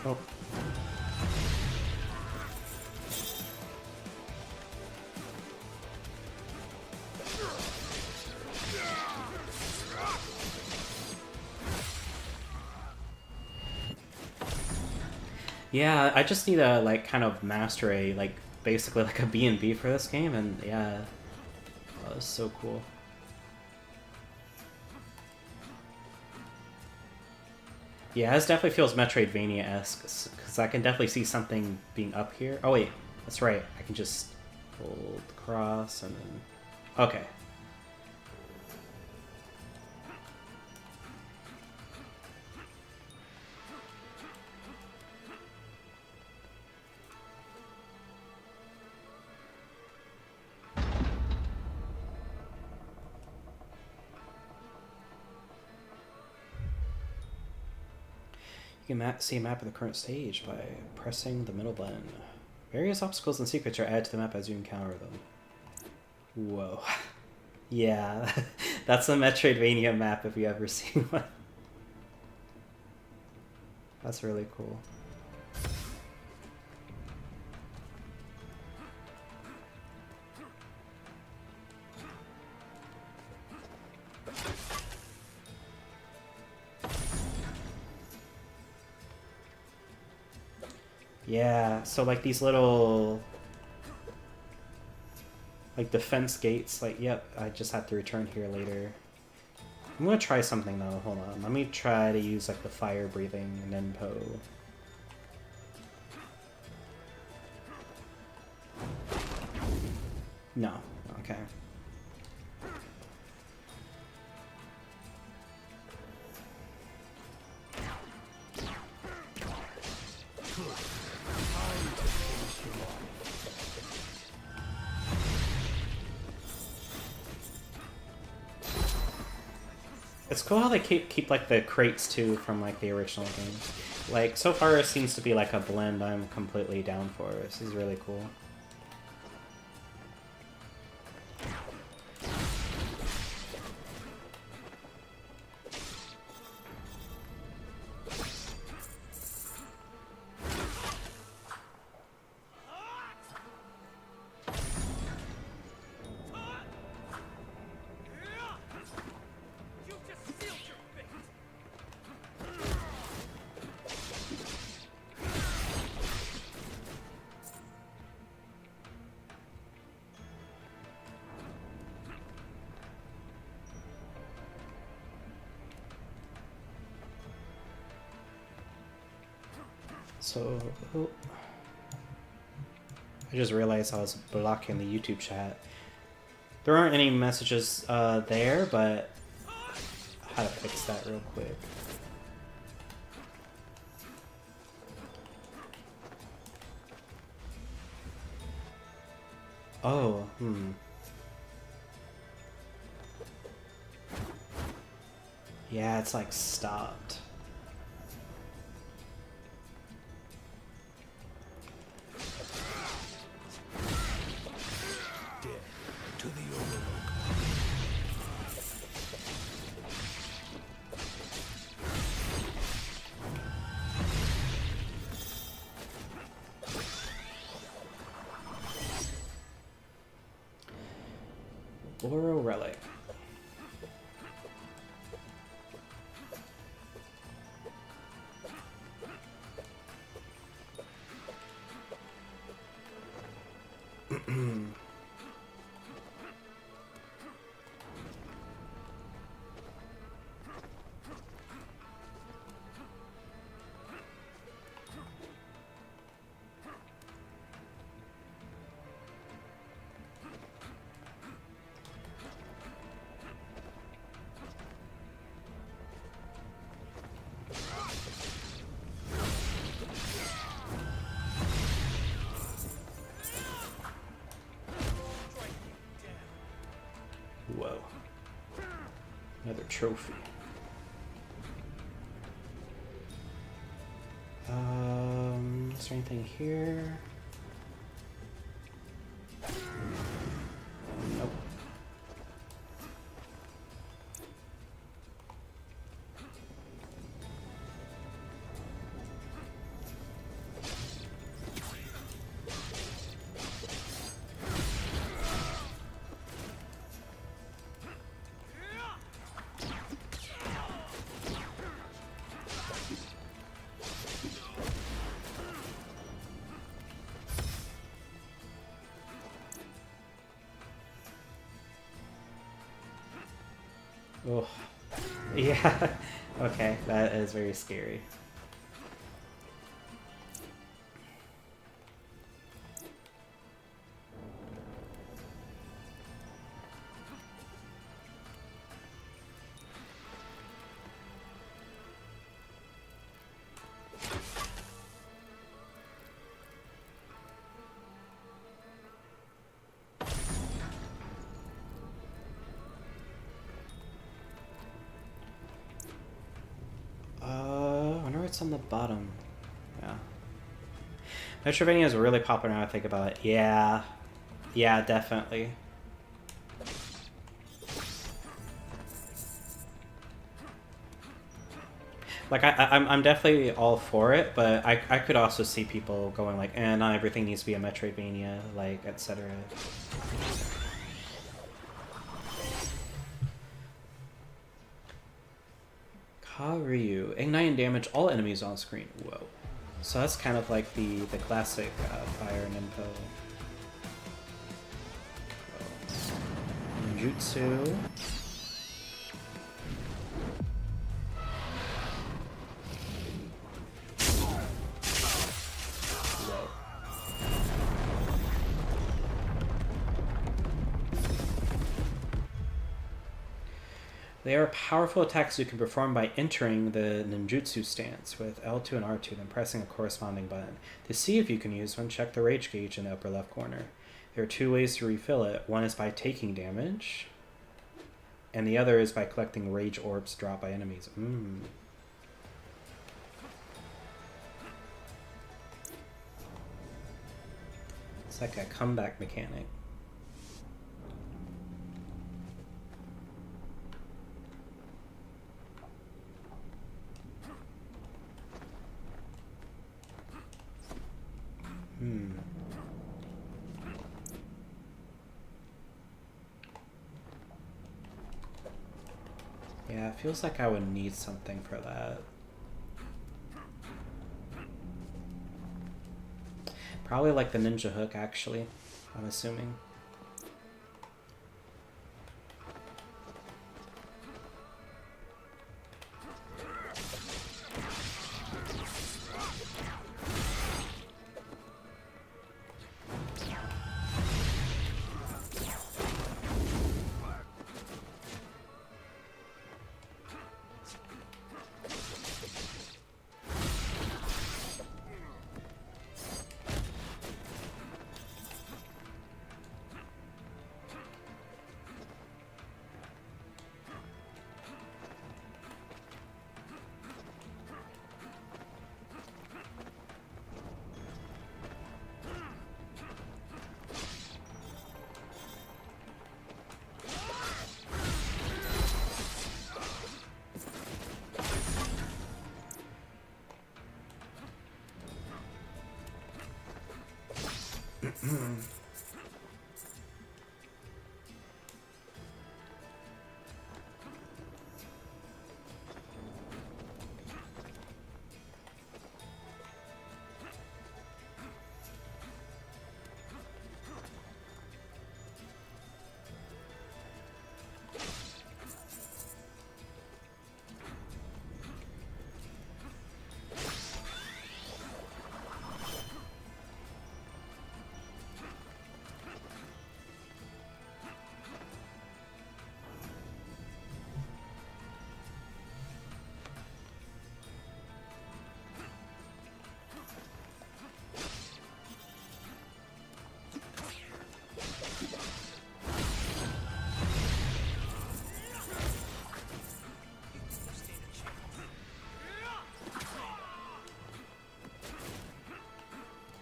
Oh. Yeah, I just need to like kind of master a like basically like a B&B for this game, and yeah, that was so cool. Yeah, this definitely feels Metroidvania-esque, because I can definitely see something being up here. Oh wait, that's right. I can just hold cross and then... Okay. You can see a map of the current stage by pressing the middle button. Various obstacles and secrets are added to the map as you encounter them. Whoa. Yeah, that's a Metroidvania map if you ever seen one. That's really cool. Yeah, so like these little like defense gates, like, yep, I just have to return here later. I'm gonna try something though, hold on. Let me try to use like the fire breathing Nenpo. No. Okay. It's cool how they keep like the crates too from like the original game. Like so far it seems to be like a blend I'm completely down for. This is really cool. So, oh. I just realized I was blocking the YouTube chat. There aren't any messages there, but how to fix that real quick. Oh, Yeah, it's like stopped. To the Overlook. Laurel Relic. Whoa. Another trophy. Is there anything here? Nope. Oh, yeah. Okay, that is very scary. I wonder what's on the bottom. Yeah. Metroidvania is really popular now I think about it. Yeah. Yeah, definitely. Like, I'm definitely all for it, but I could also see people going like, not everything needs to be a Metroidvania, like, etc. Ryu. Ignite and damage all enemies on screen. Whoa. So that's kind of like the classic Fire Ninpo. Jutsu. Whoa. They are powerful attacks you can perform by entering the ninjutsu stance with L2 and R2, then pressing a corresponding button. To see if you can use one, check the rage gauge in the upper left corner. There are two ways to refill it. One is by taking damage, and the other is by collecting rage orbs dropped by enemies. It's like a comeback mechanic. Yeah, it feels like I would need something for that. Probably like the ninja hook, actually, I'm assuming.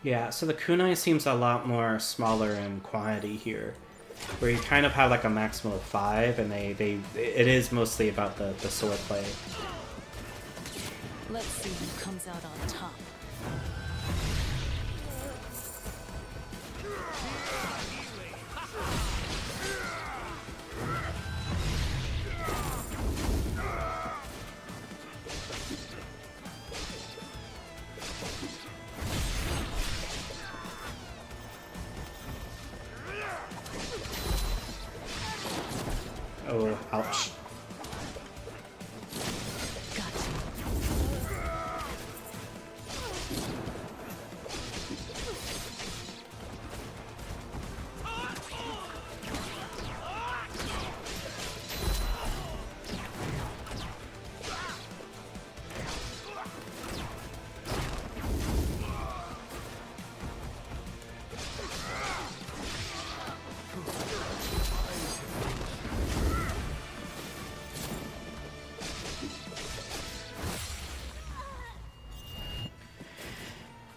Yeah, so the kunai seems a lot more smaller in quantity here, where you kind of have like a maximum of 5, and it is mostly about the sword play. Let's see who comes out on top. Oh, ouch.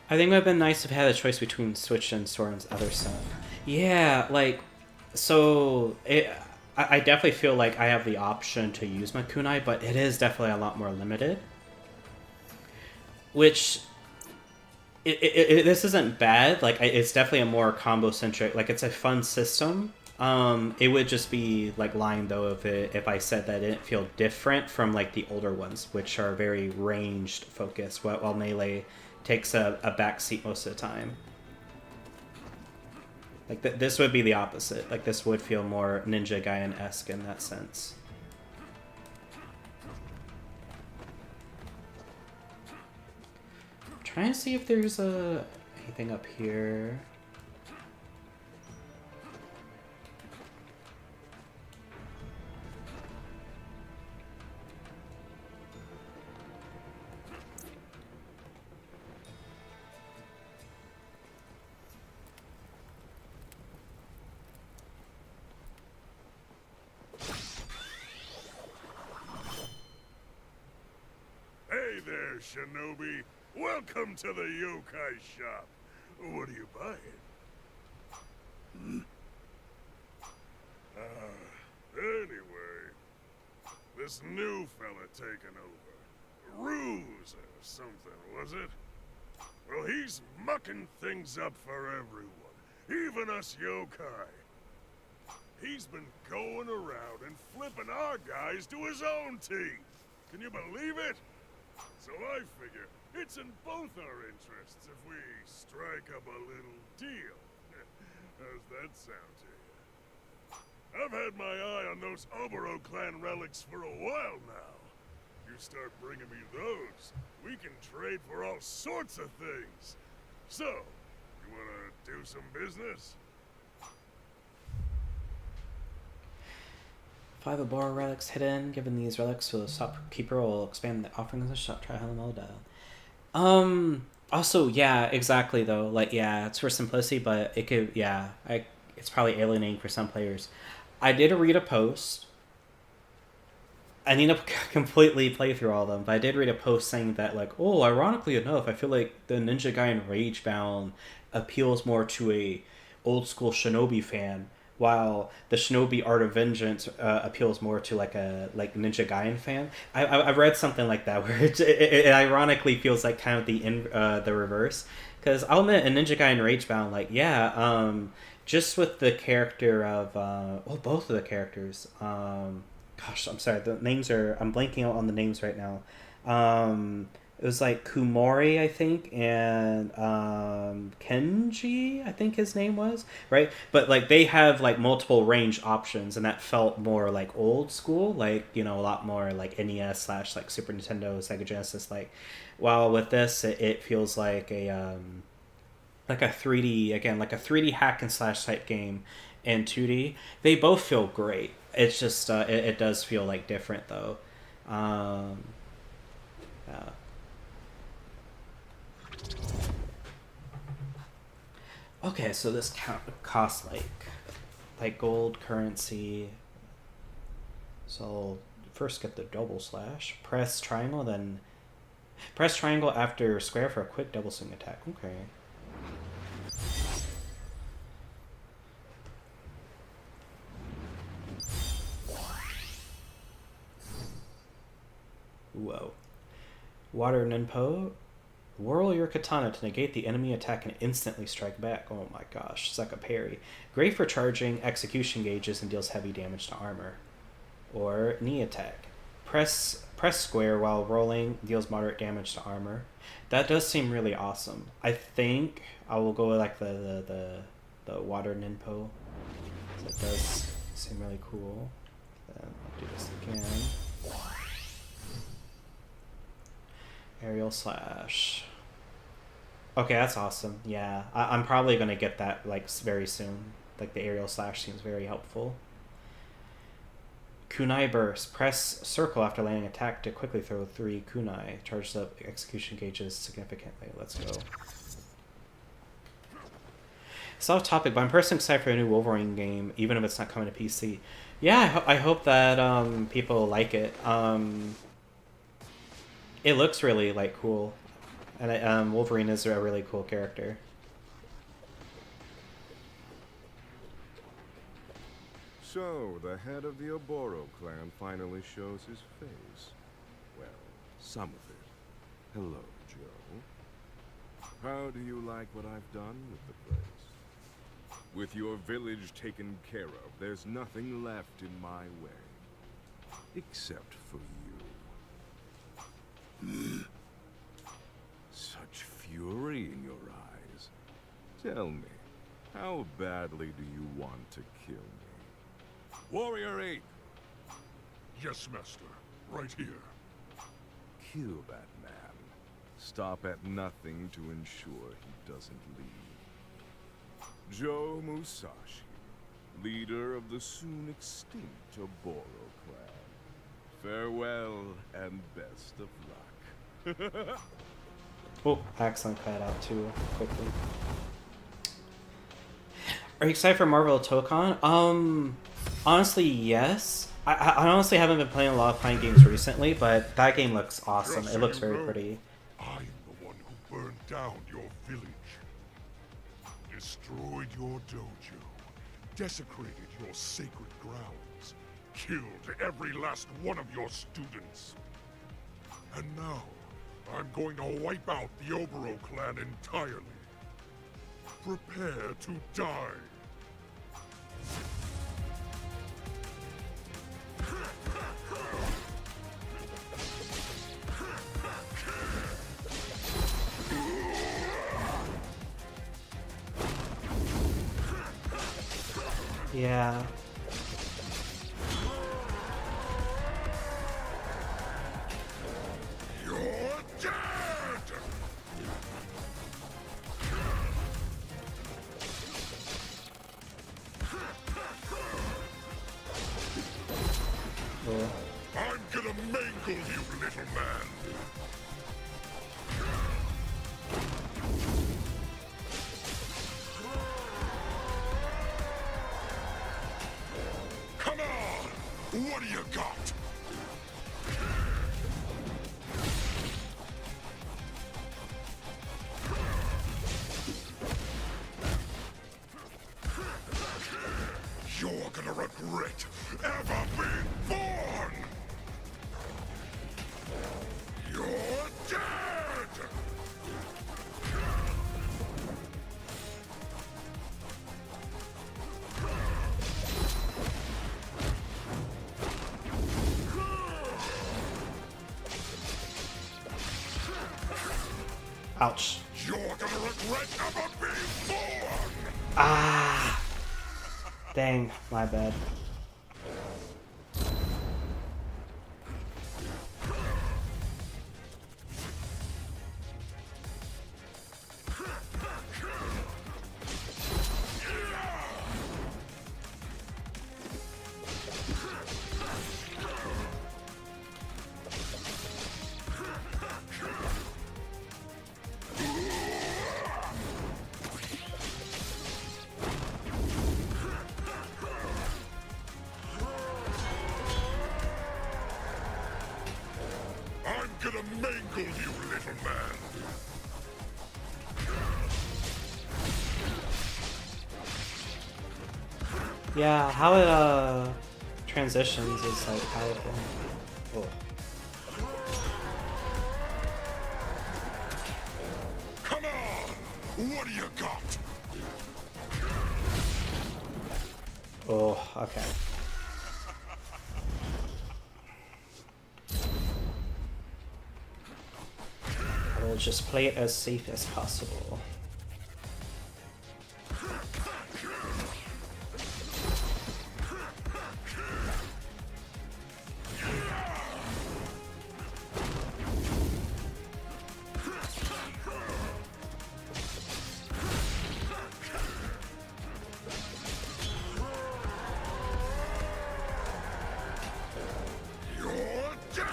I think it would have been nice if I had a choice between Switch and Soren's other son. Yeah, like, so I definitely feel like I have the option to use my kunai, but it is definitely a lot more limited. Which, this isn't bad. Like, it's definitely a more combo-centric, like, it's a fun system. It would just be, like, lying, though, if I said that it didn't feel different from, like, the older ones, which are very ranged focused, while Melee takes a backseat most of the time. Like, this would be the opposite. Like, this would feel more Ninja Gaiden-esque in that sense. I'm trying to see if there's anything up here. Hey there, shinobi. Welcome to the yokai shop. What are you buying? Anyway, this new fella taking over. Ruse or something, was it? Well, he's mucking things up for everyone, even us yokai. He's been going around and flipping our guys to his own team. Can you believe it? So I figure it's in both our interests if we strike up a little deal. How's that sound to you? I've had my eye on those Oboro clan relics for a while now. You start bringing me those, we can trade for all sorts of things. So, you wanna do some business? 5 Oboro relics hidden. Given these relics to the shopkeeper will expand the offerings of the shop. Try Hello Dial. Also, yeah, exactly though. Like, yeah, it's for simplicity, but it could, yeah, it's probably alienating for some players. I did read a post. I need to completely play through all of them, but I did read a post saying that, like, oh, ironically enough, I feel like the Ninja Gaiden Ragebound appeals more to a old school Shinobi fan, while the Shinobi Art of Vengeance appeals more to like a Ninja Gaiden fan. I read something like that where it ironically feels like kind of the reverse. Because I'll admit, in Ninja Gaiden Ragebound, like, yeah, just with the character of both of the characters. Gosh, I'm sorry. The names are, I'm blanking out on the names right now. It was like Kumori, I think, and Kenji, I think his name was, right? But like they have like multiple range options, and that felt more like old school, like, you know, a lot more like NES / like Super Nintendo, Sega Genesis. Like, while with this, it feels like a 3D, again, like a 3D hack and slash type game and 2D. They both feel great. It's just it does feel like different though. Okay, so this costs like gold currency. So first get the double slash. Press triangle, then press triangle after square for a quick double swing attack. Okay. Whoa. Water Ninpo. Whirl your katana to negate the enemy attack and instantly strike back. Oh my gosh. It's like a parry. Great for charging execution gauges and deals heavy damage to armor. Or knee attack. Press square while rolling, deals moderate damage to armor. That does seem really awesome. I think I will go with like the Water Ninpo. So it does seem really cool. Then I'll do this again. Aerial slash. Okay, that's awesome. Yeah, I'm probably gonna get that like very soon. Like the aerial slash seems very helpful. Kunai burst. Press circle after landing attack to quickly throw 3 kunai. Charges up execution gauges significantly. Let's go. It's off topic, but I'm personally excited for a new Wolverine game, even if it's not coming to PC. Yeah, I hope that people like it. It looks really like cool, and Wolverine is a really cool character. So, the head of the Oboro clan finally shows his face. Well, some of it. Hello, Joe. How do you like what I've done with the place? With your village taken care of, there's nothing left in my way. Except for you. Such fury in your eyes. Tell me, how badly do you want to kill me? Warrior 8. Yes, master. Right here. Kill that man. Stop at nothing to ensure he doesn't leave. Joe Musashi, leader of the soon extinct Oboro clan. Farewell and best of luck. Oh, accent cut out too quickly. Are you excited for Marvel Tokon? Honestly, yes. I honestly haven't been playing a lot of fighting games recently, but that game looks awesome. Just It looks so you very know, pretty. I'm the one who burned down your village, destroyed your dojo, desecrated your sacred grounds, killed every last one of your students. And now, I'm going to wipe out the Oboro clan entirely. Prepare to die. Yeah. You're dead! Cool. I'm gonna mangle you, little man. Come on! What do you got? You're gonna regret ever being born! You're dead! Ouch. You're gonna regret ever being born! Ah. Dang, my bad. I'm gonna mangle you, little man! Yeah, how it transitions is like powerful. Oh. Come on! What do you got? Oh, okay. I will just play it as safe as possible. You're dead!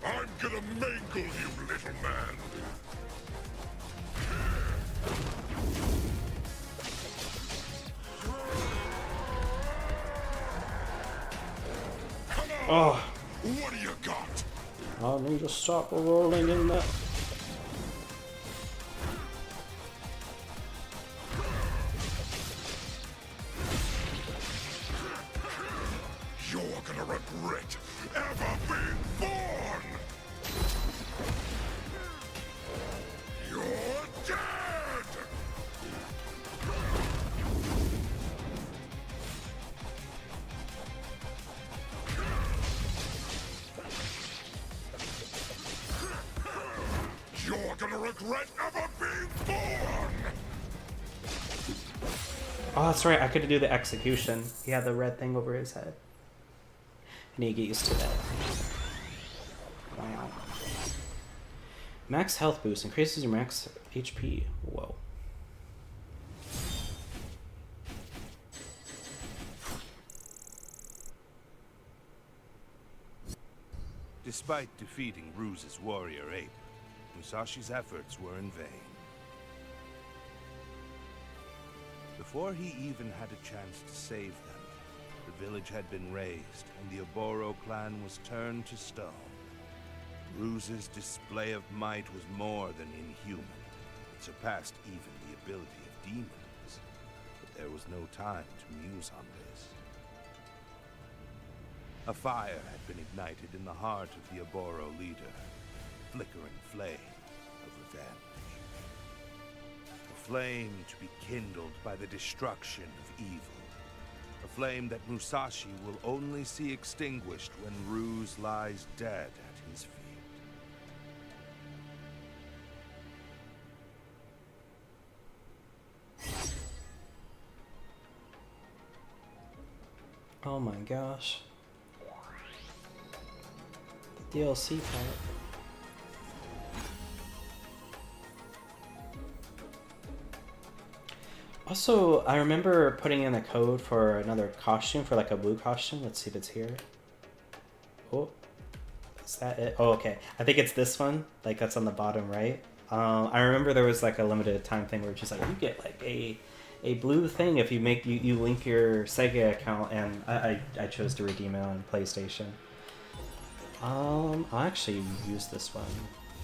I'm gonna mangle you, little man! Come on! Oh, What do you got? I need to stop rolling in that. You're gonna regret ever being born! You're dead! You're gonna regret ever being born! Oh, that's right. I could do the execution. He had the red thing over his head. I need to get used to that. Wow. Max health boost increases your max HP. Whoa. Despite defeating Ruse's warrior ape, Musashi's efforts were in vain. Before he even had a chance to save them, the village had been razed and the Oboro clan was turned to stone. Ruse's display of might was more than inhuman. It surpassed even the ability of demons. But there was no time to muse on this. A fire had been ignited in the heart of the Oboro leader, a flickering flame of revenge. A flame to be kindled by the destruction of evil. A flame that Musashi will only see extinguished when Ruse lies dead at his feet. Oh my gosh. The DLC part. Also, I remember putting in a code for another costume, for like a blue costume. Let's see if it's here. Oh, is that it? Oh, okay. I think it's this one. Like, that's on the bottom right. I remember there was like a limited time thing where it's just like, you get like a blue thing if you make you link your Sega account, and I chose to redeem it on PlayStation. I'll actually use this one.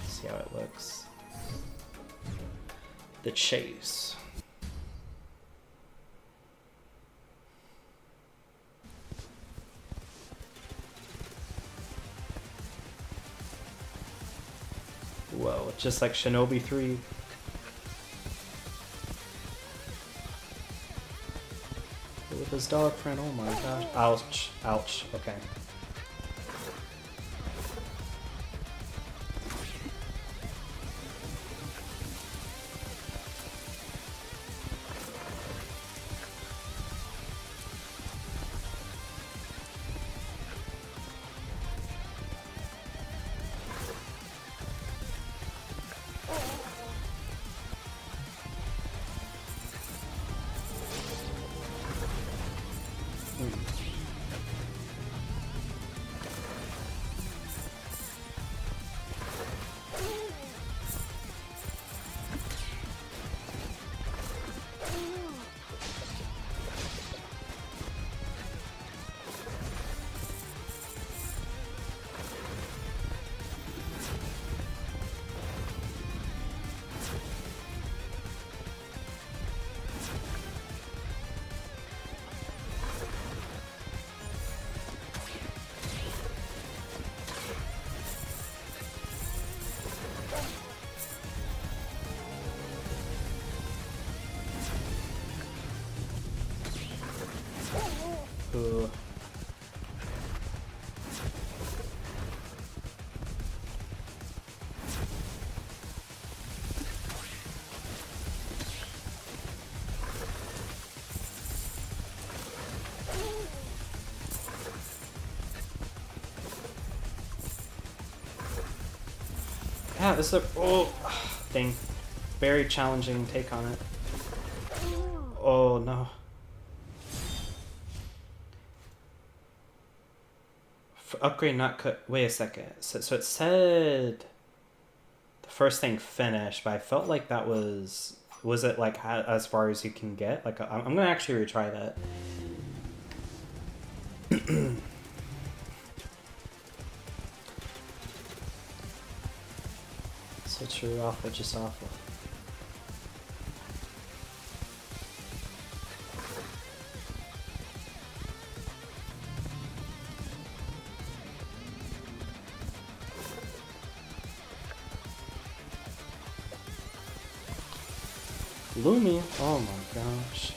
See how it looks. The Chase. Whoa, just like Shinobi 3. With his dog friend, oh my gosh. Ouch, ouch, okay. Ooh. Yeah, this is a thing. Very challenging take on it. Oh no. For upgrade not cut. Wait a second. So it said the first thing finished, but I felt like that was it like as far as you can get? Like I'm gonna actually retry that. So true, awful, just awful. Lumi, oh my gosh.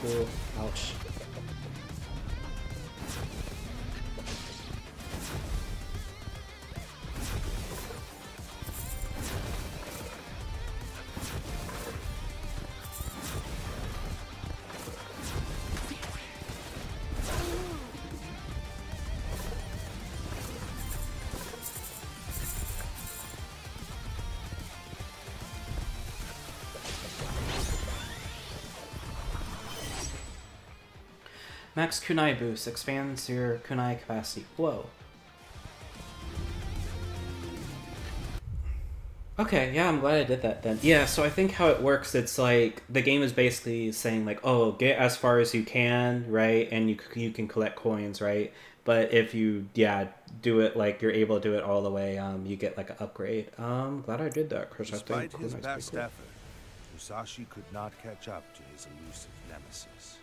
Ooh, ouch. Max kunai boost expands your kunai capacity. Whoa. Okay, yeah, I'm glad I did that then. Yeah, so I think how it works, it's like the game is basically saying like, oh, get as far as you can, right? And you can collect coins, right? But if you do it like you're able to do it all the way, you get like an upgrade. Glad I did that, Chris. Despite I think his kunai's best pretty cool. effort, Musashi could not catch up to his elusive nemesis.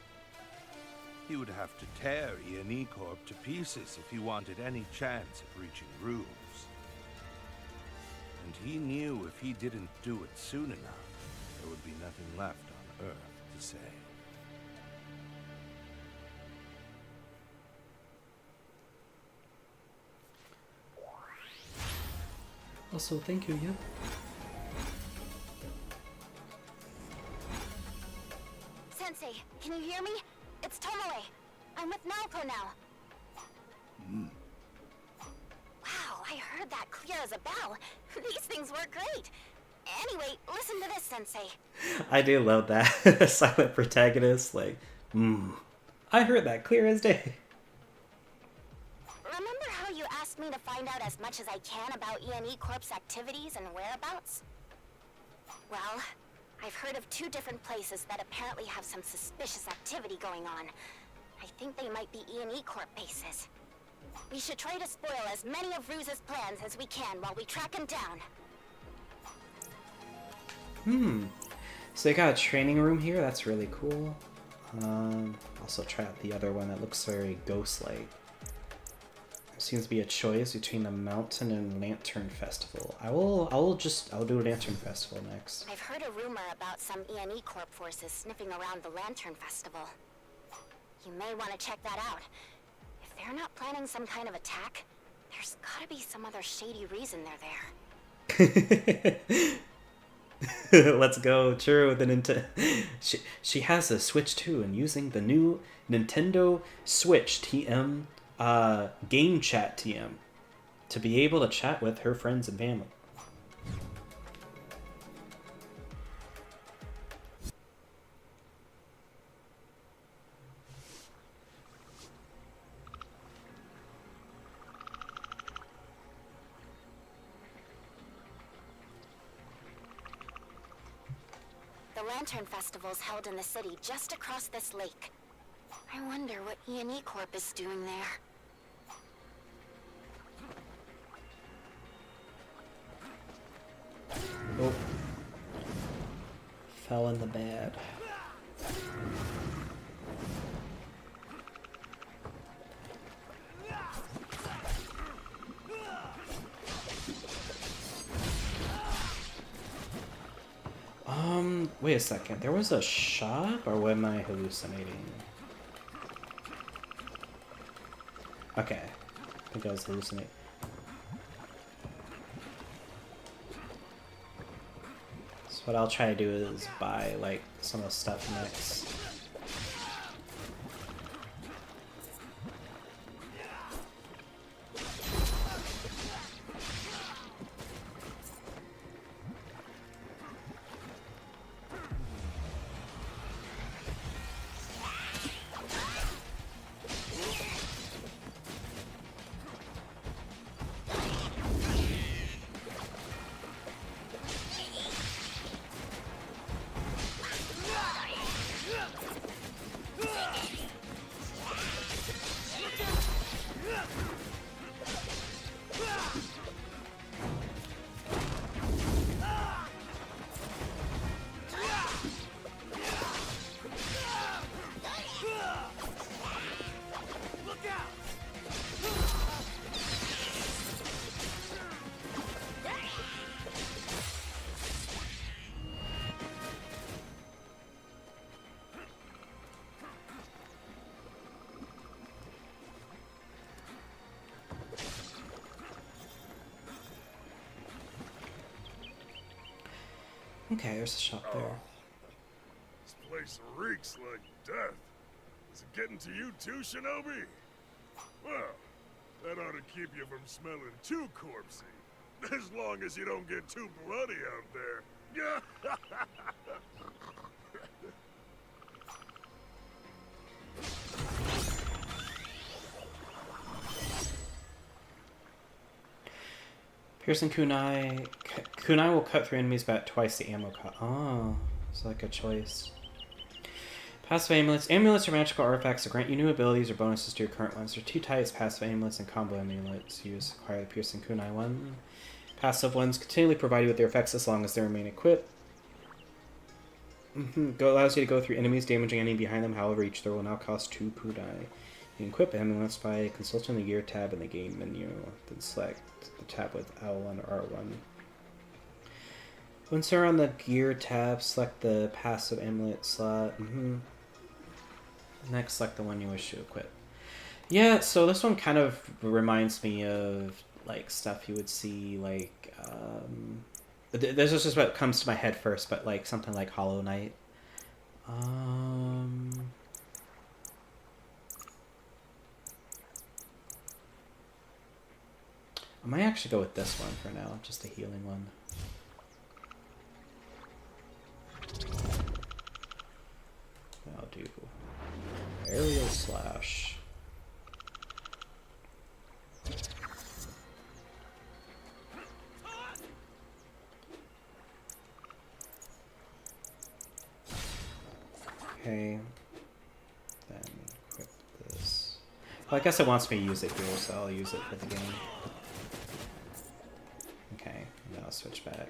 He would have to tear E Corp to pieces if he wanted any chance of reaching Roos. And he knew if he didn't do it soon enough, there would be nothing left on Earth to save. Also, thank you, yeah. Sensei, can you hear me? It's Tomoe. I'm with Naoko now. Wow, I heard that clear as a bell. These things work great. Anyway, listen to this, Sensei. I do love that. Silent protagonist, like, I heard that clear as day. Remember how you asked me to find out as much as I can about E Corp's activities and whereabouts? Well, I've heard of 2 different places that apparently have some suspicious activity going on. I think they might be E Corp bases. We should try to spoil as many of Roos's plans as we can while we track him down. So they got a training room here. That's really cool. Also try out the other one that looks very ghost-like. Seems to be a choice between the mountain and lantern festival. I'll do lantern festival next. I've heard a rumor about some E Corp forces sniffing around the lantern festival. You may want to check that out. If they're not planning some kind of attack, there's gotta be some other shady reason they're there. Let's go. True. The she has a Switch too, and using the new Nintendo Switch TM game chat TM to be able to chat with her friends and family. The Lantern Festival's held in the city just across this lake. I wonder what E Corp is doing there. Oh. Fell in the bad. Wait a second. There was a shop, or am I hallucinating? Okay. I think I was hallucinating. So what I'll try to do is buy, like, some of the stuff next. Okay, there's a shop there. This place reeks like death. Is it getting to you too, Shinobi? Well, that ought to keep you from smelling too corpsey. As long as you don't get too bloody out there. Yeah. Piercing kunai. Kunai will cut through enemies about twice the ammo cut. Oh, it's like a choice. Passive amulets. Amulets are magical artifacts that grant you new abilities or bonuses to your current ones. There are two types: passive amulets and combo amulets. Use acquire the piercing kunai one. Passive ones continually provide you with their effects as long as they remain equipped. Allows you to go through enemies, damaging any behind them. However, each throw will now cost 2 kunai. You can equip amulets by consulting the gear tab in the game menu. Then select the tab with L1 or R1. Once you're on the gear tab, select the passive amulet slot. Next, select the one you wish to equip. Yeah, so this one kind of reminds me of like stuff you would see like this is just what comes to my head first, but like something like Hollow Knight. I might actually go with this one for now, just a healing one. I'll do aerial slash. Okay. Then equip this. Well, I guess it wants me to use it here, so I'll use it for the game. Okay, now I'll switch back.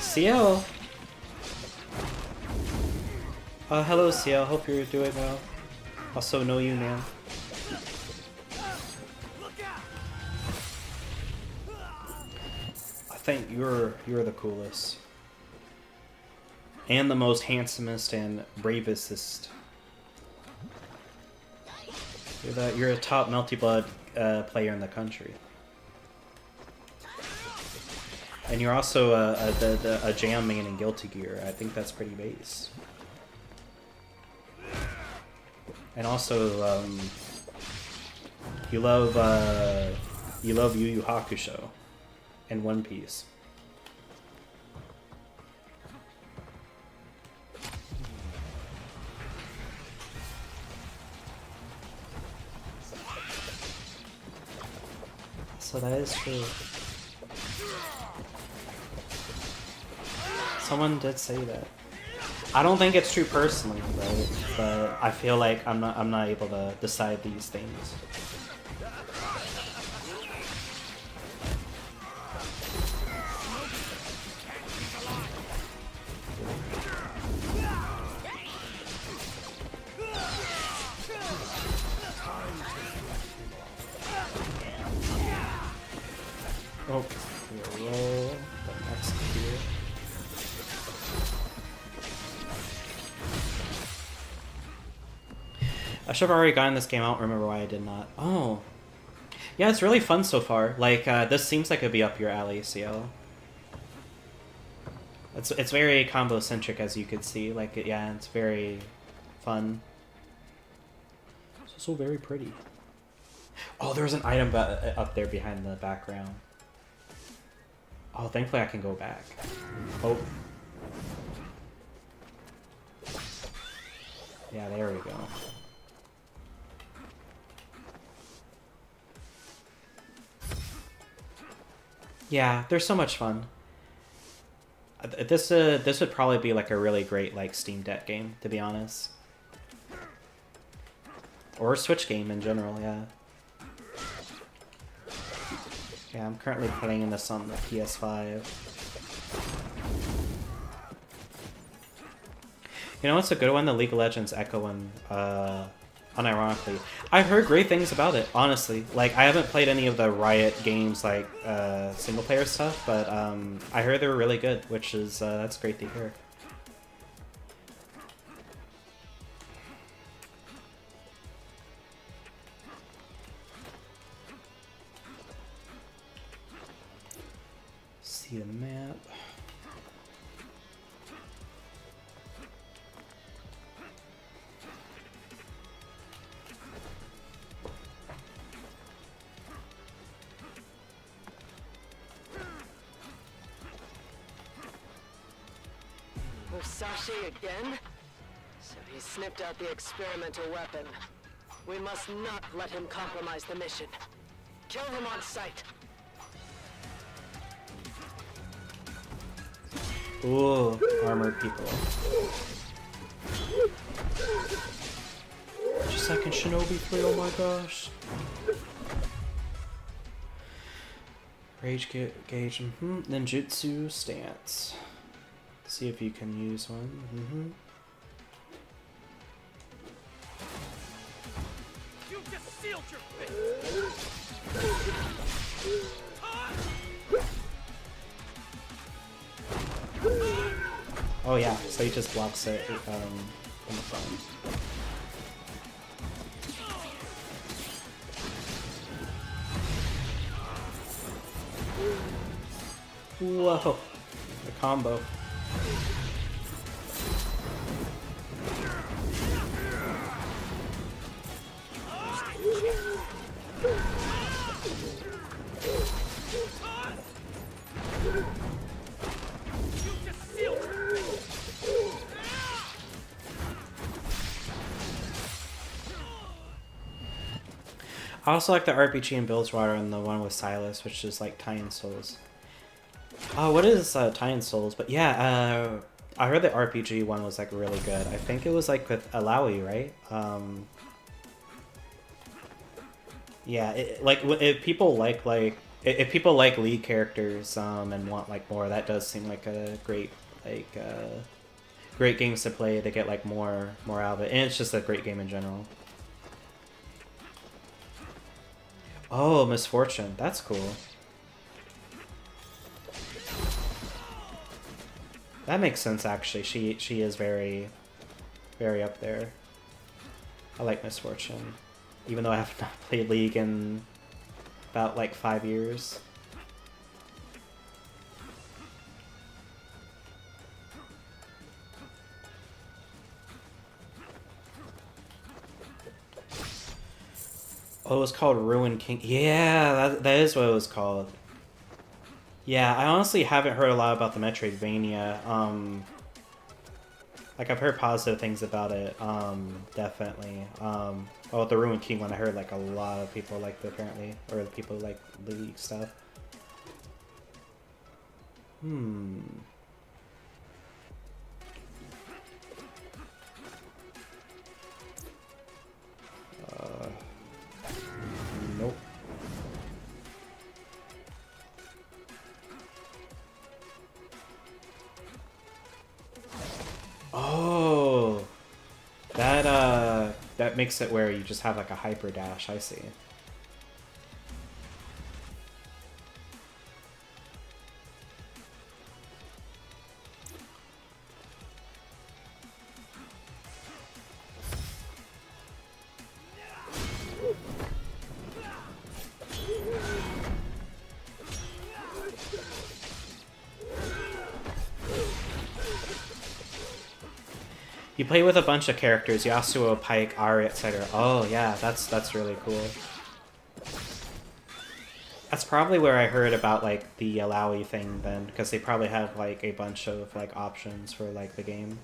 CL! Hello CL, hope you're doing well. Also know you, man. I think you're the coolest. And the most handsomest and bravest. You're a top Melty Blood player in the country. And you're also a jam main in Guilty Gear. I think that's pretty base. And also, you love Yu Yu Hakusho and One Piece. So that is true. Someone did say that. I don't think it's true personally, right? But I feel like I'm not able to decide these things. Oh, we'll roll the next here. I should have already gotten this game. I don't remember why I did not. Oh. Yeah, it's really fun so far. Like, this seems like it'd be up your alley, CL. It's very combo-centric, as you could see. Like, yeah, it's very fun. It's also very pretty. Oh, there's an item up there behind the background. Oh, thankfully I can go back. Oh. Yeah, there we go. Yeah, they're so much fun. This would probably be like a really great like Steam Deck game, to be honest. Or a Switch game in general, yeah. Yeah, I'm currently playing this on the PS5. You know what's a good one? The League of Legends Echo one, unironically. I've heard great things about it, honestly. Like, I haven't played any of the Riot games, like, single-player stuff, but I heard they were really good, which is, that's great to hear. See the map. Musashi again? So he snipped out the experimental weapon. We must not let him compromise the mission. Kill him on sight. Ooh, armored people. Just second Shinobi 3, oh my gosh. Rage gauge, ninjutsu stance. See if you can use one. You just sealed your fate. Oh yeah, so he just blocks it from the front. Whoa, the combo. I also like the RPG in Bilgewater and the one with Silas, which is like Tie-in Souls. What is Tie-in Souls? But yeah, I heard the RPG one was like really good. I think it was like with Alawi, right? Yeah, if people like if people like lead characters and want like more, that does seem like a great great games to play to get like more out of it, and it's just a great game in general. Oh, Misfortune, that's cool. That makes sense actually. She is very up there. I like Misfortune, even though I have not played League in about like 5 years. Oh, it was called Ruin King. Yeah, that is what it was called. Yeah, I honestly haven't heard a lot about the Metroidvania. Like, I've heard positive things about it, definitely. Well, with the Ruin King one, I heard, like, a lot of people liked it, apparently. Or the people who like League stuff. Nope. Oh, that makes it where you just have like a hyper dash. I see. You play with a bunch of characters: Yasuo, Pike, Ari, etc. Oh yeah, that's really cool. That's probably where I heard about like the Alawi thing then, because they probably have like a bunch of like options for like the game.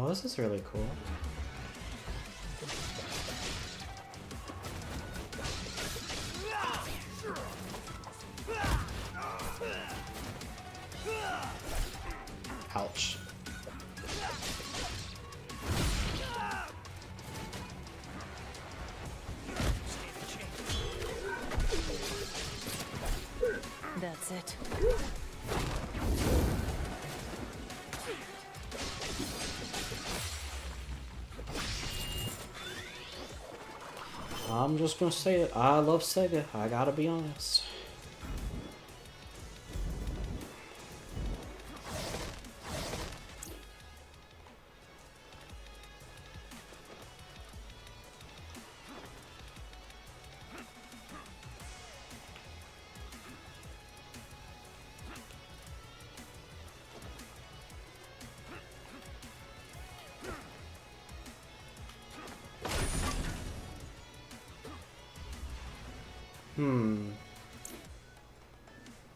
Oh, this is really cool. Ouch. That's it. I'm just gonna say it. I love Sega. I gotta be honest.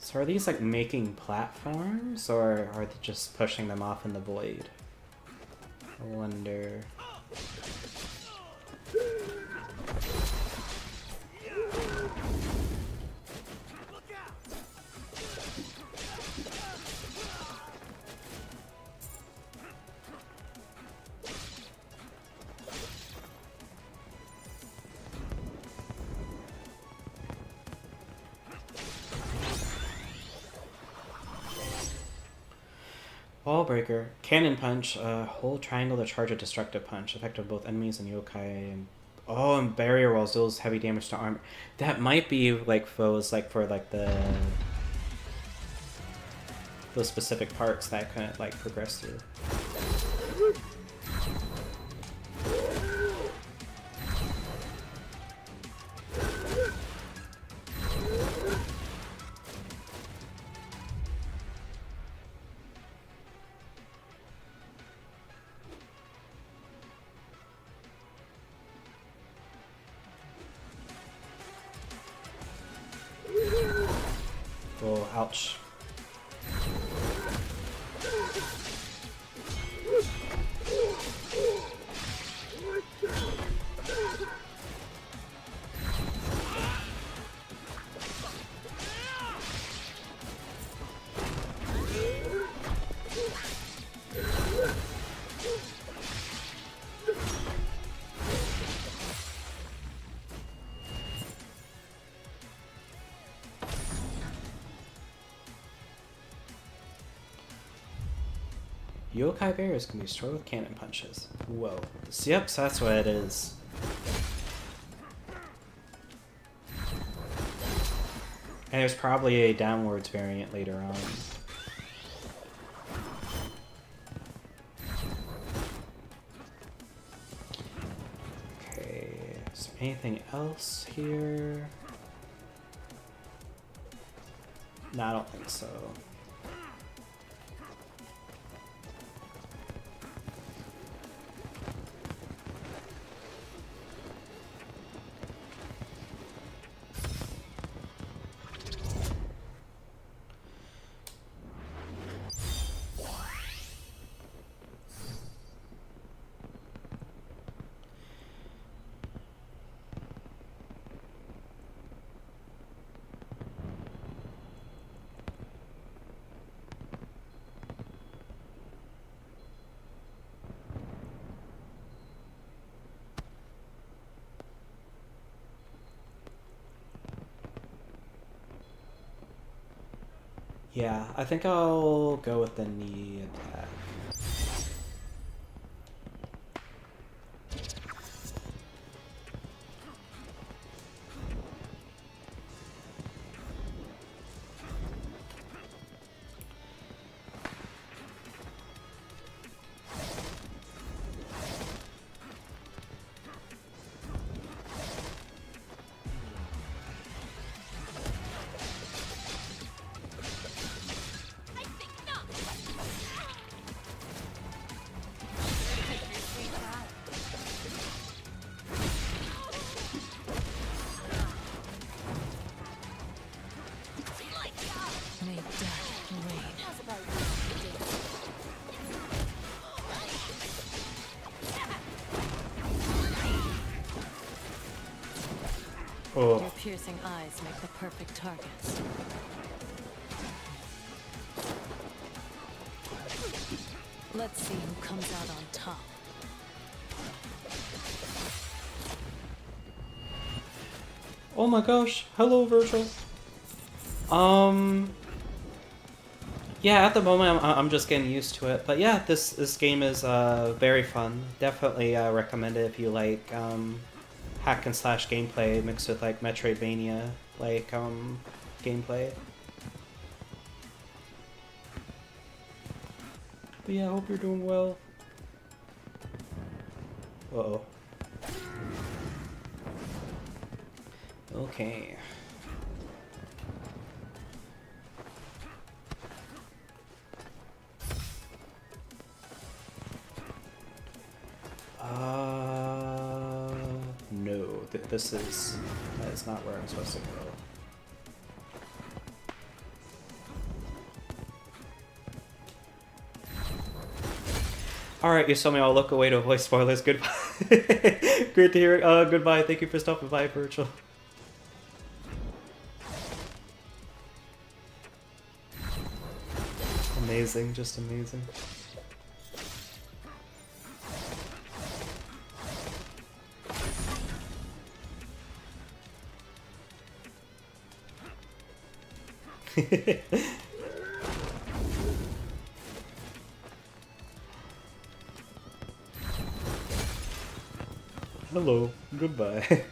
So are these like making platforms, or are they just pushing them off in the void? I wonder. Wall breaker, cannon punch, hold triangle to charge a destructive punch, effective both enemies and yokai. And oh, and barrier walls deals heavy damage to armor. That might be like foes, like for like those specific parts that I couldn't like progress through. Oh, ouch. Yokai bears can be destroyed with cannon punches. Whoa. Yep, so that's what it is. And there's probably a downwards variant later on. Okay, is there anything else here? No, I don't think so. Yeah, I think I'll go with the knee attack. Oh. Your piercing eyes make the perfect targets. Let's see who comes out on top. Oh my gosh. Hello, Virgil. Yeah, at the moment I'm just getting used to it, but yeah, this game is very fun. Definitely recommend it if you like hack and slash gameplay mixed with like Metroidvania like gameplay. But yeah, I hope you're doing well. Uh-oh. Okay. No. This is... That is not where I'm supposed to go. Alright, Yusumi, I'll look away to avoid spoilers. Goodbye. Great to hear. Goodbye. Thank you for stopping by, Virtual. Amazing, just amazing. Hello, goodbye.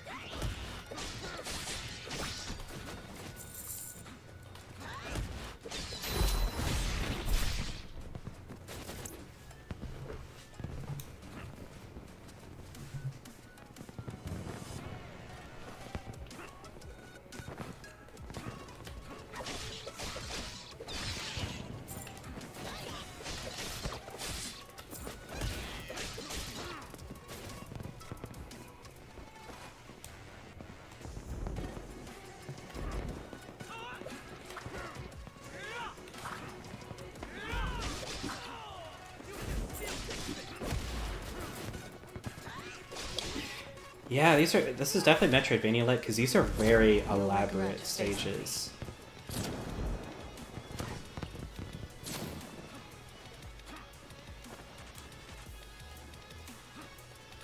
Yeah, this is definitely Metroidvania-like, because these are very elaborate stages.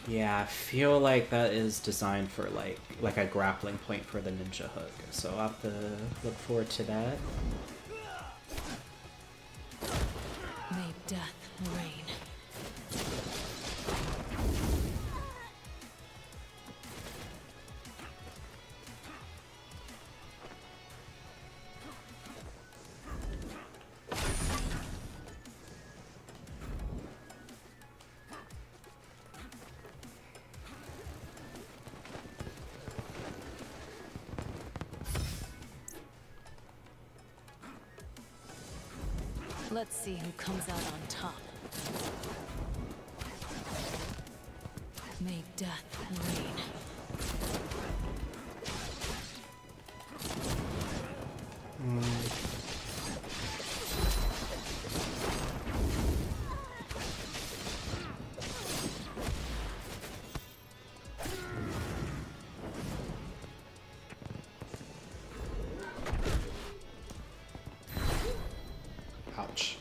Yeah, I feel like that is designed for like a grappling point for the ninja hook, so I'll have to look forward to that. May death reign. Let's see who comes out on top. May death reign. Ouch.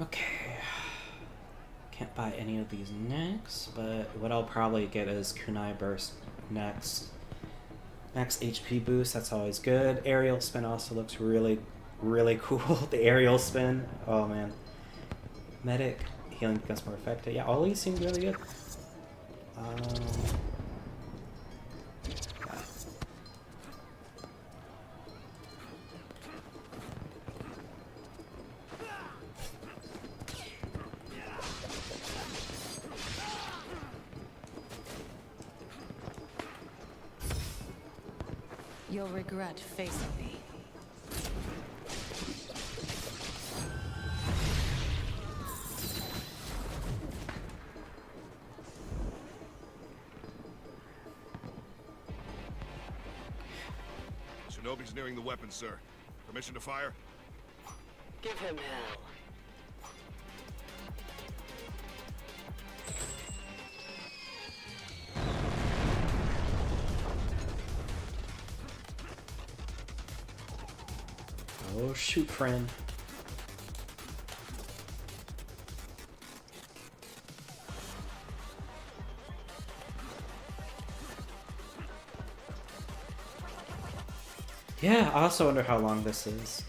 Okay. Can't buy any of these next, but what I'll probably get is Kunai Burst next. Max HP boost, that's always good. Aerial spin also looks really, really cool. The aerial spin, oh man. Medic, healing becomes more effective. Yeah, all these seem really good. Yeah. You'll regret facing me. Shinobi's nearing the weapon, sir. Permission to fire? Give him hell. Oh shoot, friend. Yeah, I also wonder how long this is.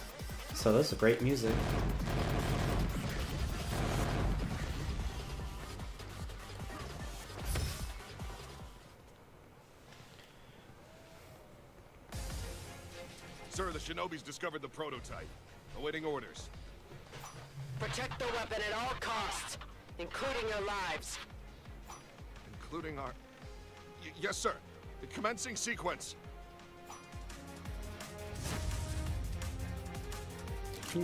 So this is great music. Sir, the Shinobi's discovered the prototype. Awaiting orders. Protect the weapon at all costs, including your lives. Including our... yes, sir. The commencing sequence. Ouch.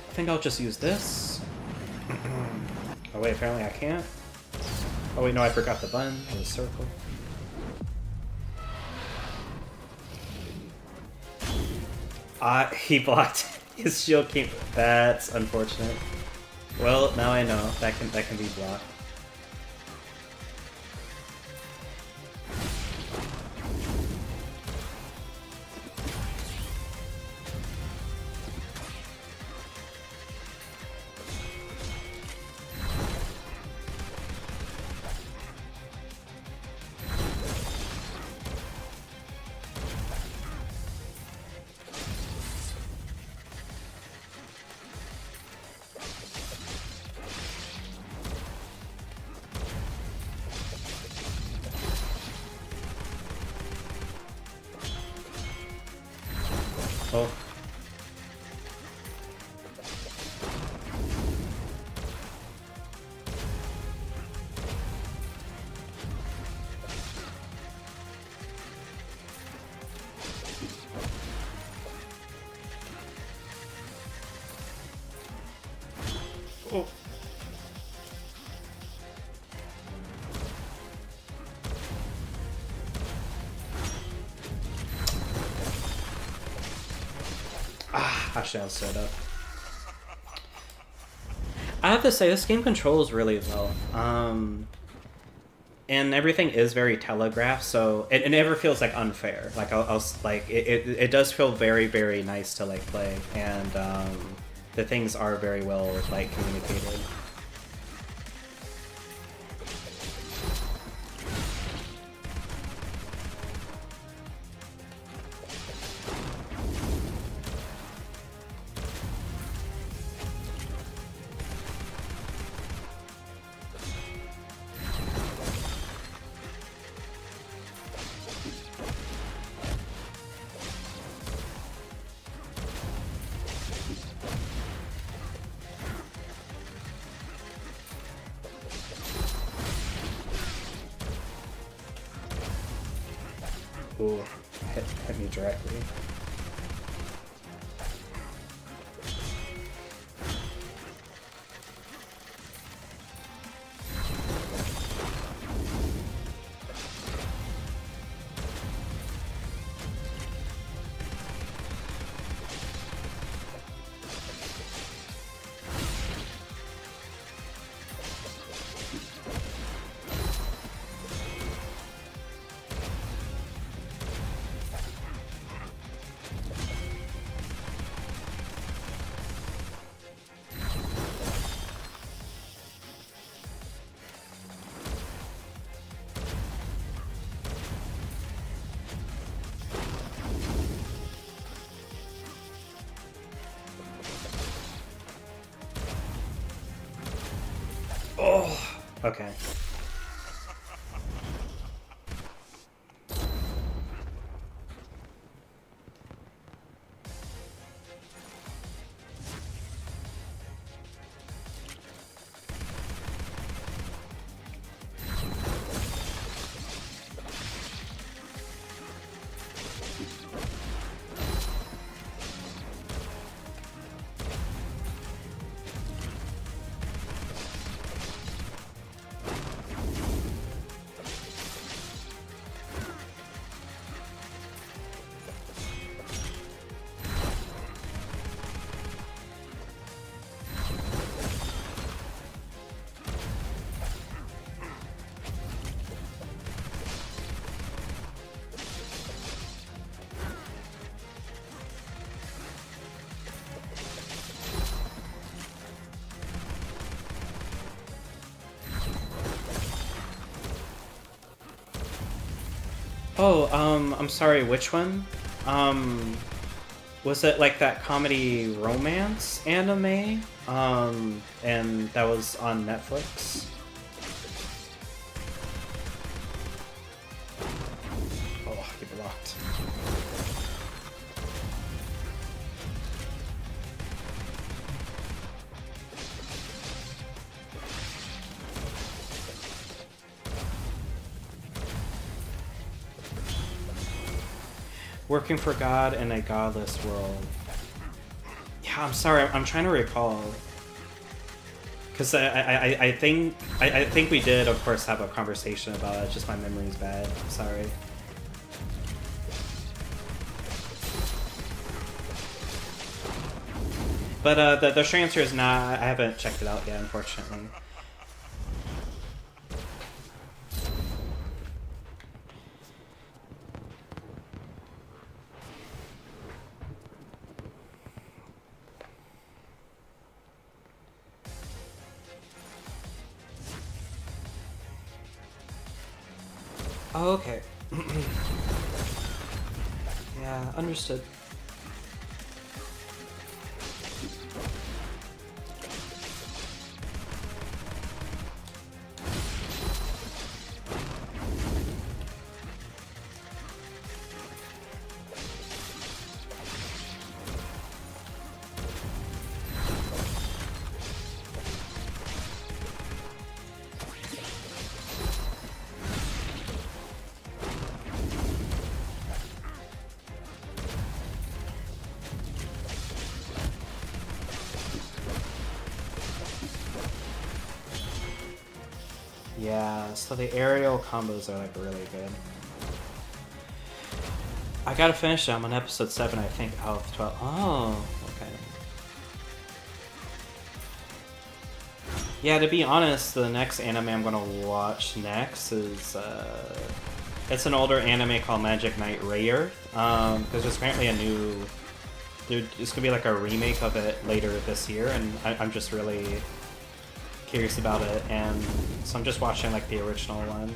I think I'll just use this. Oh wait, apparently I can't. Oh wait, no, I forgot the button. The circle. He blocked. His shield came. That's unfortunate. Well, now I know that can be blocked. Oh. Oh. I shall set up. I have to say, this game controls really well. And everything is very telegraphed, so it never feels like unfair. Like it does feel very, very nice to like play, and the things are very well like communicated. Ooh, hit me directly. Okay. Oh, I'm sorry, which one? Was it like that comedy romance anime? And that was on Netflix? Oh, keep it locked. Working for God in a godless world. Yeah, I'm sorry. I'm trying to recall. Because I think we did, of course, have a conversation about it. Just my memory's bad. I'm sorry. But the short answer is nah. I haven't checked it out yet, unfortunately. Oh, okay. Yeah, understood. Yeah, so the aerial combos are like really good. I gotta finish it. I'm on episode 7, I think, out of 12. Oh, okay. Yeah, to be honest, the next anime I'm gonna watch next is, it's an older anime called Magic Knight Rayearth. Because there's apparently a new... There's gonna be like a remake of it later this year, and I'm just really curious about it, and so I'm just watching like the original one.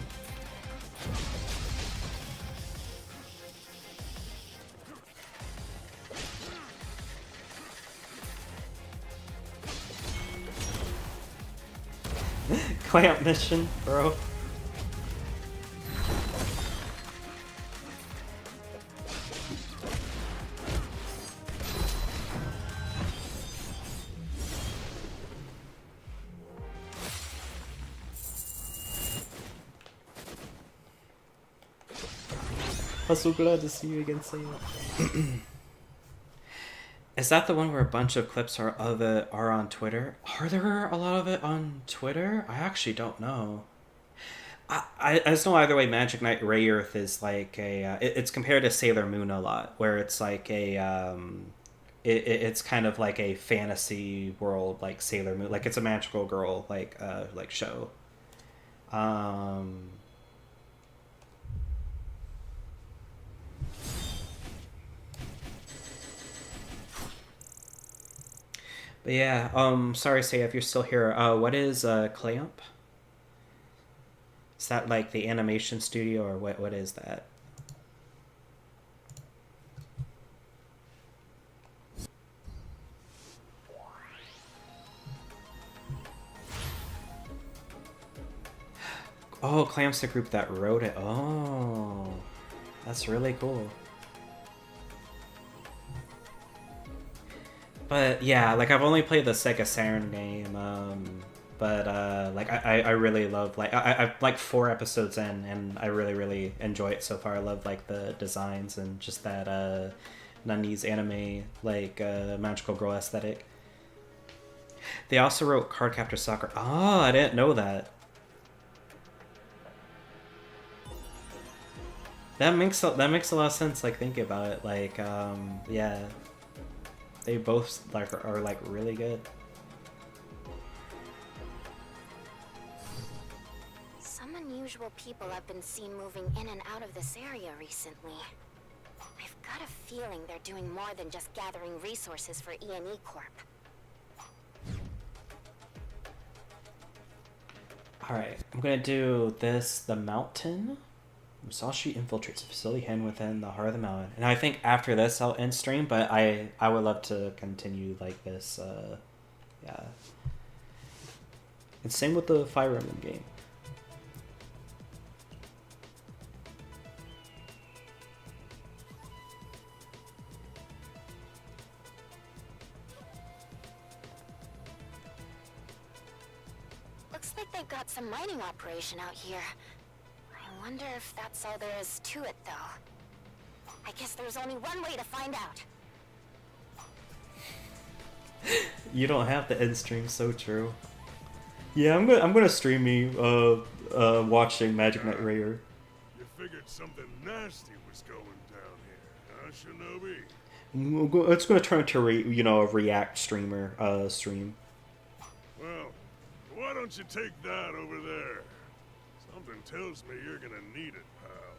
Clamp mission, bro. I'm so glad to see you again, Saya. Is that the one where a bunch of clips of it are on Twitter? Are there a lot of it on Twitter? I actually don't know. I just know either way, Magic Knight Rayearth is like a... it's compared to Sailor Moon a lot, where it's like a... it's kind of like a fantasy world, like Sailor Moon. Like, it's a magical girl, like show. But yeah, sorry, Say, if you're still here. What is Clamp? Is that like the animation studio, or what is that? Oh, Clam's the group that wrote it. Oh, that's really cool. But yeah, like I've only played the Sega Saturn game, but like I really love like I've like 4 episodes in, and I really enjoy it so far. I love like the designs and just that Nani's anime like magical girl aesthetic. They also wrote Cardcaptor Sakura. Oh, I didn't know that. That makes a lot of sense. Like thinking about it, like yeah, they both like are like really good. Some unusual people have been seen moving in and out of this area recently. I've got a feeling they're doing more than just gathering resources for E&E Corp. Alright, I'm gonna do this, the mountain. Musashi infiltrates a facility hidden within the heart of the mountain. And I think after this I'll end stream, but I would love to continue like this, yeah. And same with the Fire Emblem game. Looks like they've got some mining operation out here. I wonder if that's all there is to it, though. I guess there's only one way to find out. You don't have to end stream, so true. Yeah, I'm gonna stream me watching Magic Knight Rayer. You figured something nasty was going down here, huh, Shinobi? It's gonna turn into a React streamer stream. Well, why don't you take that over there? Something tells me you're gonna need it, pal.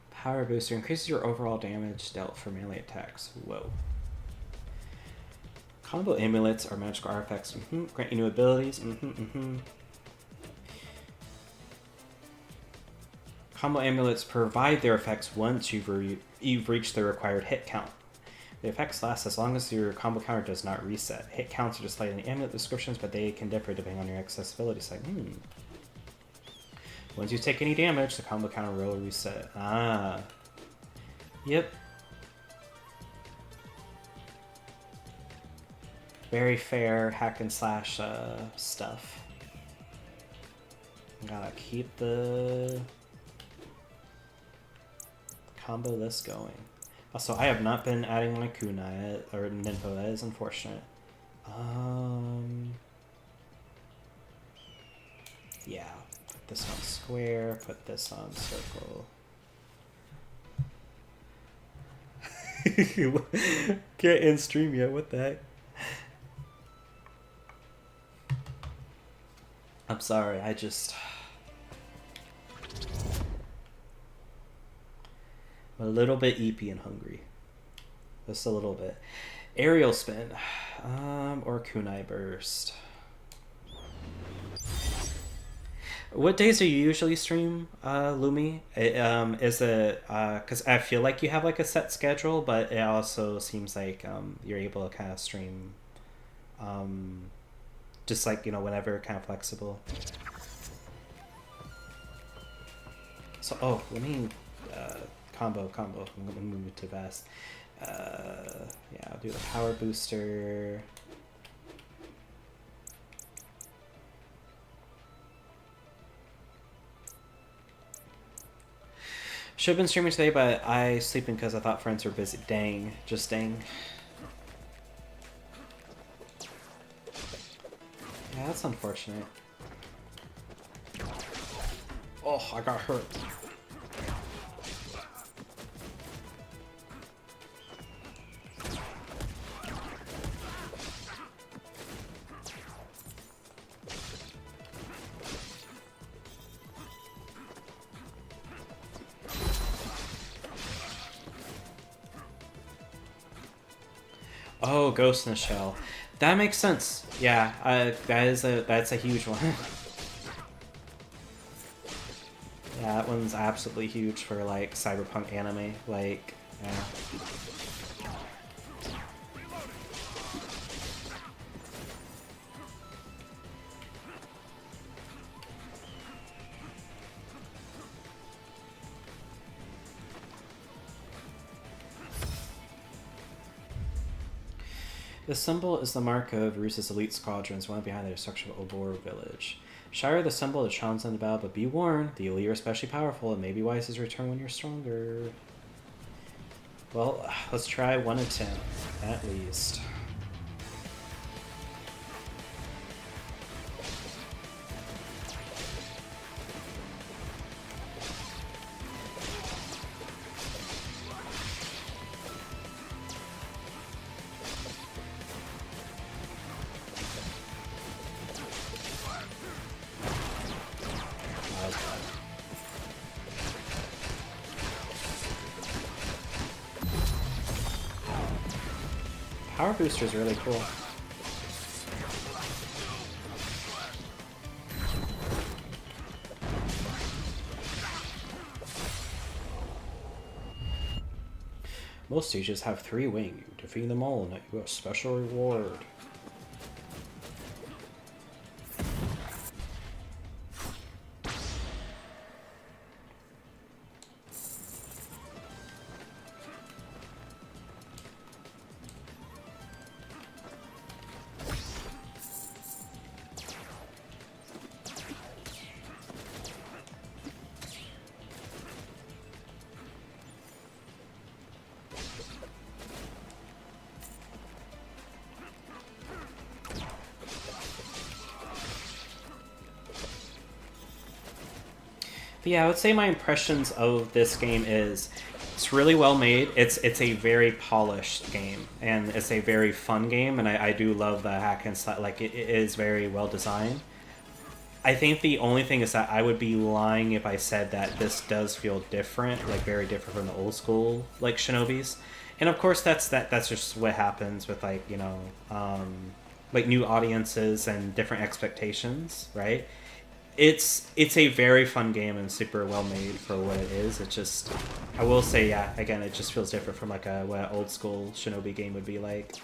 Power booster increases your overall damage dealt for melee attacks. Whoa. Combo amulets are magical artifacts. Grant you new abilities. Combo amulets provide their effects once you've reached the required hit count. The effects last as long as your combo counter does not reset. Hit counts are displayed in the amulet descriptions, but they can differ depending on your accessibility site. Once you take any damage, the combo counter will reset. Ah. Yep. Very fair hack and slash stuff. Gotta keep the combo list going. Also, I have not been adding my kunai or ninpo. That is unfortunate. Yeah. Put this on square. Put this on circle. Can't end stream yet. What the heck? I'm sorry. I'm a little bit eepy and hungry. Just a little bit. Aerial spin. Or kunai burst. What days do you usually stream, Lumi? Is it, because I feel like you have like a set schedule, but it also seems like you're able to kind of stream just like, whenever, kind of flexible. So, oh, let me, combo. I'm gonna move it to Vest. Yeah, I'll do the power booster. Should have been streaming today, but I sleeping because I thought friends were busy. Dang. Just dang. Yeah, that's unfortunate. Oh, I got hurt. Oh, Ghost in the Shell. That makes sense. Yeah, that's a huge one. Yeah, that one's absolutely huge for like cyberpunk anime. Like, yeah. This symbol is the mark of Roos's elite squadrons, one behind the destruction of Obor village. Shire the symbol to challenge them to battle, but be warned, the elite are especially powerful. It may be wise to return when you're stronger. Well, let's try 1 in 10, at least. Power booster is really cool. Most stages have 3 wing. Defeating them all and net you a special reward. But yeah, I would say my impressions of this game is it's really well made. It's a very polished game, and it's a very fun game, and I do love the hack and slap. Like, it is very well designed. I think the only thing is that I would be lying if I said that this does feel different, like very different from the old school like Shinobis. And of course that's just what happens with, like, you know, like new audiences and different expectations, right? It's a very fun game and super well made for what it is. It just, I will say, yeah, again, it just feels different from like what an old school Shinobi game would be like.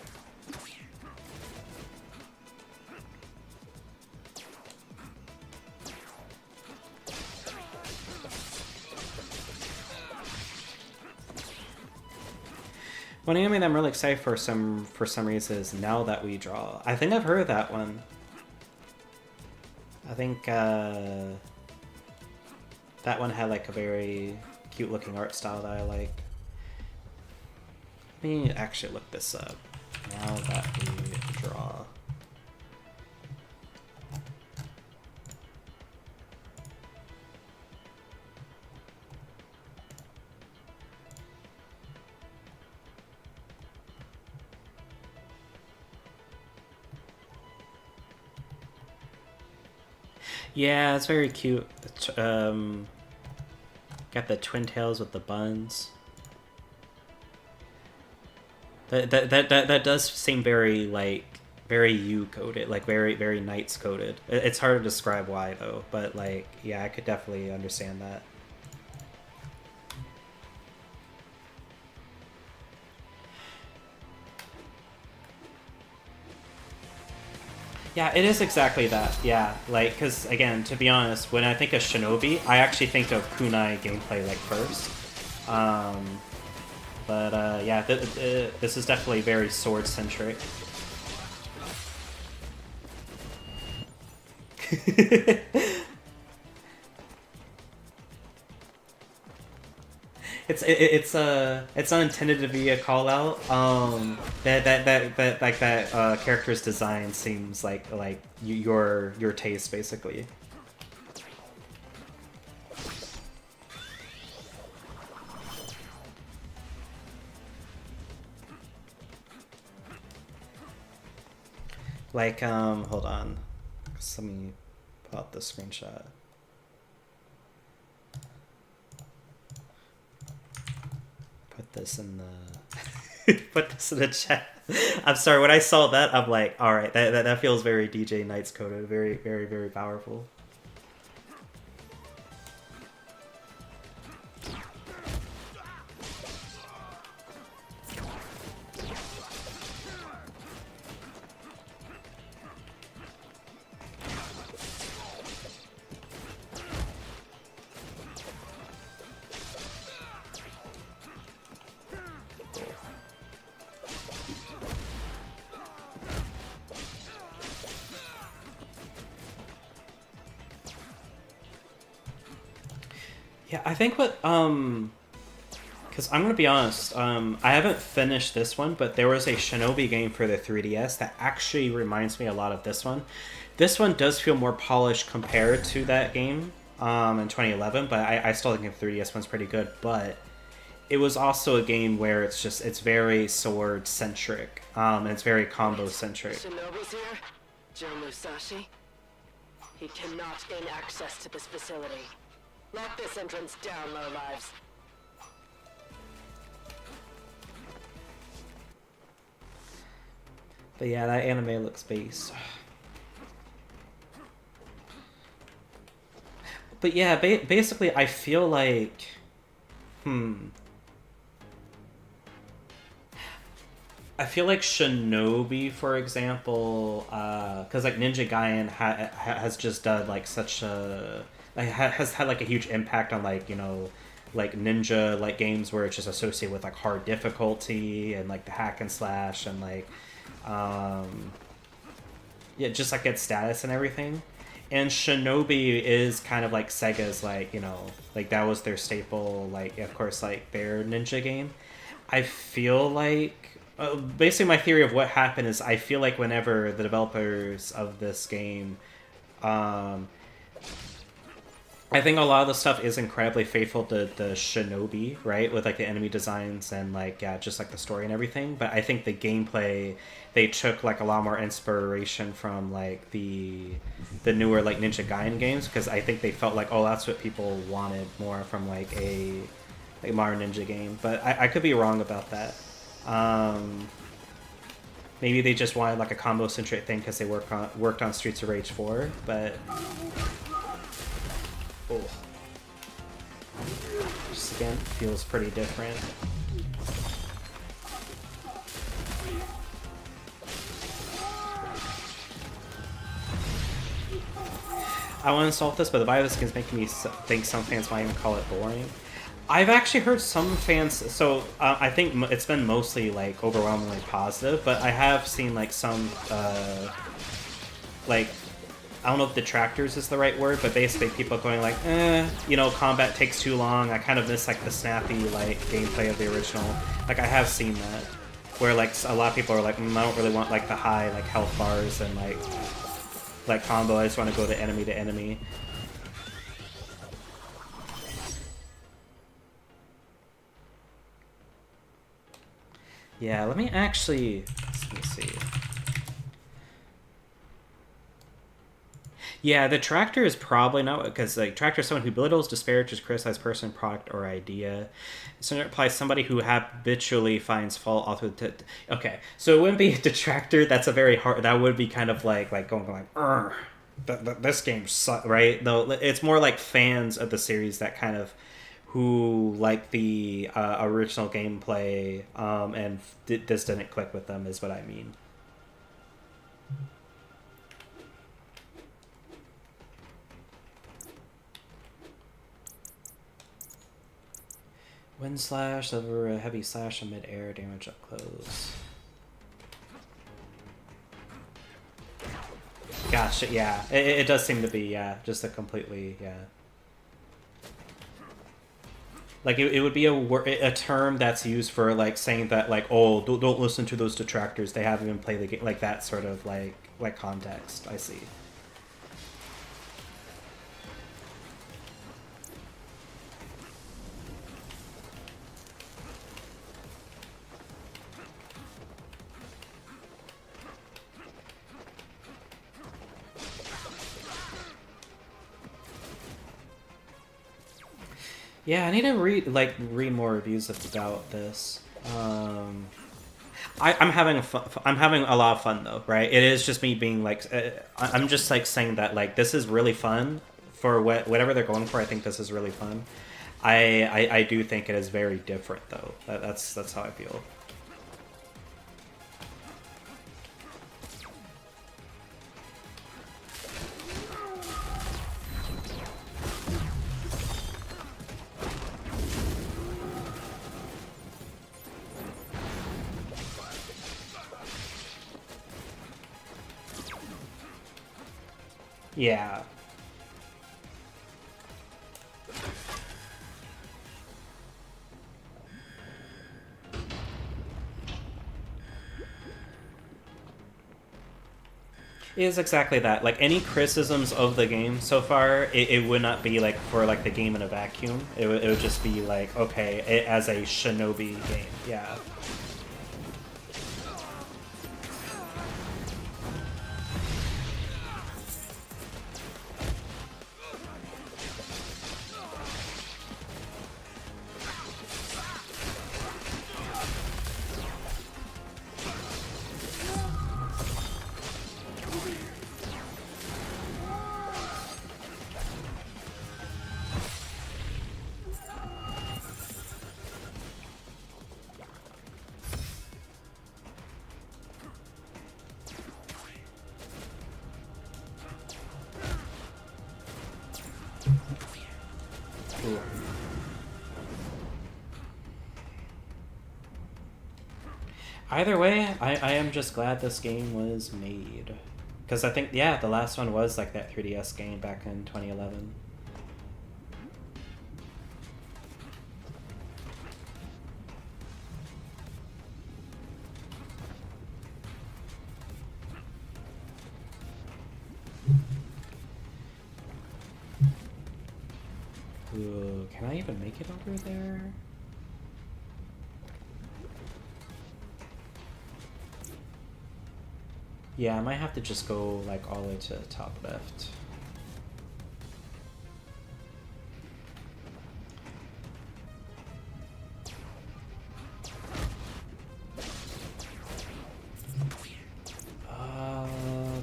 One anime that I'm really excited for some reason is Now That We Draw. I think I've heard of that one. I think that one had like a very cute looking art style that I like. Let me actually look this up. Now That We Draw. Yeah, it's very cute. Got the twin tails with the buns. That does seem very, like, very U coded, like very Knights coded. It's hard to describe why though, but like, yeah, I could definitely understand that. Yeah, it is exactly that. Yeah, like, because again, to be honest, when I think of Shinobi, I actually think of kunai gameplay like first. Yeah, this is definitely very sword centric. It's not intended to be a call out. That character's design seems like your taste basically. Like hold on, let me pull out the screenshot. Put this in the put this in the chat. I'm sorry, when I saw that, I'm like, all right, that feels very DJ Knights coded, very powerful. Yeah, I think what because I'm gonna be honest, I haven't finished this one, but there was a Shinobi game for the 3DS that actually reminds me a lot of this one. This one does feel more polished compared to that game in 2011, but I still think the 3DS one's pretty good. But it was also a game where it's very sword centric, and it's very combo centric. Shinobi's here? Joe Musashi? He cannot gain access to this facility. Lock this entrance down, lowlives. But yeah, that anime looks base. But yeah, basically, I feel like, I feel like Shinobi, for example, because like Ninja Gaiden has just done like such a has had like a huge impact on like like ninja like games where it's just associated with like hard difficulty and like the hack and slash and like yeah, just like its status and everything. And Shinobi is kind of like Sega's like like that was their staple, like of course like their ninja game. I feel like basically my theory of what happened is I feel like whenever the developers of this game I think a lot of the stuff is incredibly faithful to the Shinobi, right? With like the enemy designs and like just like the story and everything. But I think the gameplay, they took like a lot more inspiration from like the newer like Ninja Gaiden games, because I think they felt like, oh, that's what people wanted more from like a modern ninja game. But I could be wrong about that. Maybe they just wanted like a combo centric thing because they worked on Streets of Rage 4, but. Oh. Just again, feels pretty different. I want to install this, but the bio of this game is making me think some fans might even call it boring. I've actually heard some fans, so I think it's been mostly like overwhelmingly positive, but I have seen like some like, I don't know if detractors is the right word, but basically people going like, combat takes too long. I kind of miss like the snappy like gameplay of the original. Like I have seen that, where like a lot of people are like, I don't really want like the high like health bars and like combo. I just want to go to enemy. Yeah, let me see. Yeah, the Tractor is probably not, because like Tractor is someone who belittles, disparages, criticizes person, product, or idea. So it applies somebody who habitually finds fault author. Okay, so it wouldn't be a detractor. That's a very hard. That would be kind of like going like, this game sucks, right? Though it's more like fans of the series that kind of who like the original gameplay and this didn't click with them is what I mean. Wind slash, over a heavy slash in mid-air, damage up close. Gosh, yeah. It does seem to be, just a completely, Like, it would be a term that's used for, like, saying that, like, oh, don't listen to those detractors. They haven't even played the game. Like, that sort of, like context. I see. Yeah, I need to read more reviews about this. I'm having I'm having a lot of fun though, right? It is just me being like, I'm just like saying that like this is really fun for whatever they're going for. I think this is really fun. I do think it is very different though. That's how I feel. Yeah. Is exactly that. Like any criticisms of the game so far, it would not be like for like the game in a vacuum. It would just be like, okay, as a shinobi game, yeah. Cool. Either way, I am just glad this game was made. Because I think, yeah, the last one was like that 3DS game back in 2011. Ooh, can I even make it over there? Yeah, I might have to just go like all the way to the top left.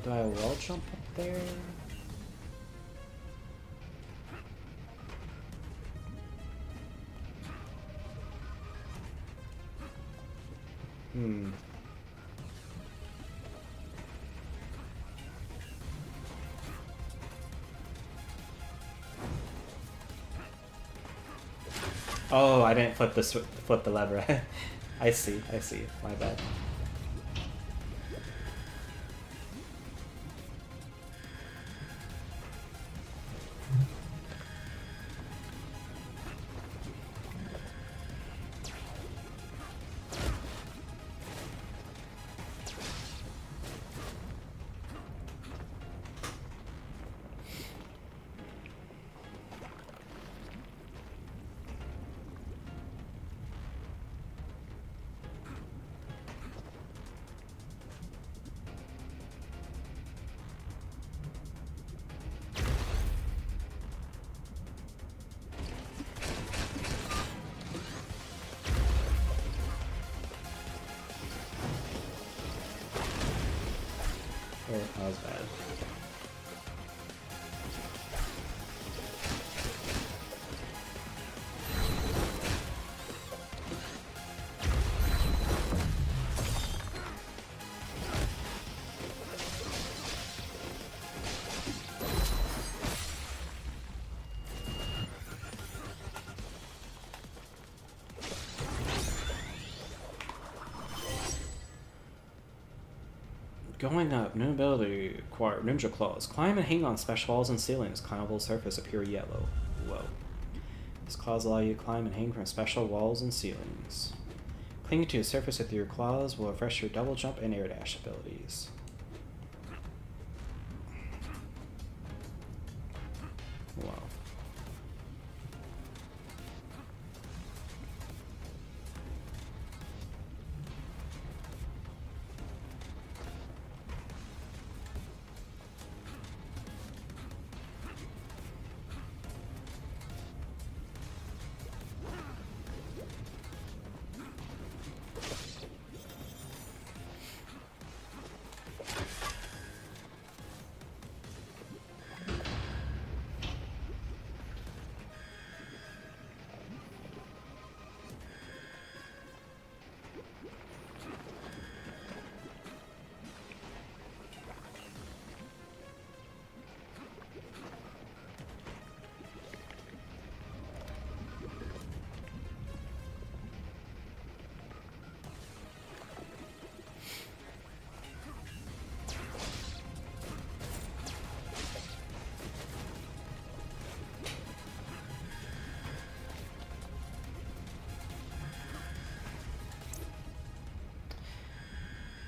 Do I wall jump up there? Hmm. Oh, I didn't flip the lever. I see. My bad. Oh, that was bad. Going up, new ability, acquire ninja claws. Climb and hang on special walls and ceilings. Climbable surface appear yellow. Whoa. These claws allow you to climb and hang from special walls and ceilings. Clinging to a surface with your claws will refresh your double jump and air dash abilities. Wow.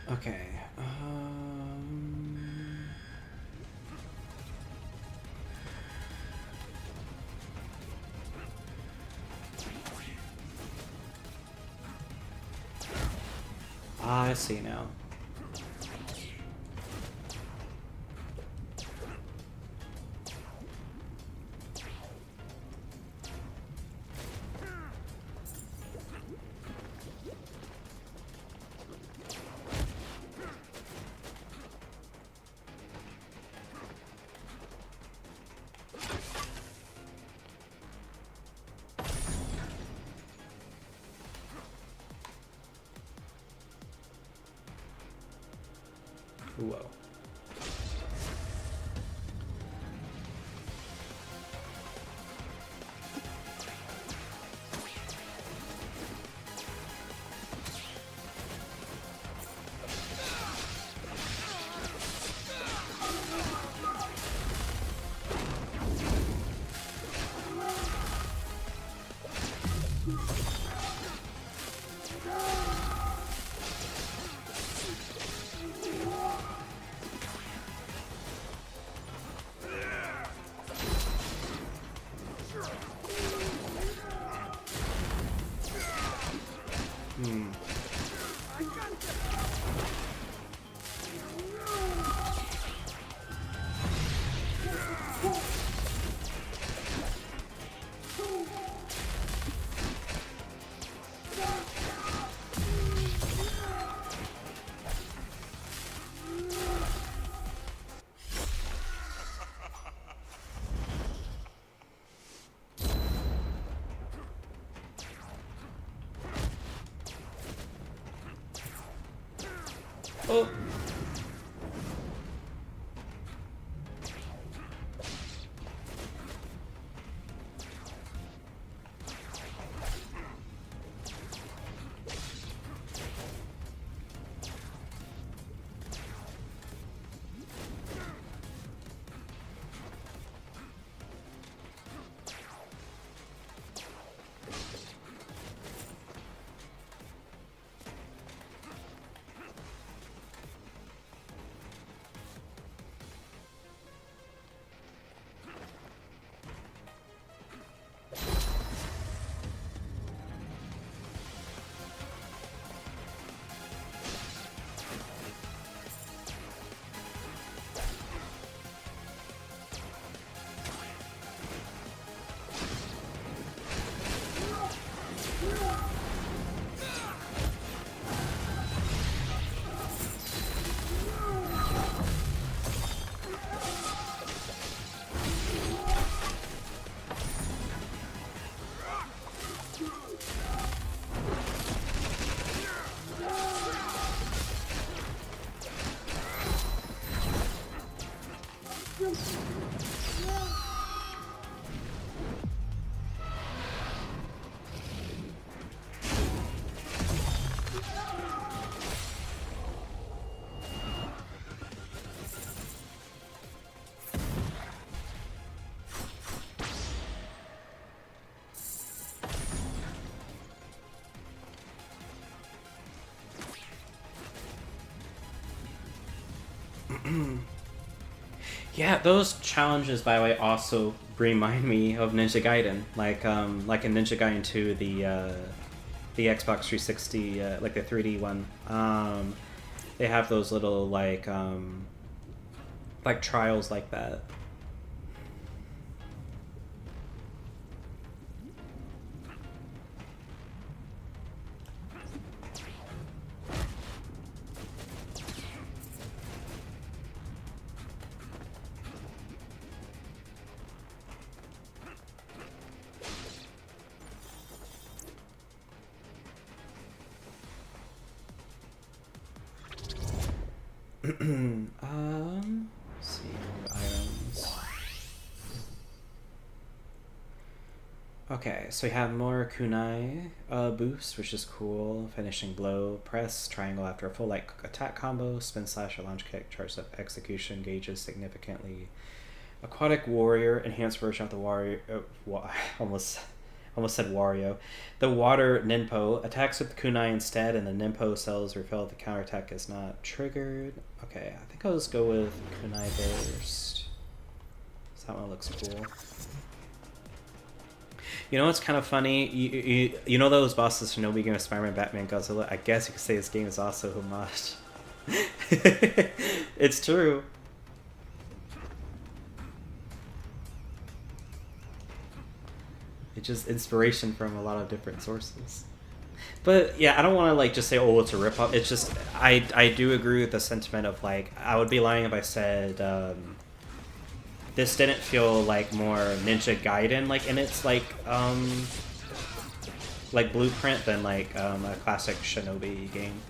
Okay. see now. Whoa. Oh. Yeah, those challenges, by the way, also remind me of Ninja Gaiden. Like in Ninja Gaiden 2, the Xbox 360, like the 3D one. They have those little like trials like that. Let's see, items. Okay, so we have more kunai boost, which is cool. Finishing blow, press triangle after a full like attack combo, spin slash or launch kick, charge up execution gauges significantly. Aquatic warrior, enhanced version of the warrior. Almost said Wario. The water Ninpo attacks with the kunai instead, and the Ninpo cells refill if the counterattack is not triggered. Okay, I think I'll just go with kunai first. That one looks cool. You know what's kind of funny? You know those bosses Shinobi game of Spider-Man, Batman, Godzilla? I guess you could say this game is also homage. It's true. It's just inspiration from a lot of different sources. But yeah, I don't want to like just say, oh, it's a ripoff. It's just I do agree with the sentiment of like I would be lying if I said this didn't feel like more Ninja Gaiden like in its like blueprint than like a classic Shinobi game.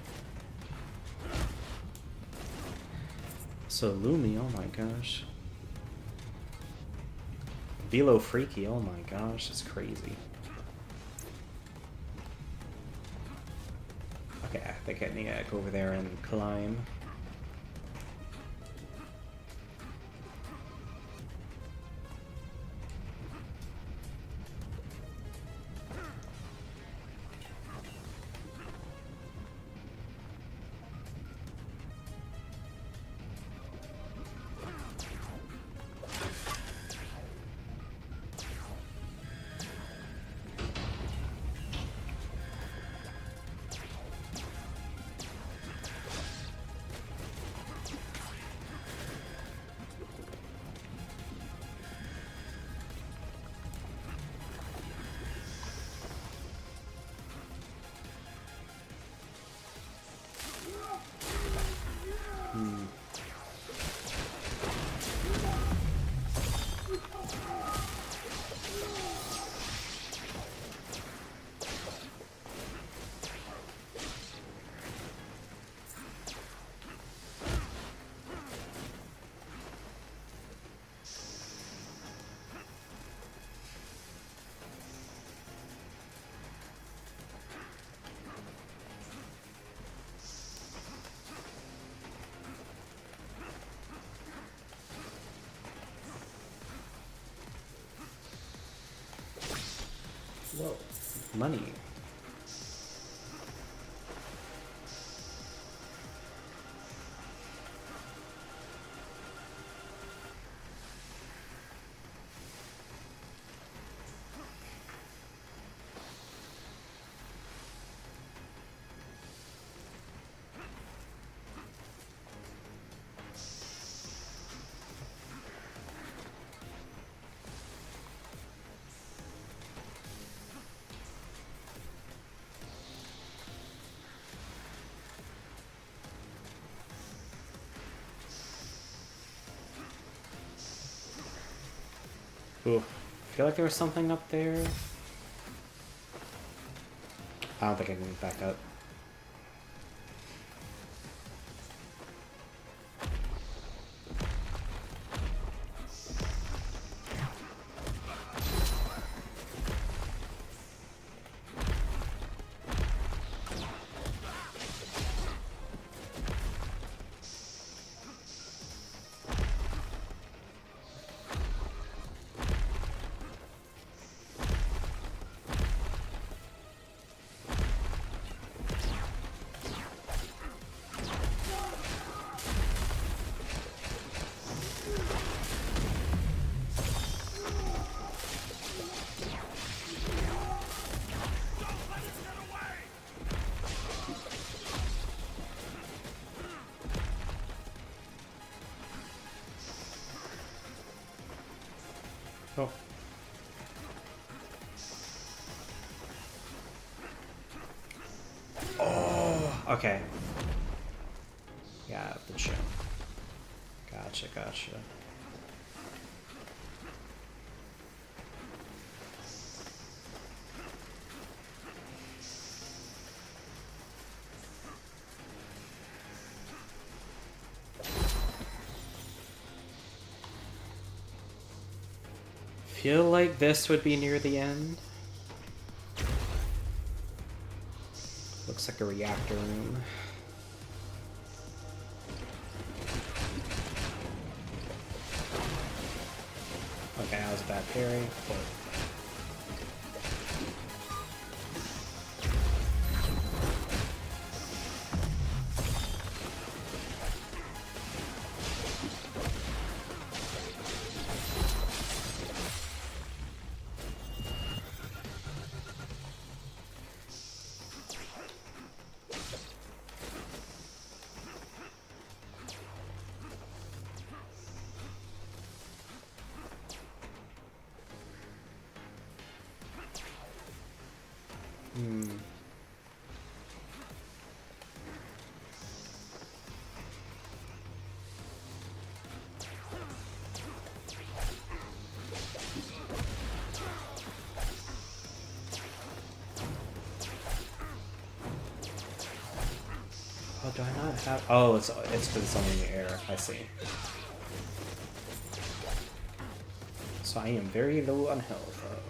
So Lumi, oh my gosh. Velo Freaky, oh my gosh, it's crazy. Okay, I think I need to go over there and climb. Whoa, money. Ooh, I feel like there was something up there. I don't think I can get back up. Oh. Oh, okay. Yeah, the show. Gotcha, gotcha. Feel like this would be near the end. Looks like a reactor room. Okay, that was a bad parry, but... Hmm. Oh, do I not have? Oh, it's because it's only in the air. I see. So I am very low on health. Uh-oh.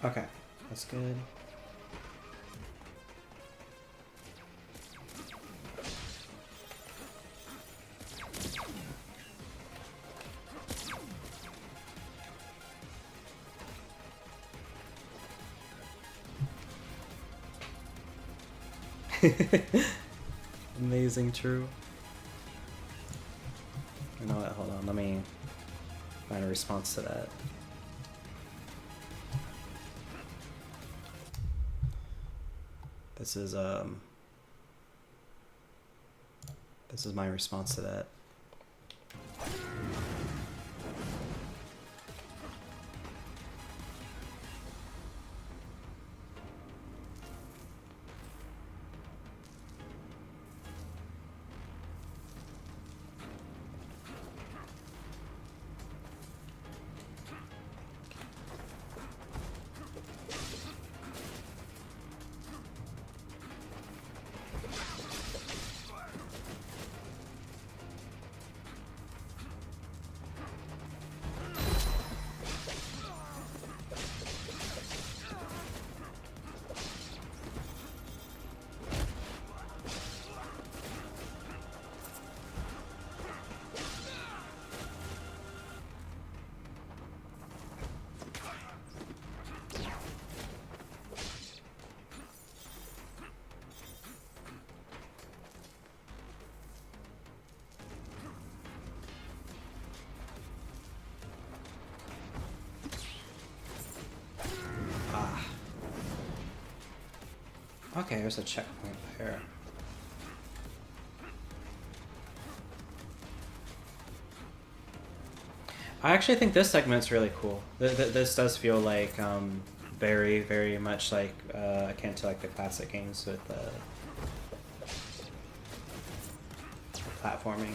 Okay, that's good. Amazing, true. You know what? Hold on. Let me find a response to that. This is my response to that. Okay, there's a checkpoint there. I actually think this segment's really cool. This does feel like very, very much like akin to like the classic games with platforming.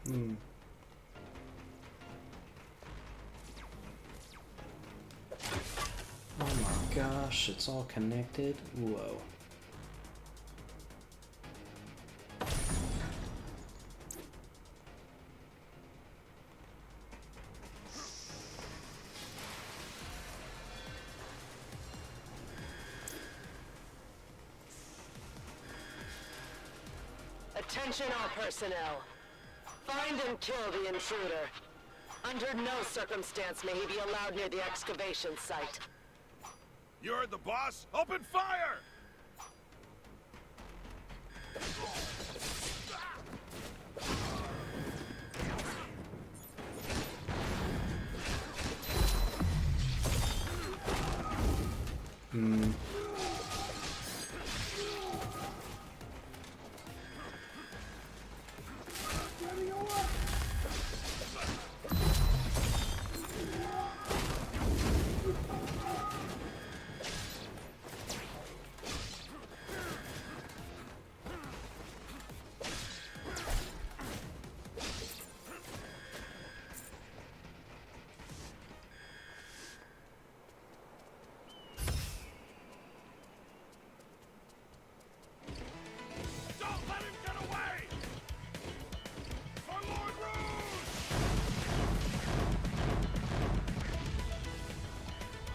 Hmm. Oh my gosh, it's all connected. Whoa. Attention all personnel. Find and kill the intruder. Under no circumstance may he be allowed near the excavation site. You heard the boss? Open fire! Don't let him get away! For Lord Rouge!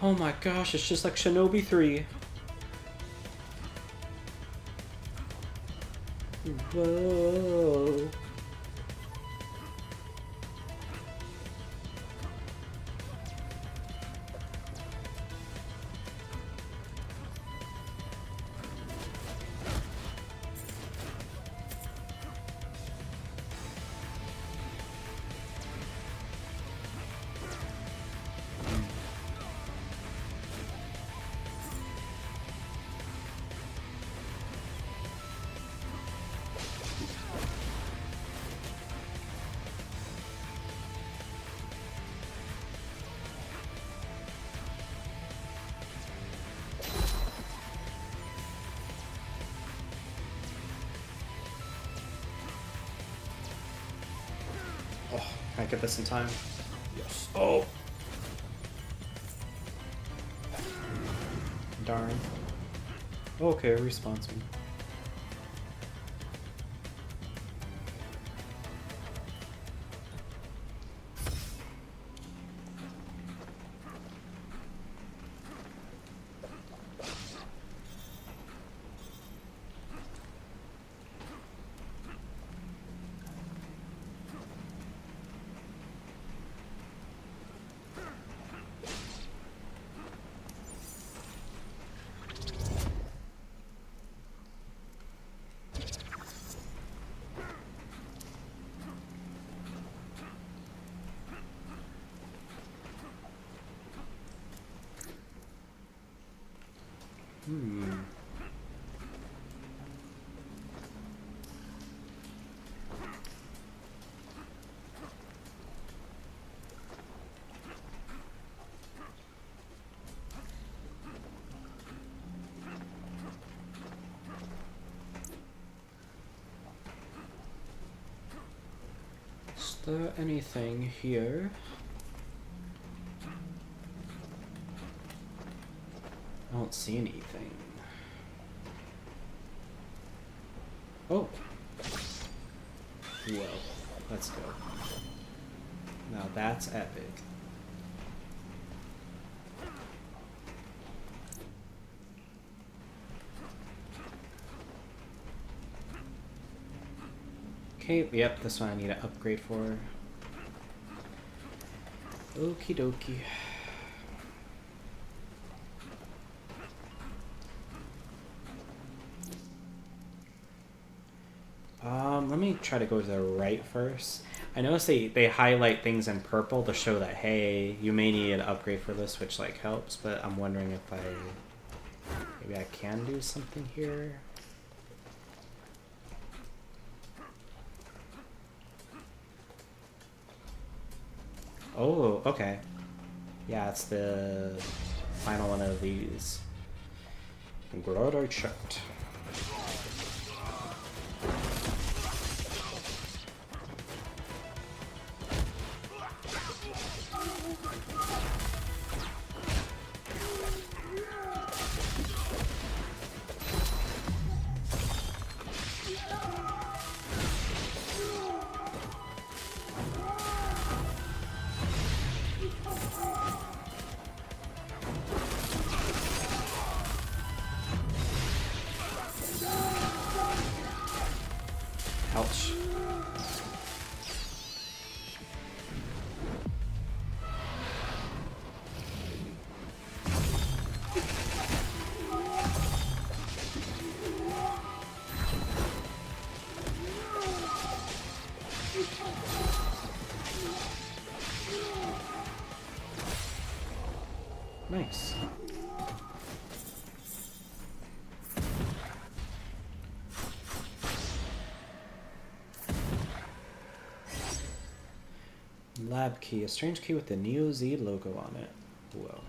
Oh my gosh, it's just like Shinobi 3. Whoa. Oh, can I get this in time? Yes. Oh! Darn. Okay, response me. Is there anything here? I don't see anything. Oh! Well, let's go. Now that's epic. Okay, yep, this one I need to upgrade for. Okie dokie. Let me try to go to the right first. I notice they highlight things in purple to show that, hey, you may need an upgrade for this, which like helps, but I'm wondering if maybe I can do something here. Oh, okay. Yeah, it's the final one of these. I'm glad I checked. Ouch. Lab key. A strange key with the Neo Z logo on it. Whoa.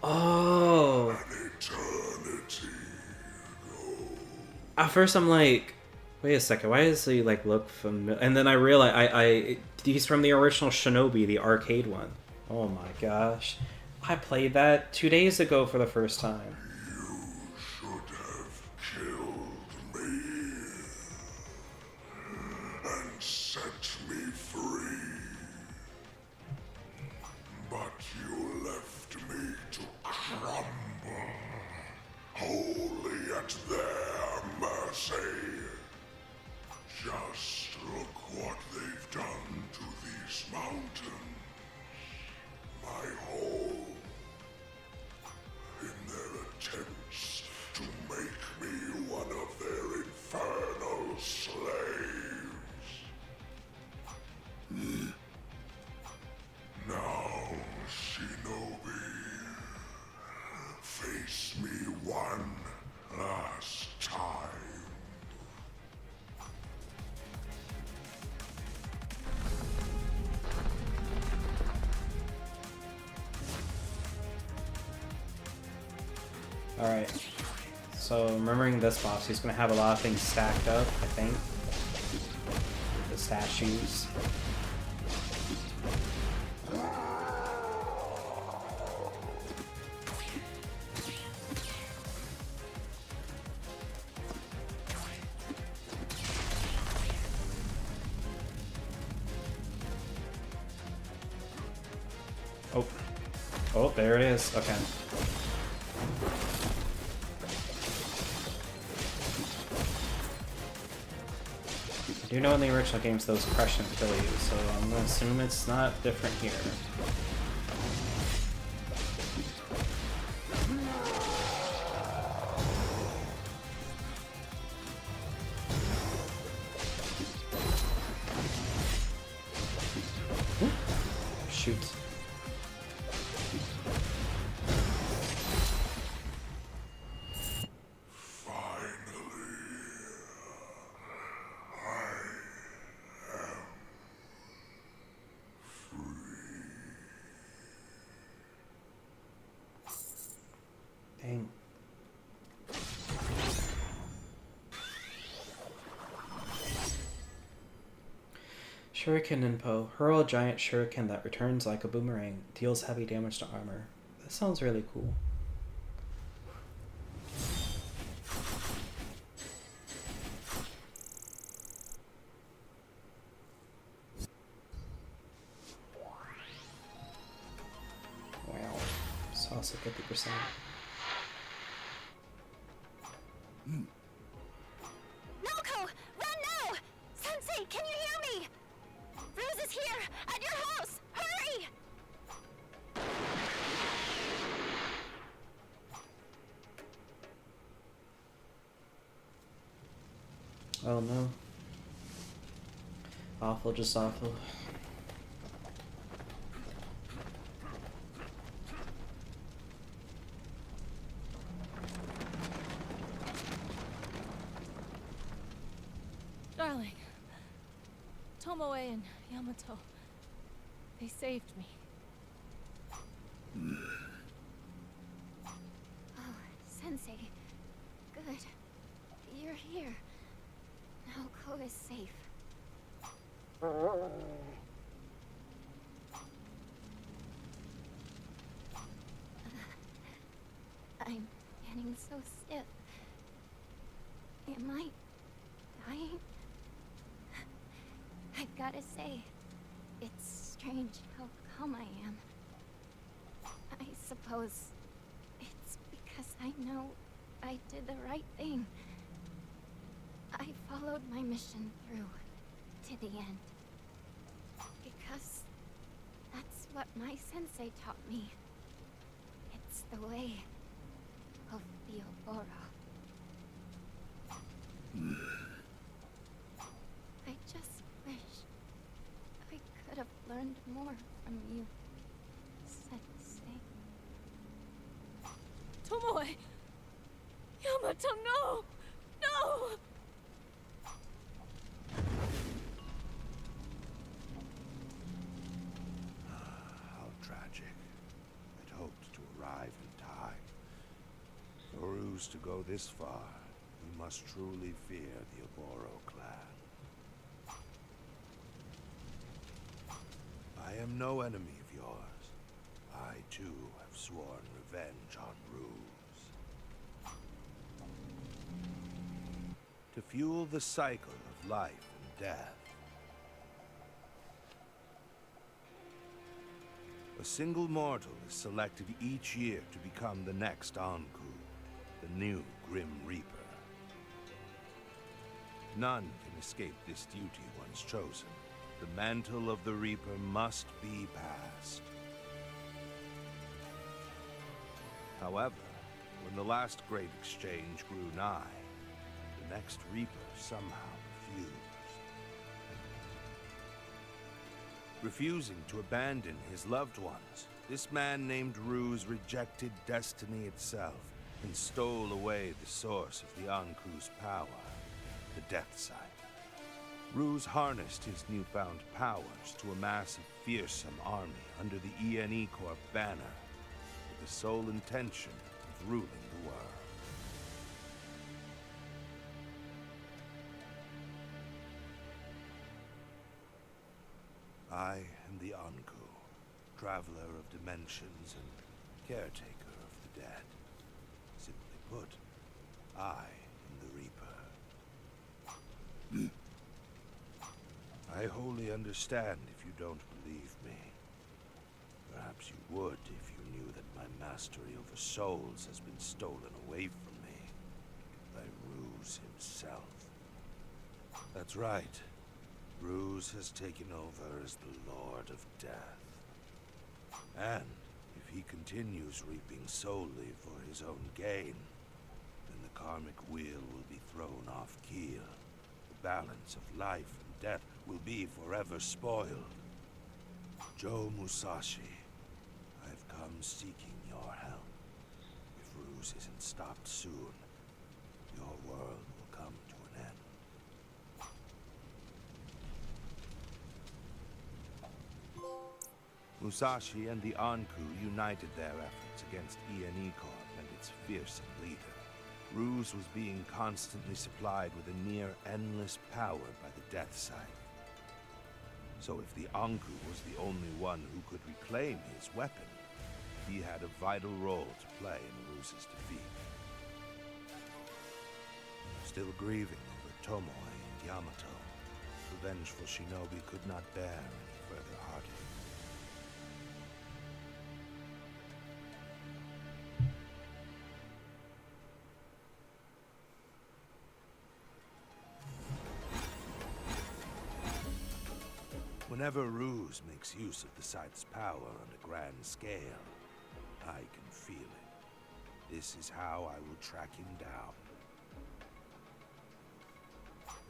Oh. At first I'm like, wait a second, why does he like look familiar? And then I realized he's from the original Shinobi, the arcade one. Oh my gosh. I played that 2 days ago for the first time. You should have killed me and set me free. But you left me to crumble, wholly at their mercy. Just look what they've done to these mountains. My home. In their attempts to make me one of their infernal slaves. Now, shinobi, face me one last time. Alright. So, remembering this boss, he's gonna have a lot of things stacked up, I think. The statues. Oh. Oh, there it is. Okay. I do know in the original games those crush and kill you, so I'm gonna assume it's not different here. Shoot. Dang. Shuriken Ninpo. Hurl a giant shuriken that returns like a boomerang. Deals heavy damage to armor. That sounds really cool. Wow. Sauce at 50%. Naoko! Run now! Sensei, can you hear me? Rose is here! At your house! Hurry! Oh no. Awful, just awful. Darling. Tomoe and Yamato. They saved me. Oh, Sensei. Good. You're here. Naoko is safe. I'm getting so stiff. It might I've gotta say, it's strange how calm I am. I suppose it's because I know I did the right thing. I followed my mission through to the end. Because that's what my sensei taught me. It's the way of the Oboro. I just wish I could have learned more from you, Sensei. Tomoe! Yamato, no! No! How tragic. I'd hoped to arrive in time. For Ruse to go this far, he must truly fear the Oboro clan. I am no enemy of yours. I, too, have sworn revenge on Ruse. To fuel the cycle of life and death, a single mortal is selected each year to become the next Anku, the new Grim Reaper. None can escape this duty once chosen. The mantle of the Reaper must be passed. However, when the last great exchange grew nigh, the next Reaper somehow refused. Refusing to abandon his loved ones, this man named Ruse rejected destiny itself and stole away the source of the Anku's power, the Death Sight. Ruse harnessed his newfound powers to amass a fearsome army under the ENE Corp banner, with the sole intention of ruling the world. I am the Anku, traveler of dimensions and caretaker of the dead. Simply put, I am the Reaper. I wholly understand if you don't believe me. Perhaps you would if you knew that my mastery over souls has been stolen away from me by Ruse himself. That's right. Ruse has taken over as the Lord of Death. And if he continues reaping solely for his own gain, then the karmic wheel will be thrown off keel. The balance of life and death will be forever spoiled. Joe Musashi, I've come seeking your help. If Ruse isn't stopped soon, your world will come to an end. Musashi and the Anku united their efforts against ENE Corp and its fearsome leader. Ruse was being constantly supplied with a near-endless power by the Death Sight. So if the Anku was the only one who could reclaim his weapon, he had a vital role to play in Ruse's defeat. Still grieving over Tomoe and Yamato, the vengeful shinobi could not bear any further heartache. Whenever Ruse makes use of the Sight's power on a grand scale, I can feel it. This is how I will track him down.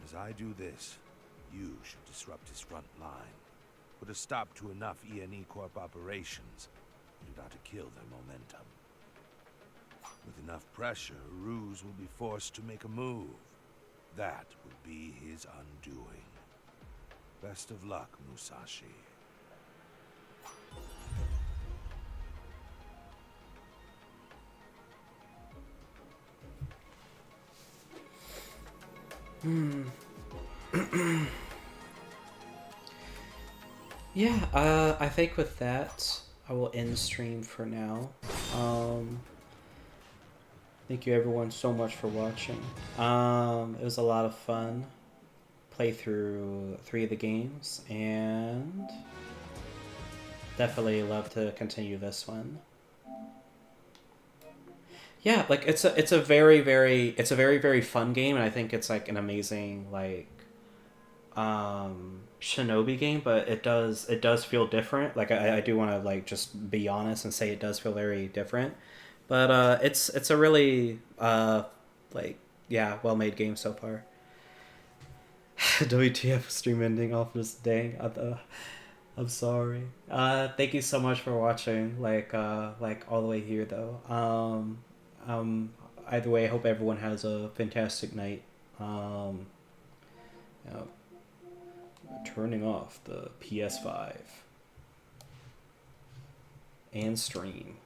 As I do this, you should disrupt his front line. Put a stop to enough ENE Corp operations, and not to kill their momentum. With enough pressure, Ruse will be forced to make a move. That will be his undoing. Best of luck, Musashi. Yeah, I think with that, I will end stream for now. Thank you everyone so much for watching. It was a lot of fun. play through 3 of the games, and definitely love to continue this one. Yeah, like it's a very very fun game, and I think it's like an amazing like shinobi game, but it does feel different. Like I do want to like just be honest and say it does feel very different, but it's a really like yeah, well made game so far. WTF stream ending off this day. I'm sorry. Thank you so much for watching. Like all the way here though. Either way, I hope everyone has a fantastic night. You know, turning off the PS5 and stream.